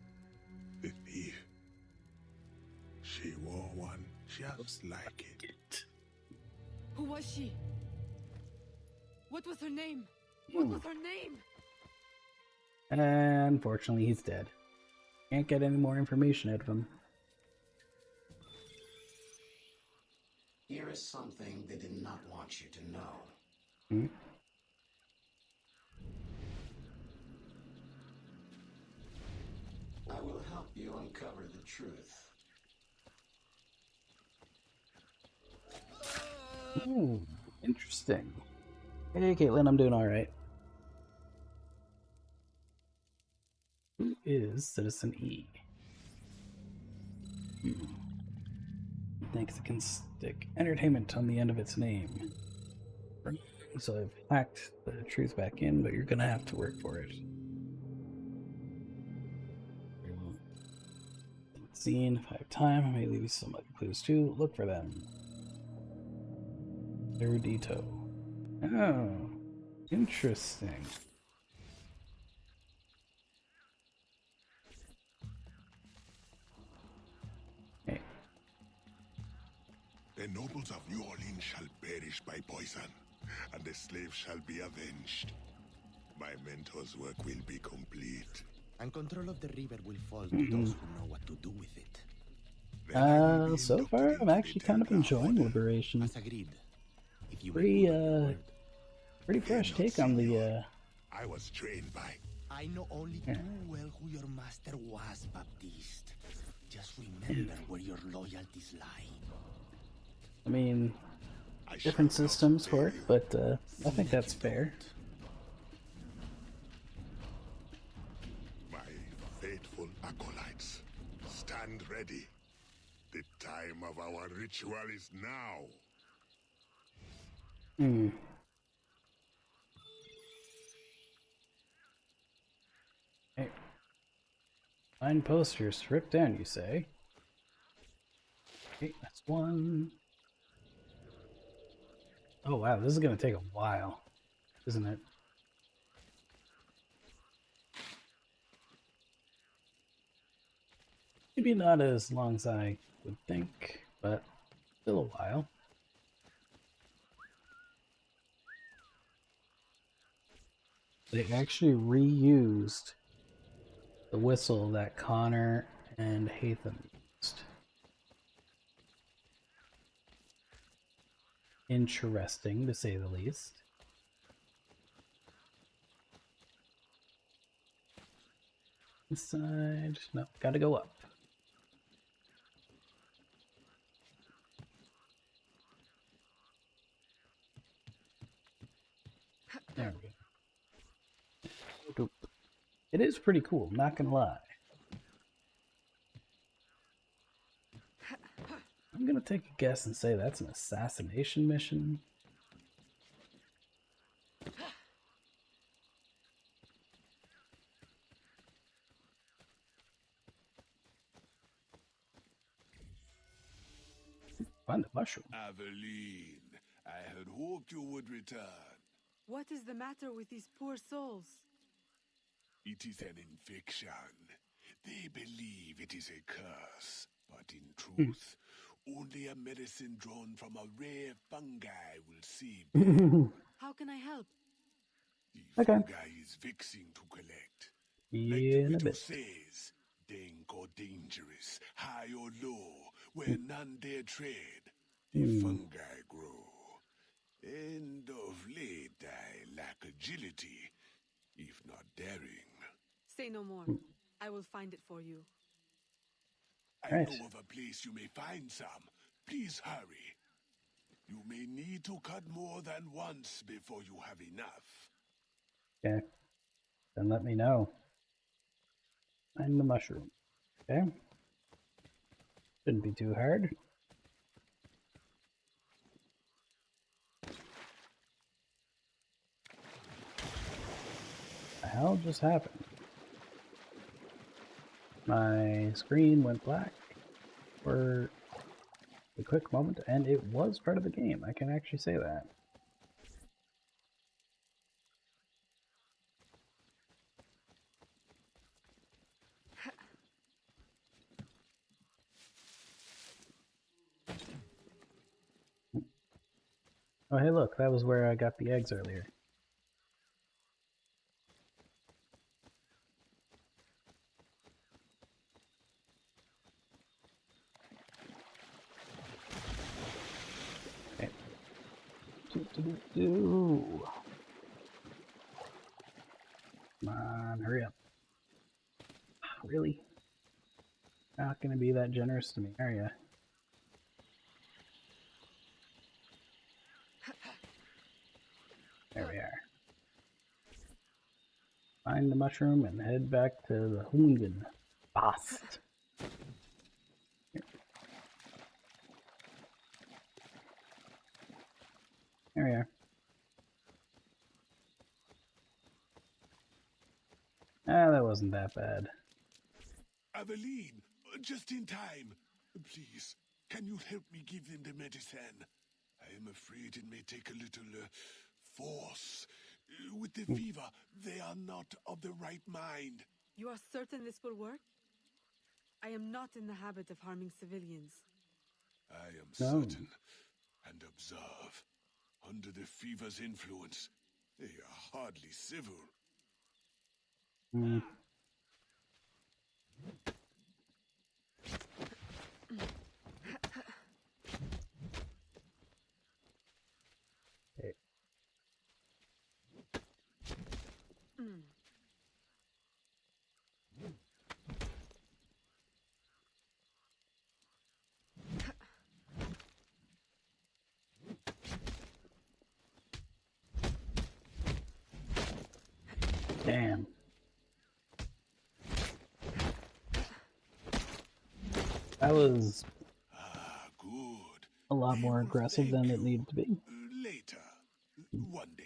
the thief. She wore one just like it.
Who was she? What was her name? What was her name?
And unfortunately, he's dead. Can't get any more information out of him.
Here is something they did not want you to know. I will help you uncover the truth.
Ooh, interesting. Hey, Caitlin, I'm doing alright. Who is Citizen E? Mexican stick. Entertainment on the end of its name. So I've hacked the truth back in, but you're gonna have to work for it. Scene, if I have time, I may leave you some clues too. Look for them. Erudito. Oh, interesting. Hey.
The nobles of New Orleans shall perish by poison, and the slaves shall be avenged. My mentor's work will be complete.
And control of the river will fall to those who know what to do with it.
So far, I'm actually kind of enjoying Liberation.
As agreed. If you
Pretty fresh take on the,
I was trained by...
I know only too well who your master was, Baptiste. Just remember where your loyalties lie.
I mean, different systems for it, but I think that's fair.
My faithful acolytes, stand ready. The time of our ritual is now.
Hey. Fine posters stripped down, you say? Okay, that's one. Oh wow, this is gonna take a while, isn't it? Maybe not as long as I would think, but still a while. They actually reused the whistle that Connor and Hatham used. Interesting, to say the least. This side, no, gotta go up. There we go. It is pretty cool, not gonna lie. I'm gonna take a guess and say that's an assassination mission. Find a mushroom.
Aveline, I had hoped you would return.
What is the matter with these poor souls?
It is an infection. They believe it is a curse, but in truth, only a medicine drawn from a rare fungi will save them.
How can I help?
The fungi is vexing to collect. Like the widow says, dank or dangerous, high or low, where none dare tread, the fungi grow. And of late I lack agility, if not daring.
Say no more. I will find it for you.
I know of a place you may find some. Please hurry. You may need to cut more than once before you have enough.
Okay. Then let me know. Find the mushroom. Okay. Shouldn't be too hard. What the hell just happened? My screen went black for a quick moment, and it was part of the game. I can actually say that. Oh, hey, look, that was where I got the eggs earlier. Okay. Come on, hurry up. Really? Not gonna be that generous to me, are ya? There we are. Find the mushroom and head back to the Hungen Bast. There we are. Ah, that wasn't that bad.
Aveline, just in time. Please, can you help me give them the medicine? I am afraid it may take a little force. With the fever, they are not of the right mind.
You are certain this will work? I am not in the habit of harming civilians.
I am certain, and observe. Under the fever's influence, they are hardly civil.
Damn. That was a lot more aggressive than it needed to be.
Later. One day.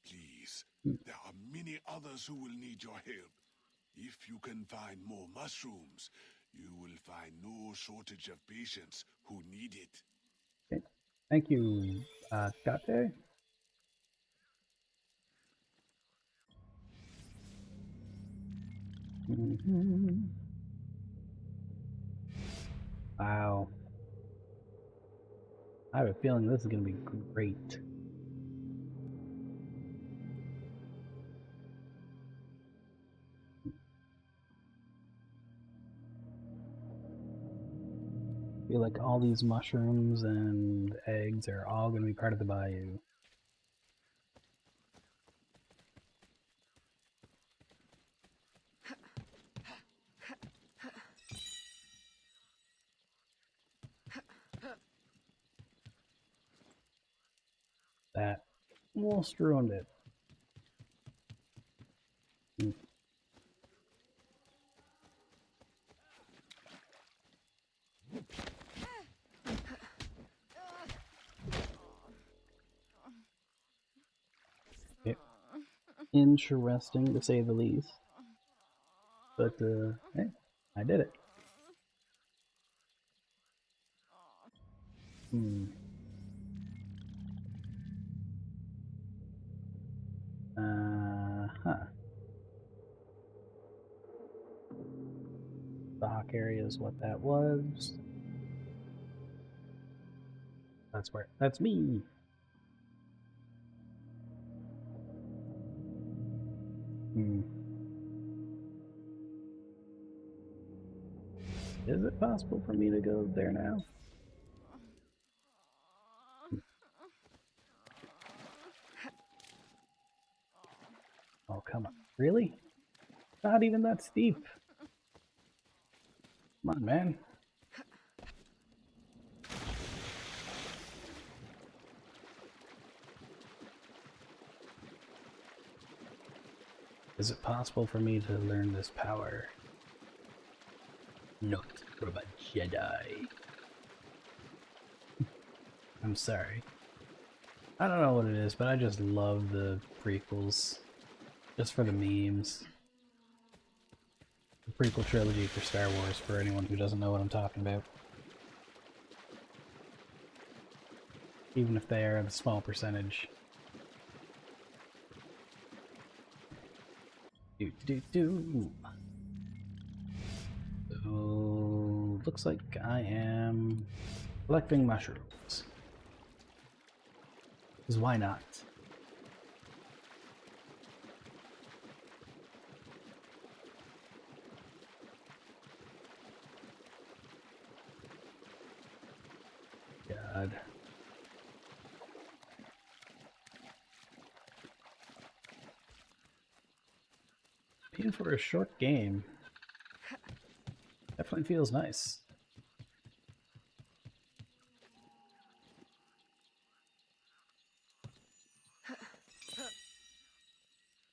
Please. There are many others who will need your help. If you can find more mushrooms, you will find no shortage of patients who need it.
Okay. Thank you, Kate. Wow. I have a feeling this is going to be great. I feel like all these mushrooms and eggs are all going to be part of the bayou. That almost ruined it. Okay. Interesting to say the least. But hey, I did it. Dock area is what that was. That's where. That's me. Is it possible for me to go there now? Oh, come on. Really? Not even that steep. Come on, man. Is it possible for me to learn this power? Not from a Jedi. I'm sorry. I don't know what it is, but I just love the prequels. Just for the memes. The prequel trilogy for Star Wars, for anyone who doesn't know what I'm talking about. Even if they are a small percentage. So, looks like I am collecting mushrooms. Because why not? God. Even for a short game, definitely feels nice.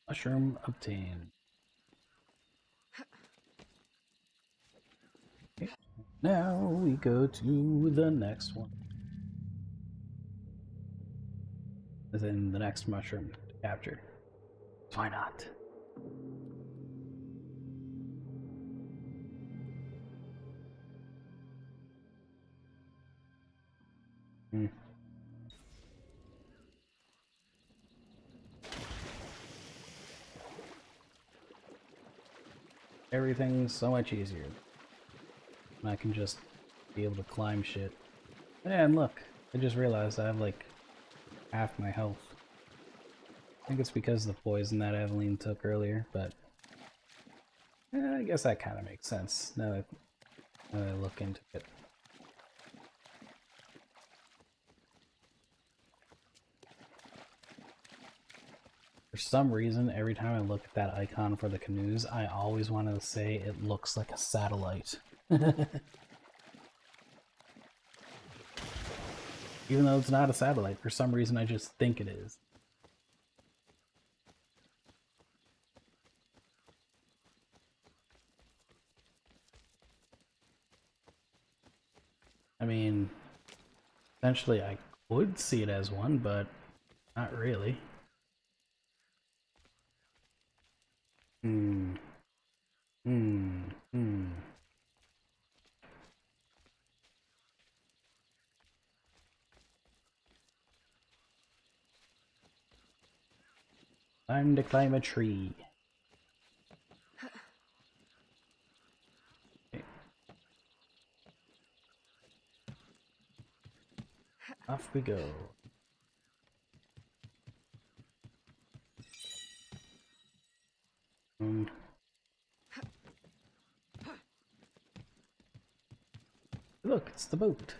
Mushroom obtained. Okay. Now we go to the next one. As in the next mushroom to capture. Why not? Everything's so much easier. And I can just be able to climb shit. And look, I just realized I have like half my health. I think it's because of the poison that Evelyn took earlier, but I guess that kind of makes sense now that I look into it. For some reason, every time I look at that icon for the canoes, I always want to say it looks like a satellite. Even though it's not a satellite, for some reason I just think it is. I mean, essentially I would see it as one, but not really. Time to climb a tree. Okay. Off we go. Look, it's the boat.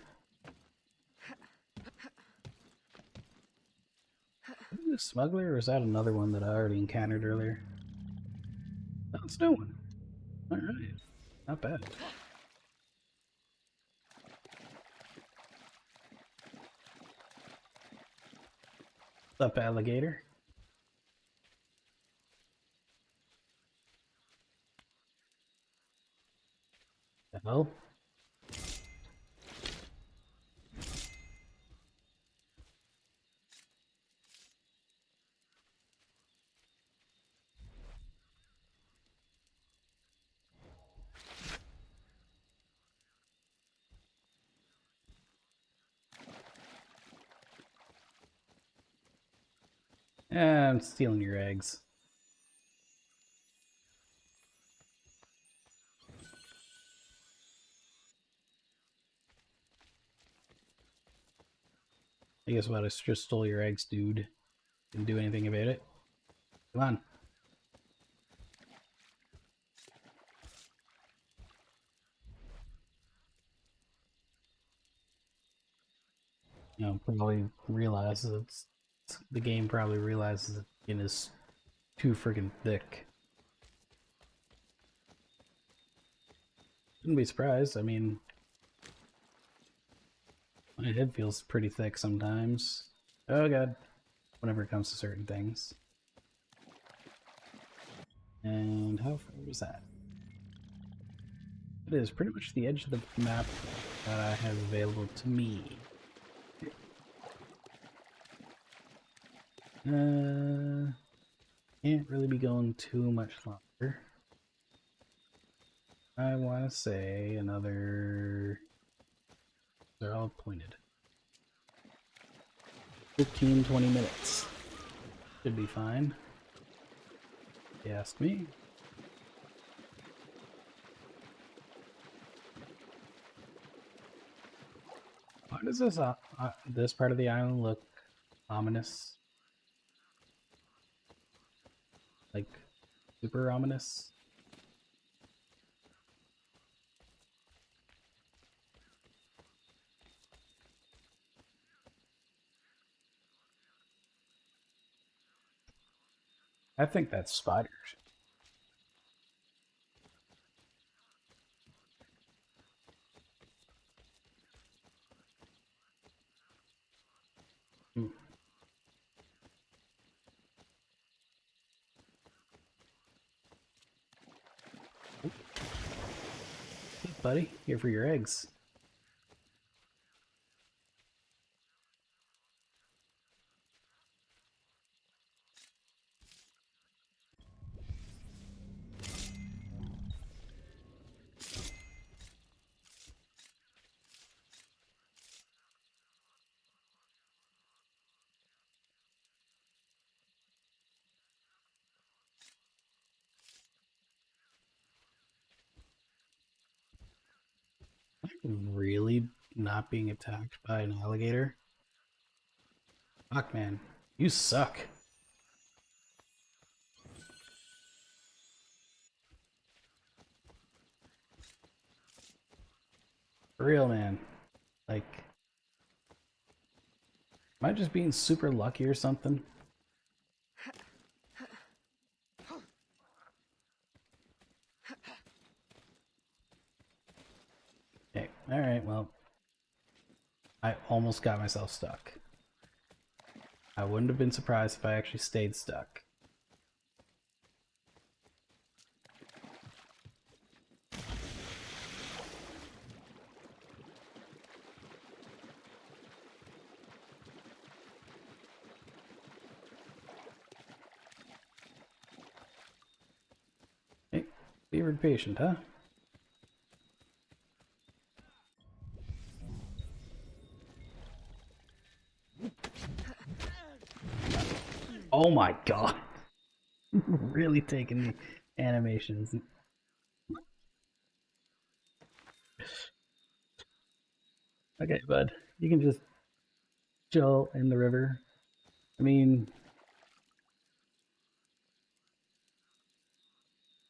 Is it a smuggler, or is that another one that I already encountered earlier? Oh, it's a new one. Alright. Not bad. What's up, alligator? The hell? I'm stealing your eggs. I guess what? I just stole your eggs, dude. Didn't do anything about it. Come on. You know, probably realizes the game probably realizes that it is too friggin' thick. Wouldn't be surprised. I mean, my head feels pretty thick sometimes. Oh god. Whenever it comes to certain things. And how far was that? It is pretty much the edge of the map that I have available to me. Can't really be going too much longer. I want to say another... They're all pointed. 15-20 minutes. Should be fine. If you ask me. Why does this part of the island look ominous? Like, super ominous? I think that's spiders. Buddy, here for your eggs. Really not being attacked by an alligator? Fuck, man. You suck. For real, man. Like, am I just being super lucky or something? Okay, alright, well. I almost got myself stuck. I wouldn't have been surprised if I actually stayed stuck. Hey, favored patient, huh? Oh my god. Really taking the animations. Okay, bud. You can just chill in the river. I mean,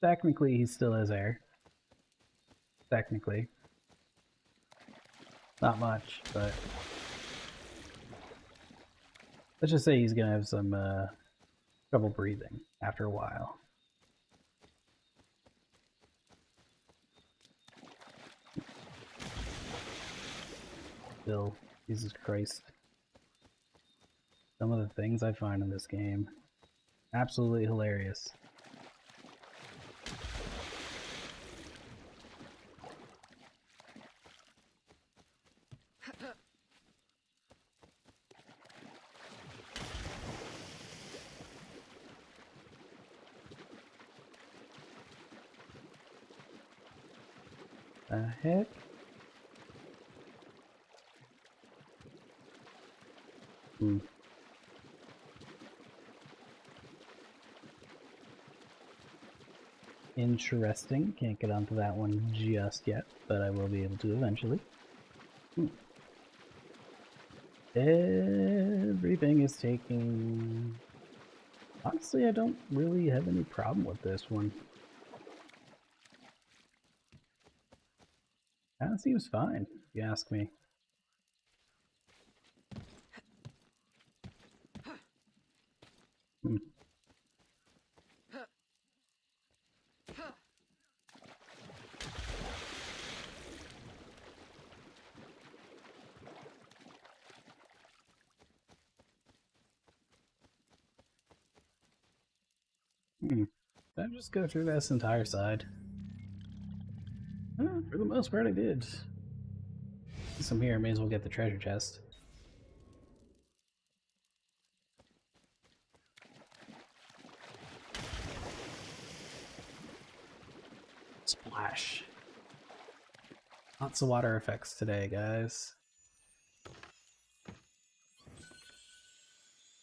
technically he still has air. Technically. Not much, but let's just say he's gonna have some trouble breathing after a while. Still, Jesus Christ. Some of the things I find in this game, absolutely hilarious. The heck? Interesting. Can't get onto that one just yet, but I will be able to eventually. Everything is taking... Honestly, I don't really have any problem with this one. Kinda seems fine, if you ask me. Did I just go through this entire side? For the most part I did. Since I'm here, I may as well get the treasure chest. Splash. Lots of water effects today, guys.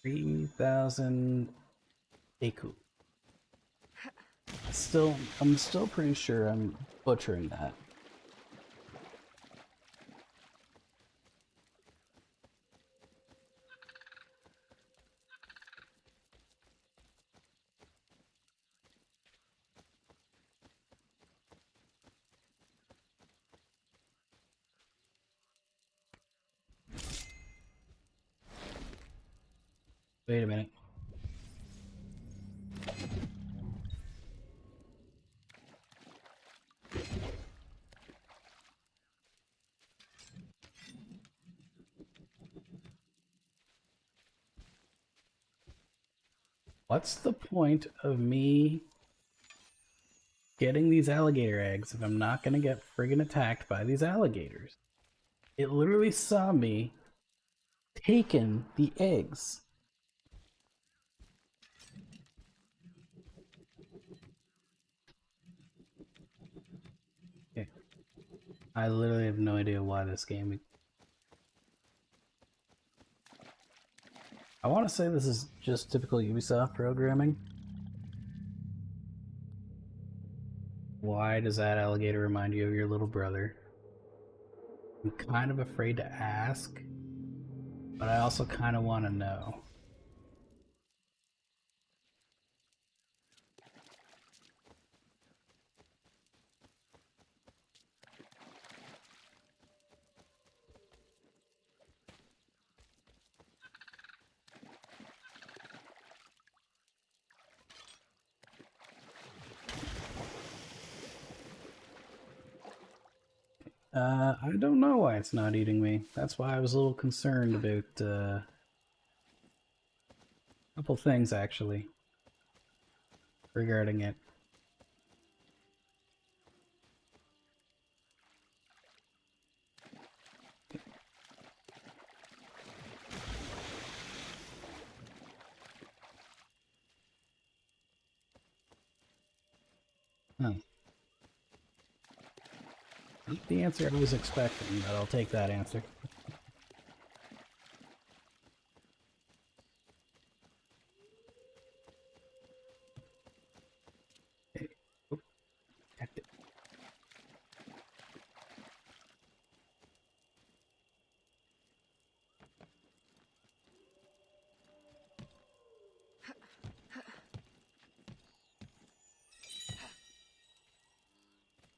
3,000 Eku. I'm still pretty sure I'm butchering that. Wait a minute. What's the point of me getting these alligator eggs if I'm not gonna get friggin' attacked by these alligators? It literally saw me taking the eggs. Okay. I literally have no idea why this game... I want to say this is just typical Ubisoft programming. Why does that alligator remind you of your little brother? I'm kind of afraid to ask, but I also kind of want to know. I don't know why it's not eating me. That's why I was a little concerned about a couple things actually regarding it. Huh. Not the answer I was expecting, but I'll take that answer. Okay. Oop. Kept it.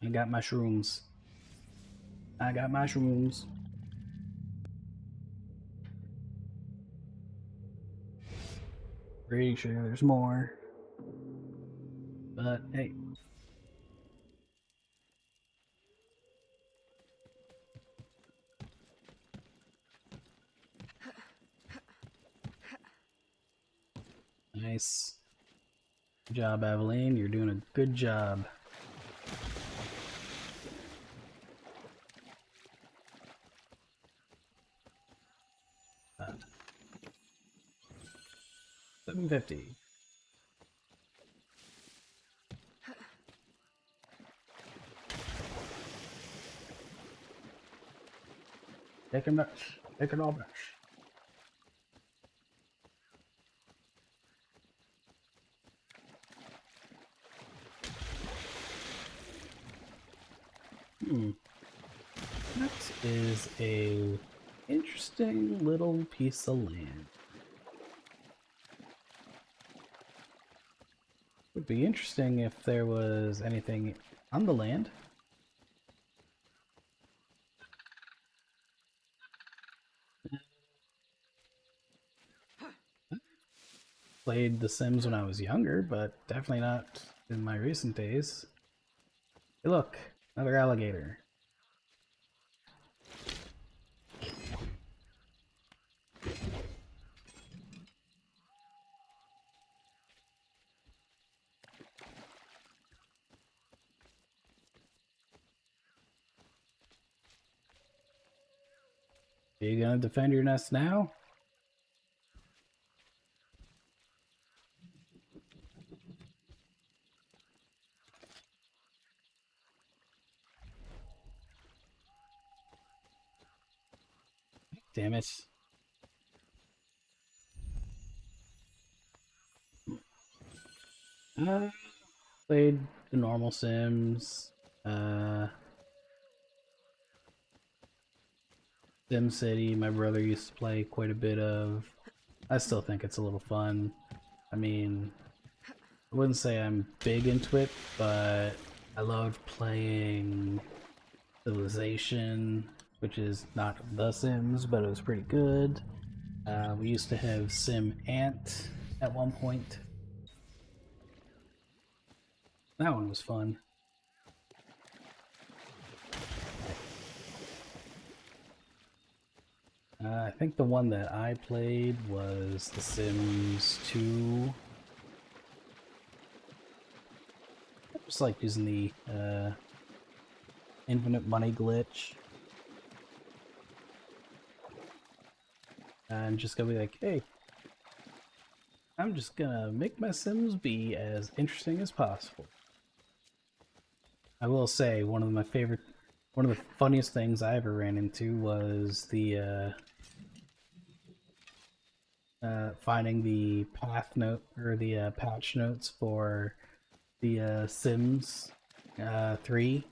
I got mushrooms. I got mushrooms. Pretty sure there's more. But hey. Nice. Good job, Aveline. You're doing a good job. 750. Take a bash. Take it all bash. That is a interesting little piece of land. Would be interesting if there was anything on the land. Played The Sims when I was younger, but definitely not in my recent days. Hey look, another alligator. Are you gonna defend your nest now? Damn it. Played the normal Sims. SimCity, my brother used to play quite a bit of. I still think it's a little fun. I mean, I wouldn't say I'm big into it, but I loved playing Civilization, which is not The Sims, but it was pretty good. We used to have Sim Ant at one point. That one was fun. I think the one that I played was The Sims 2. I just like using the infinite money glitch. And just gonna be like, hey, I'm just gonna make my Sims be as interesting as possible. I will say, one of the funniest things I ever ran into was the finding the path note or the patch notes for the Sims 3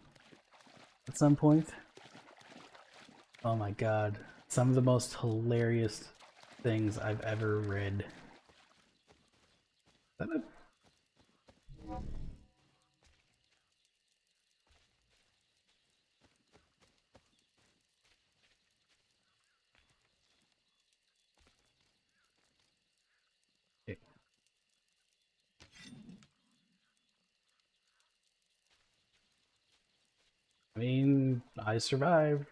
at some point. Oh my god, some of the most hilarious things I've ever read. Is that a... I mean, I survived.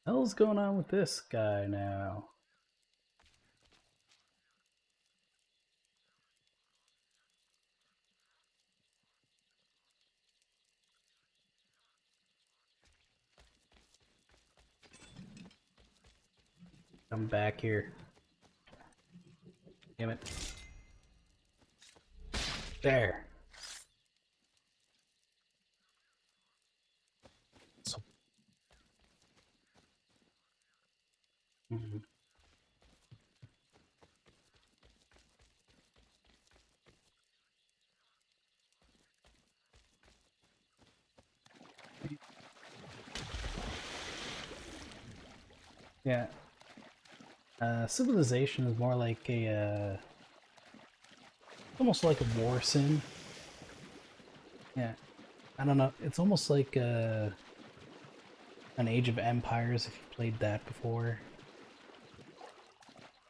What the hell's going on with this guy now? Come back here. Damn it. There. So. Yeah. Civilization is more like a, almost like a war sim. Yeah. I don't know. It's almost like an Age of Empires if you've played that before.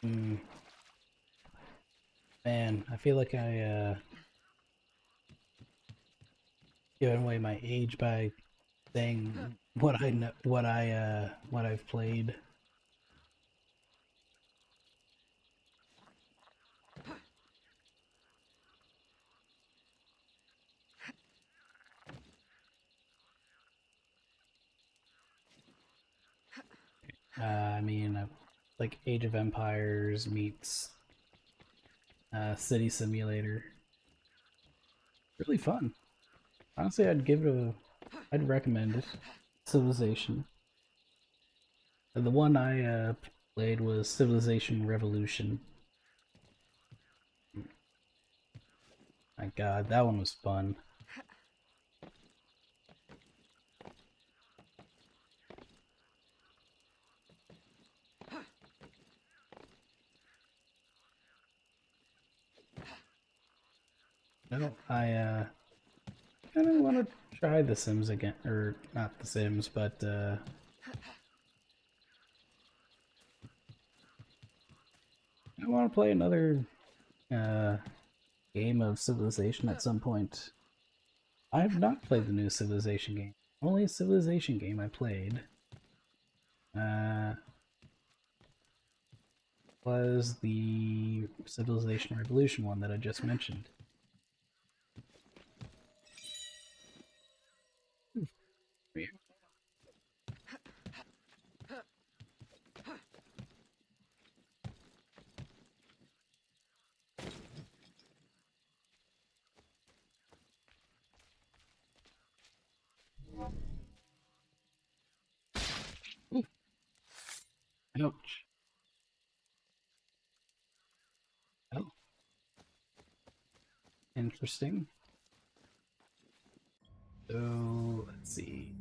Man, I feel like I giving away my age by saying what I know, what I've played. I mean, like Age of Empires meets City Simulator. Really fun. Honestly, I'd recommend it. Civilization. The one I played was Civilization Revolution. My god, that one was fun. No, I kind of want to try The Sims again, or not The Sims, but I want to play another game of Civilization at some point. I have not played the new Civilization game. Only Civilization game I played was the Civilization Revolution one that I just mentioned. Ouch. Oh. Interesting. So, let's see.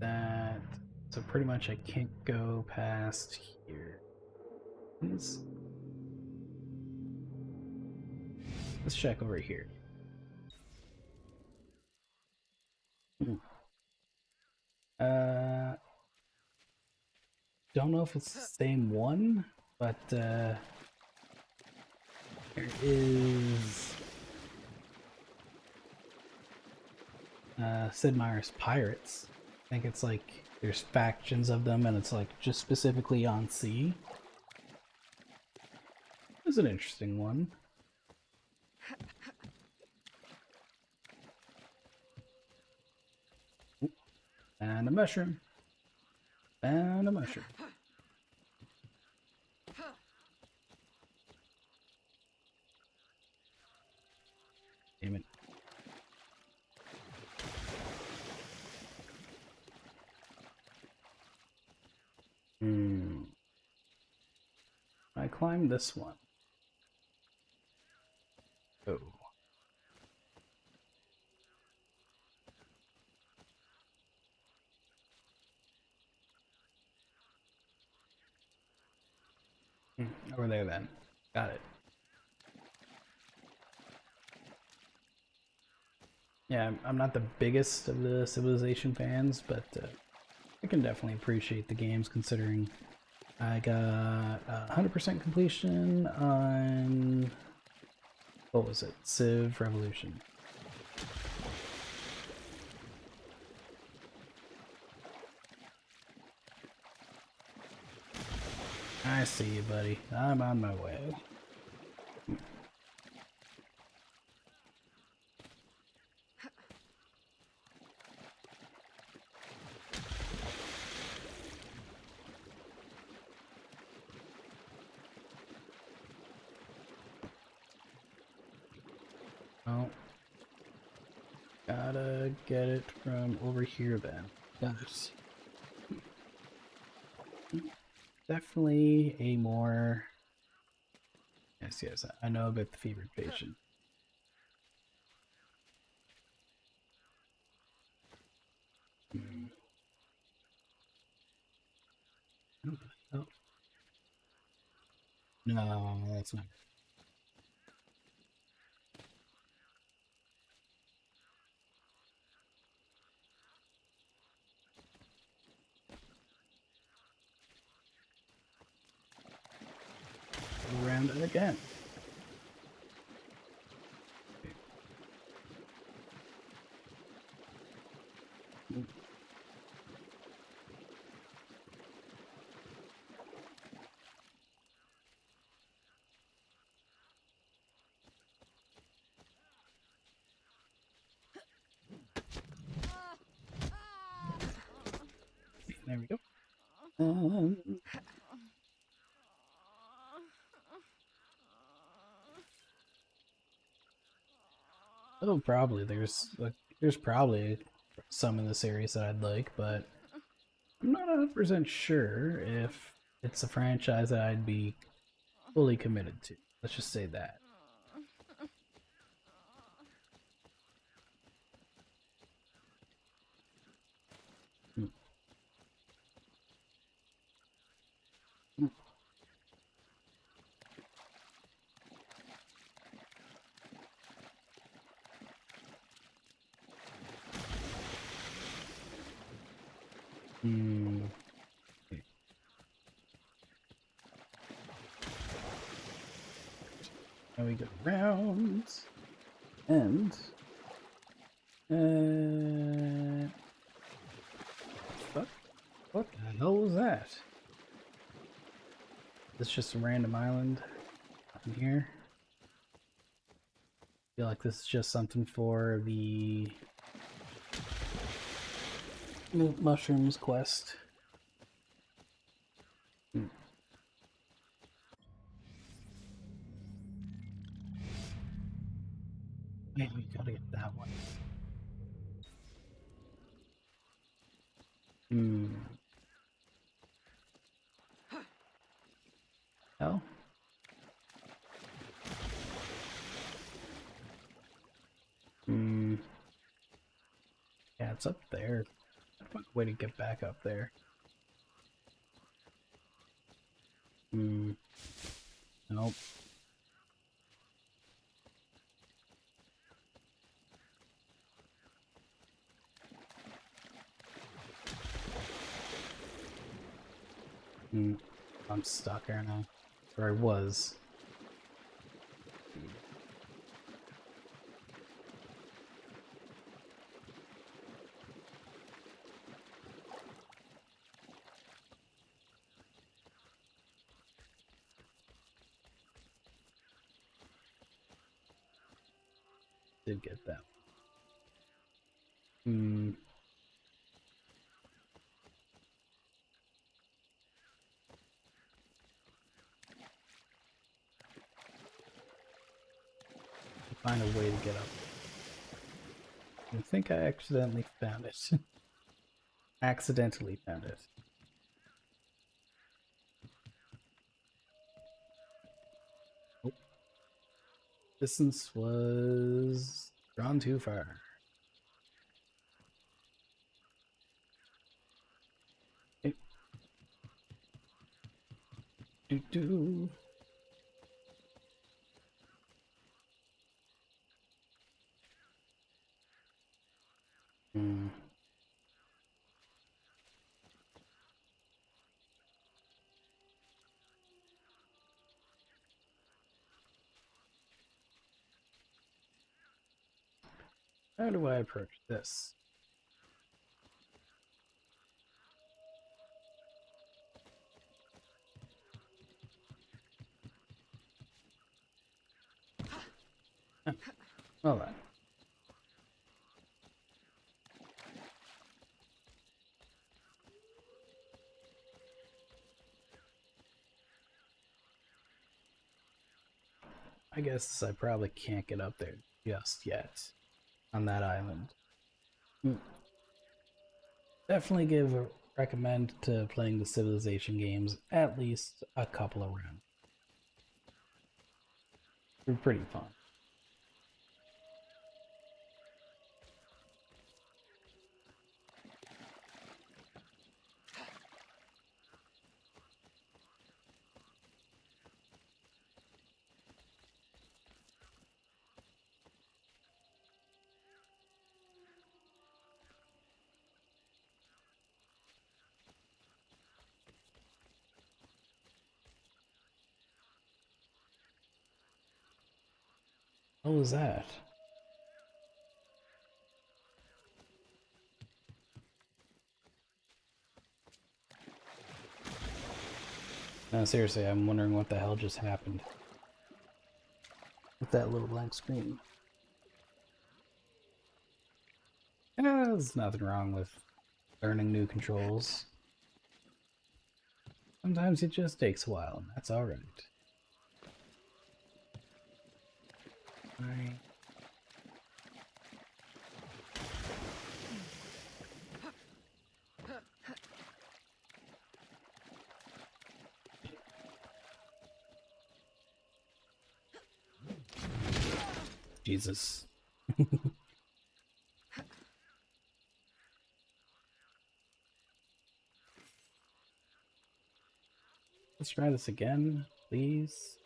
That... So pretty much I can't go past here. Let's check over here. Don't know if it's the same one, but there is Sid Meier's Pirates. I think it's like there's factions of them and it's like just specifically on sea. It's an interesting one. And a mushroom. And a mushroom. Damn it. I climbed this one. Oh. Over there then. Got it. Yeah, I'm not the biggest of the Civilization fans, but I can definitely appreciate the games considering I got 100% completion on, what was it, Civ Revolution. I see you, buddy. I'm on my way. Oh. Gotta get it from over here then. Yes. Definitely a more... Yes, I know about the fevered patient. Oh. No, that's not. Around it again. There we go. Oh, probably there's probably some in the series that I'd like, but I'm not 100% sure if it's a franchise that I'd be fully committed to. Let's just say that. Now we go rounds and fuck? What the hell was that? It's just a random island in here. I feel like this is just something for the mushrooms quest. Man, we gotta get that one. Oh. Yeah, it's up there. Way to get back up there. Nope. I'm stuck right now. Or I was. Did get that. Find a way to get up. I think I accidentally found it. Accidentally found it. Oh. Distance was drawn too far. Okay. Do. How do I approach this? Oh, well then. I guess I probably can't get up there just yet on that island. Definitely recommend to playing the Civilization games at least a couple of rounds. They're pretty fun. What was that? No, seriously, I'm wondering what the hell just happened with that little blank screen. There's nothing wrong with learning new controls. Sometimes it just takes a while, and that's alright. Alright. Jesus. Let's try this again, please.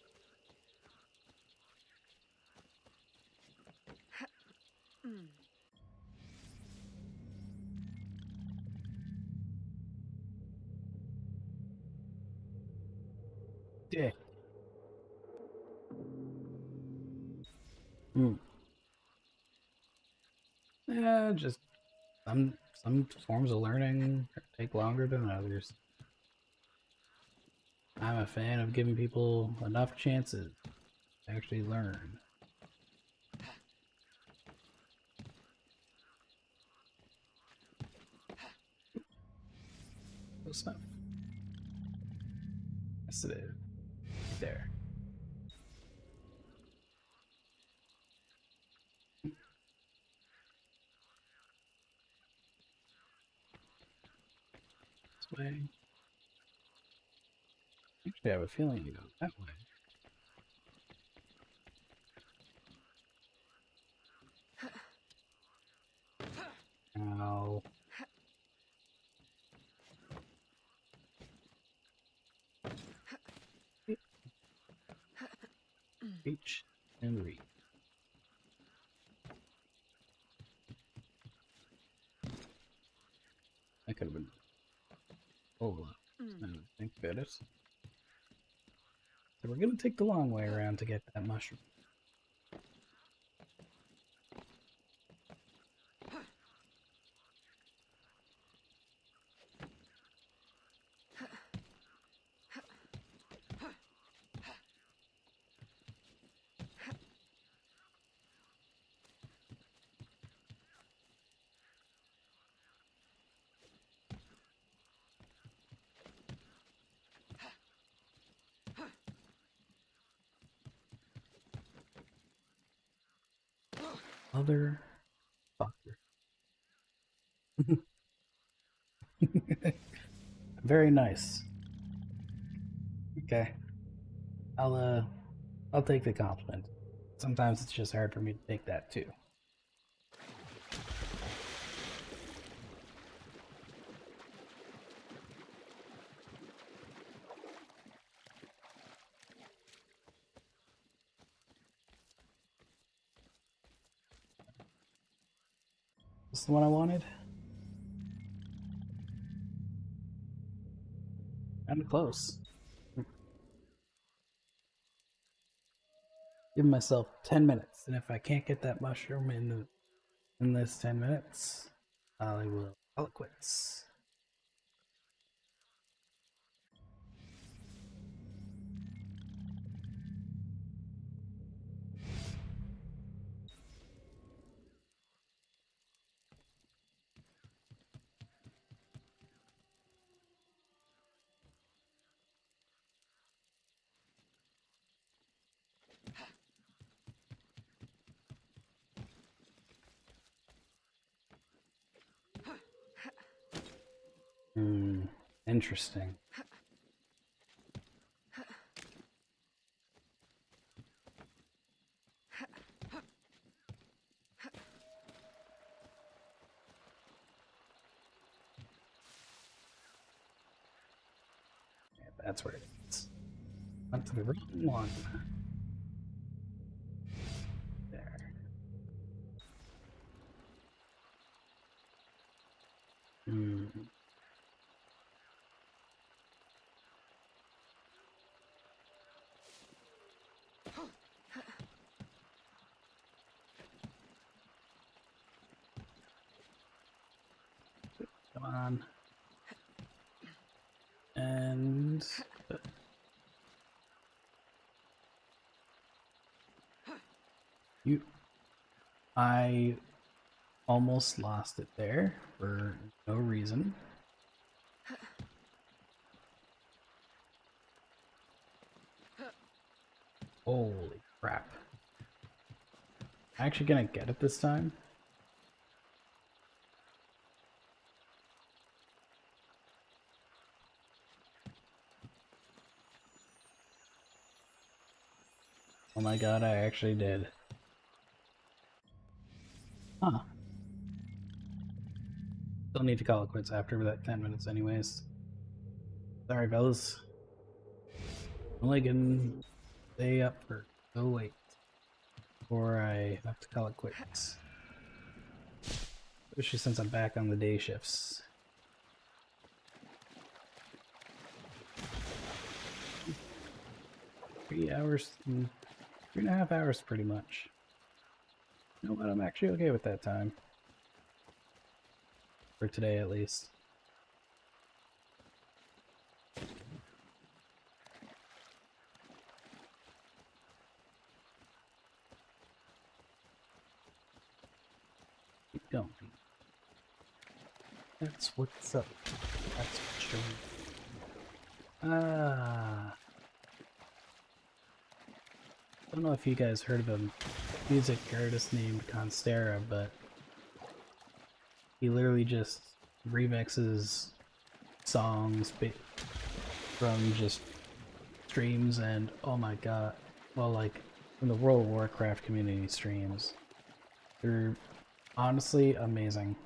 Yeah. Yeah, just some forms of learning take longer than others. I'm a fan of giving people enough chances to actually learn. Close enough. Yes, it is. There. This way. Actually, I have a feeling you go that way. Ow. Reach and reach. That could have been a whole lot. I think about it. So we're gonna take the long way around to get that mushroom. Mother fucker. Very nice. Okay. I'll take the compliment. Sometimes it's just hard for me to take that too. This is the one I wanted? I'm close. Give myself 10 minutes, and if I can't get that mushroom in in this 10 minutes, I will call it quits. Interesting. Yeah, that's where it is. Went to the wrong one. There. Come on. And I almost lost it there for no reason. Holy crap. I'm actually gonna get it this time. Oh my god, I actually did. Huh. Don't need to call it quits after that 10 minutes anyways. Sorry, fellas. Only can stay up for so late before I have to call it quits. Especially since I'm back on the day shifts. Three hours, 3.5 hours pretty much. You know what, I'm actually okay with that time. For today at least. Keep going. That's what's up. That's what's showing. I don't know if you guys heard of a music artist named Constera, but he literally just remixes songs from just streams and, oh my god, well, like, from the World of Warcraft community streams. They're honestly amazing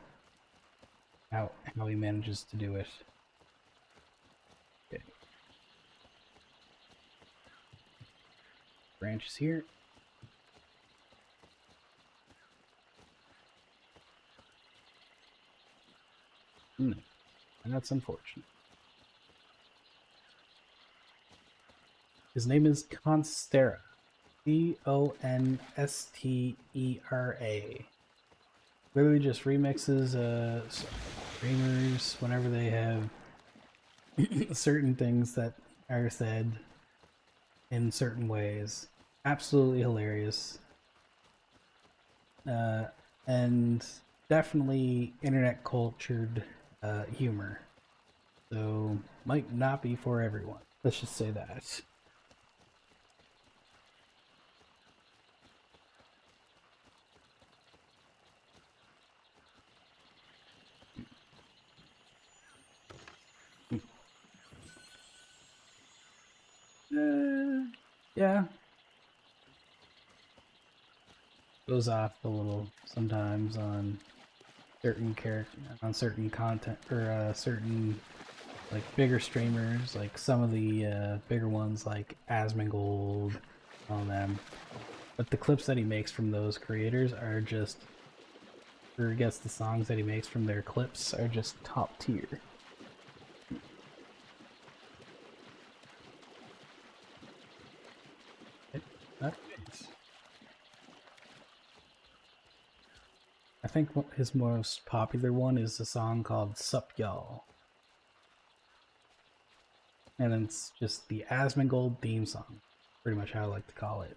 how he manages to do it. Okay. Branches here. No, and that's unfortunate. His name is Constera. C-O-N-S-T-E-R-A. Literally just remixes streamers whenever they have certain things that are said in certain ways. Absolutely hilarious. And definitely internet cultured humor. So might not be for everyone. Let's just say that. Yeah. Goes off a little sometimes on certain certain content, or certain like bigger streamers, like some of the bigger ones like Asmongold, all them. But the clips that he makes from those creators are just, or I guess the songs that he makes from their clips are just top tier. I think his most popular one is a song called Sup Y'all. And then it's just the Asmongold theme song. Pretty much how I like to call it.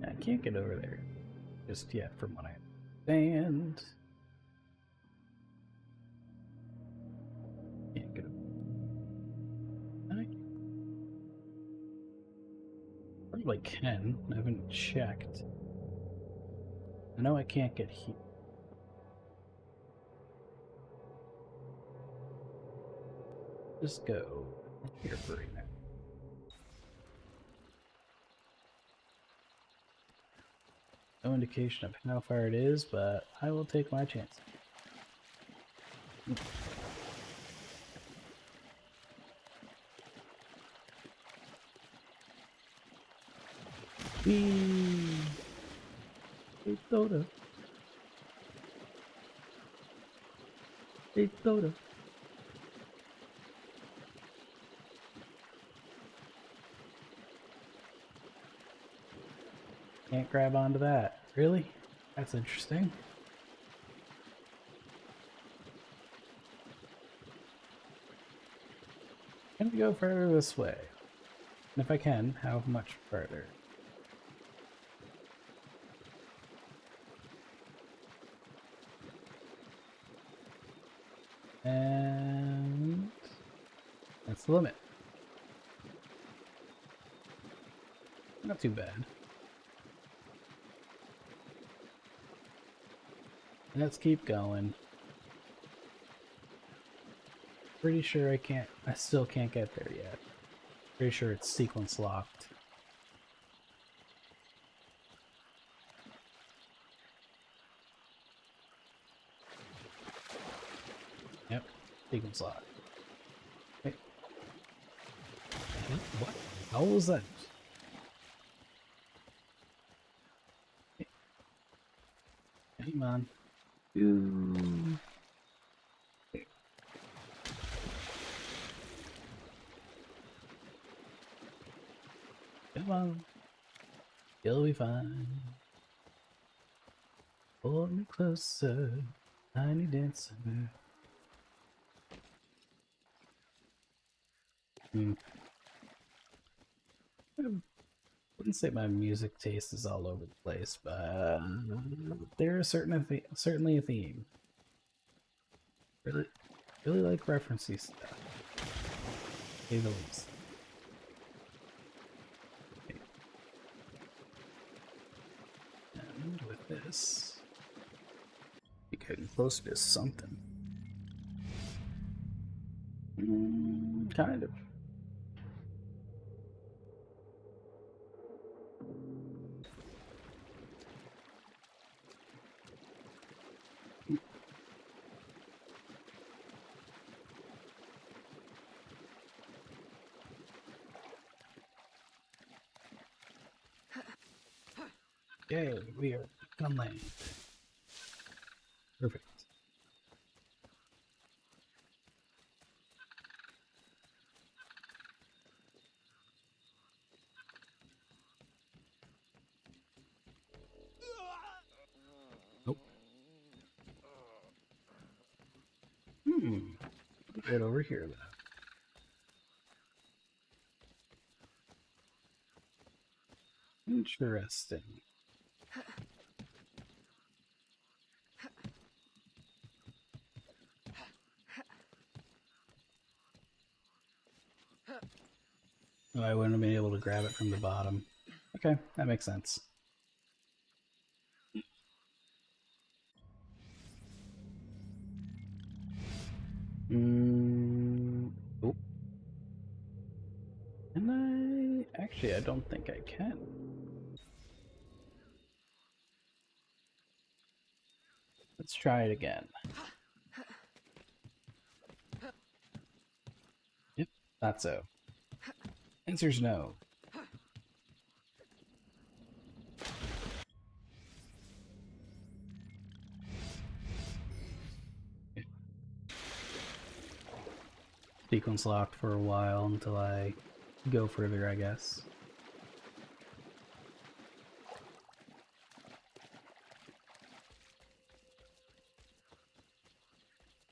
I can't get over there just yet from what I understand. Can't get over there. I probably can. I haven't checked. I know I can't get here. Just go here for right now. No indication of how far it is, but I will take my chance. Hey, Dota. Hey, Dota. Can't grab onto that. Really? That's interesting. I'm gonna go further this way. And if I can, how much further? And that's the limit. Not too bad. Let's keep going. Pretty sure I still can't get there yet. Pretty sure it's sequence locked. Yep, sequence locked. Wait. What? How was that? Hey, man. Ooh. Come on. You'll be fine. Hold me closer, tiny dancer. I wouldn't say my music taste is all over the place, but there is certainly a theme. Really like referencey stuff. To say the least. Okay. And with this, you're getting closer to something. Kind of. Okay, we are on land. Perfect. Nope. Get over here then. Interesting. Oh, I wouldn't have been able to grab it from the bottom. Okay, that makes sense. Oh. And I don't think I can. Let's try it again. Yep, thought so. Answer's no. sequence locked for a while until I go further, I guess.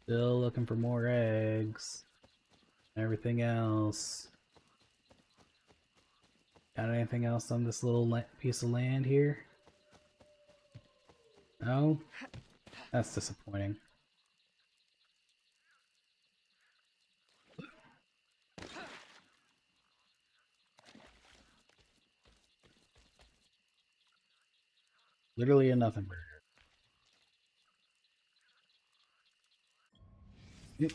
Still looking for more eggs. Everything else. Got anything else on this little piece of land here? No? That's disappointing. Literally a nothing burger. Yep.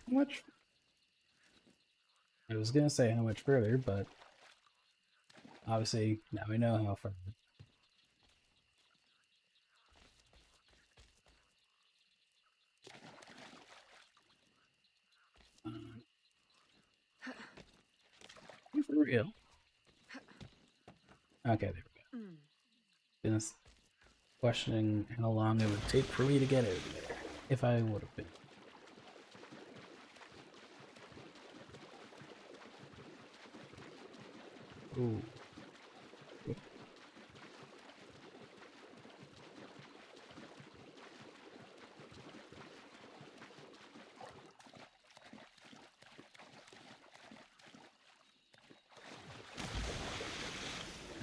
How much? I was gonna say how much further, but obviously now we know how far. For real? Okay, there we go. Just questioning how long it would take for me to get over there, if I would have been. Ooh.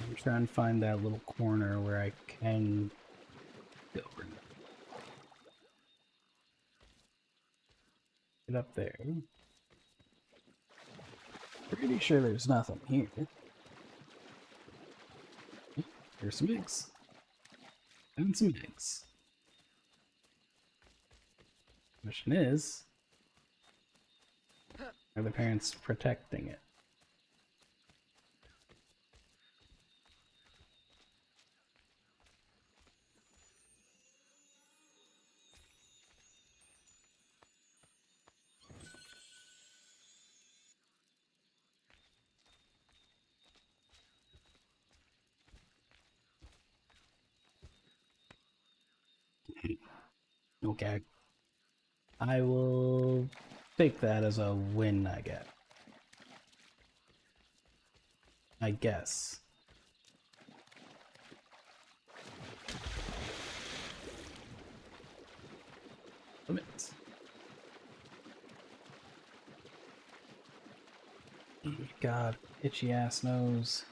I'm trying to find that little corner where I can go. Get up there. Pretty sure there's nothing here. There's some eggs. And some eggs. Question is, are the parents protecting it? Okay. I will take that as a win, I guess. Limits. Oh God, itchy ass nose.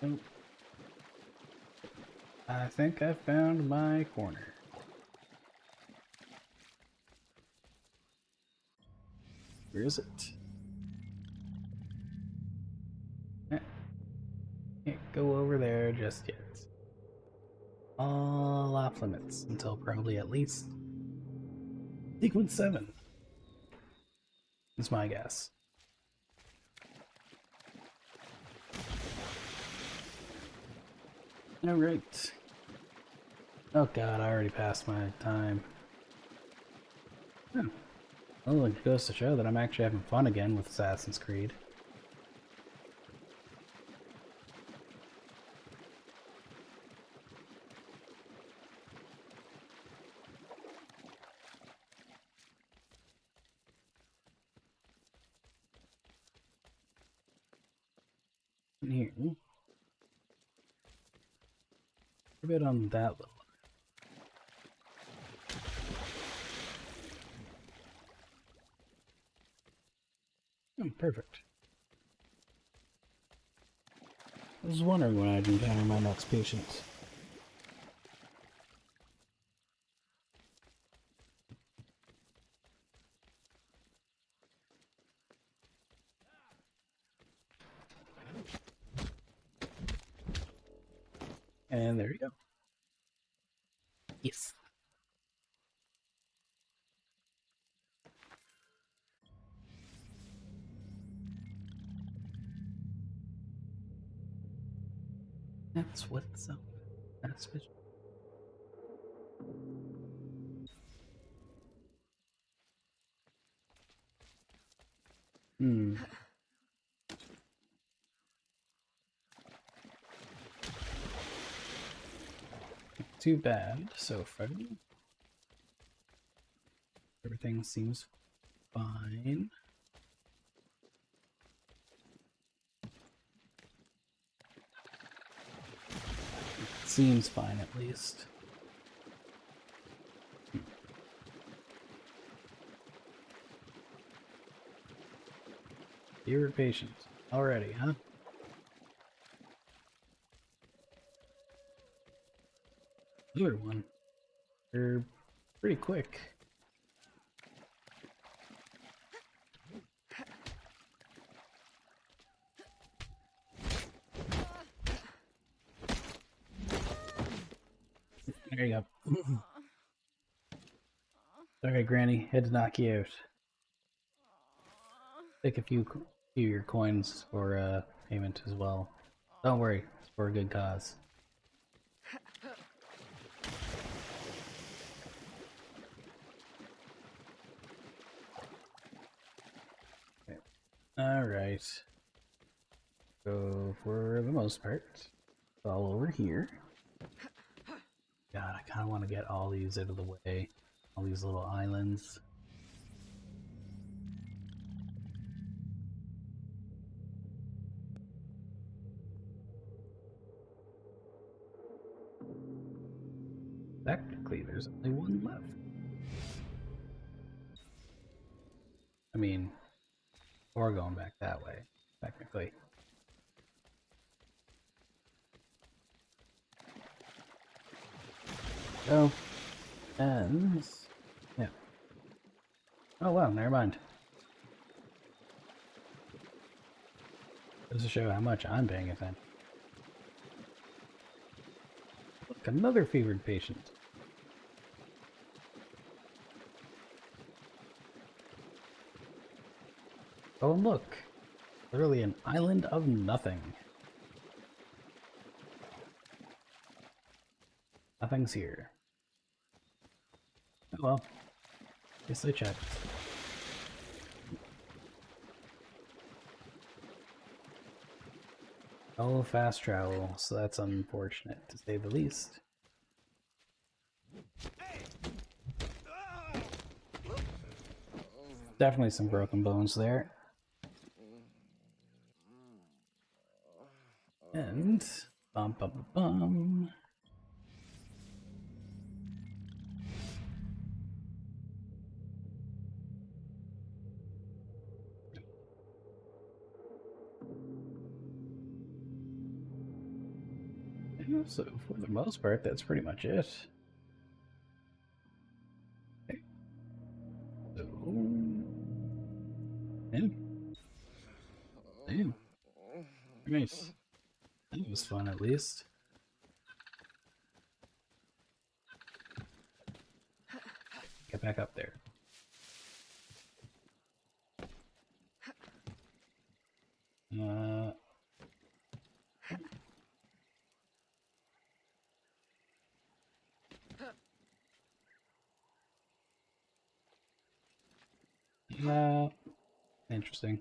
Oh. I think I found my corner. Where is it? Can't go over there just yet. All off limits until probably at least sequence 7. Is my guess. Alright. Oh God, I already passed my time. Oh. Well, it goes to show that I'm actually having fun again with Assassin's Creed. And here. A bit on that little. Oh, perfect. I was wondering when I'd encounter my next patient. And there you go. Yes. That's what's up. That's what. Too bad so far. Everything seems fine. It seems fine at least. You're patient already, huh? Other one. They're pretty quick. There you go. Sorry, Granny. Had to knock you out. Take a few of your coins for payment as well. Don't worry, it's for a good cause. Okay. Alright. So for the most part, it's all over here. God, I kind of want to get all these out of the way. All these little islands. Technically, there's only one left. I mean, or going back that way, technically. So, and yeah. Oh wow, never mind. Just to show how much I'm paying attention. Look, another fevered patient. Oh, and look. Literally an island of nothing. Nothing's here. Oh well. Guess I checked. Oh, fast travel, so that's unfortunate to say the least. Definitely some broken bones there. And bum bum bum. So for the most part, that's pretty much it. Okay. So, yeah. Damn. Nice. That was fun, at least. Get back up there. Interesting.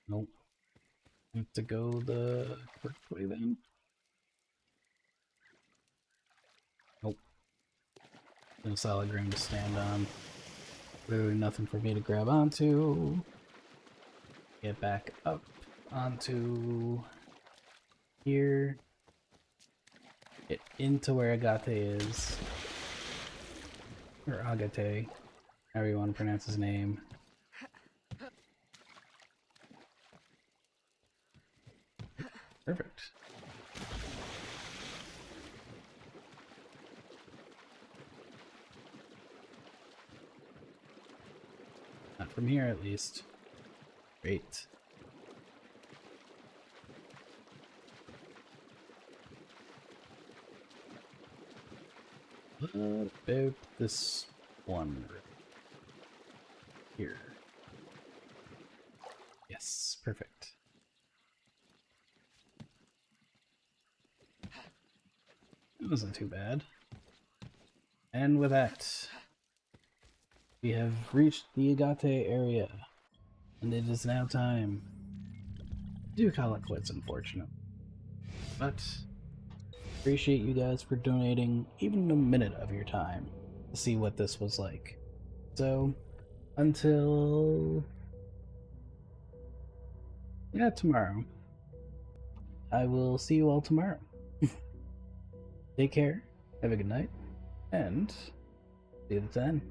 Nope. Have to go the quick way then. Nope. No solid ground to stand on. Literally nothing for me to grab onto. Get back up onto here. Get into where Agate is. Or Agate, however you want to pronounce his name. Perfect. Not from here, at least. Great. What about this one here? Yes, perfect. It wasn't too bad. And with that, We have reached the Agate area, and it is now time. I do call it quits, unfortunately. But appreciate you guys for donating even a minute of your time to see what this was like. So, until tomorrow. I will see you all tomorrow. Take care, have a good night, and see you then.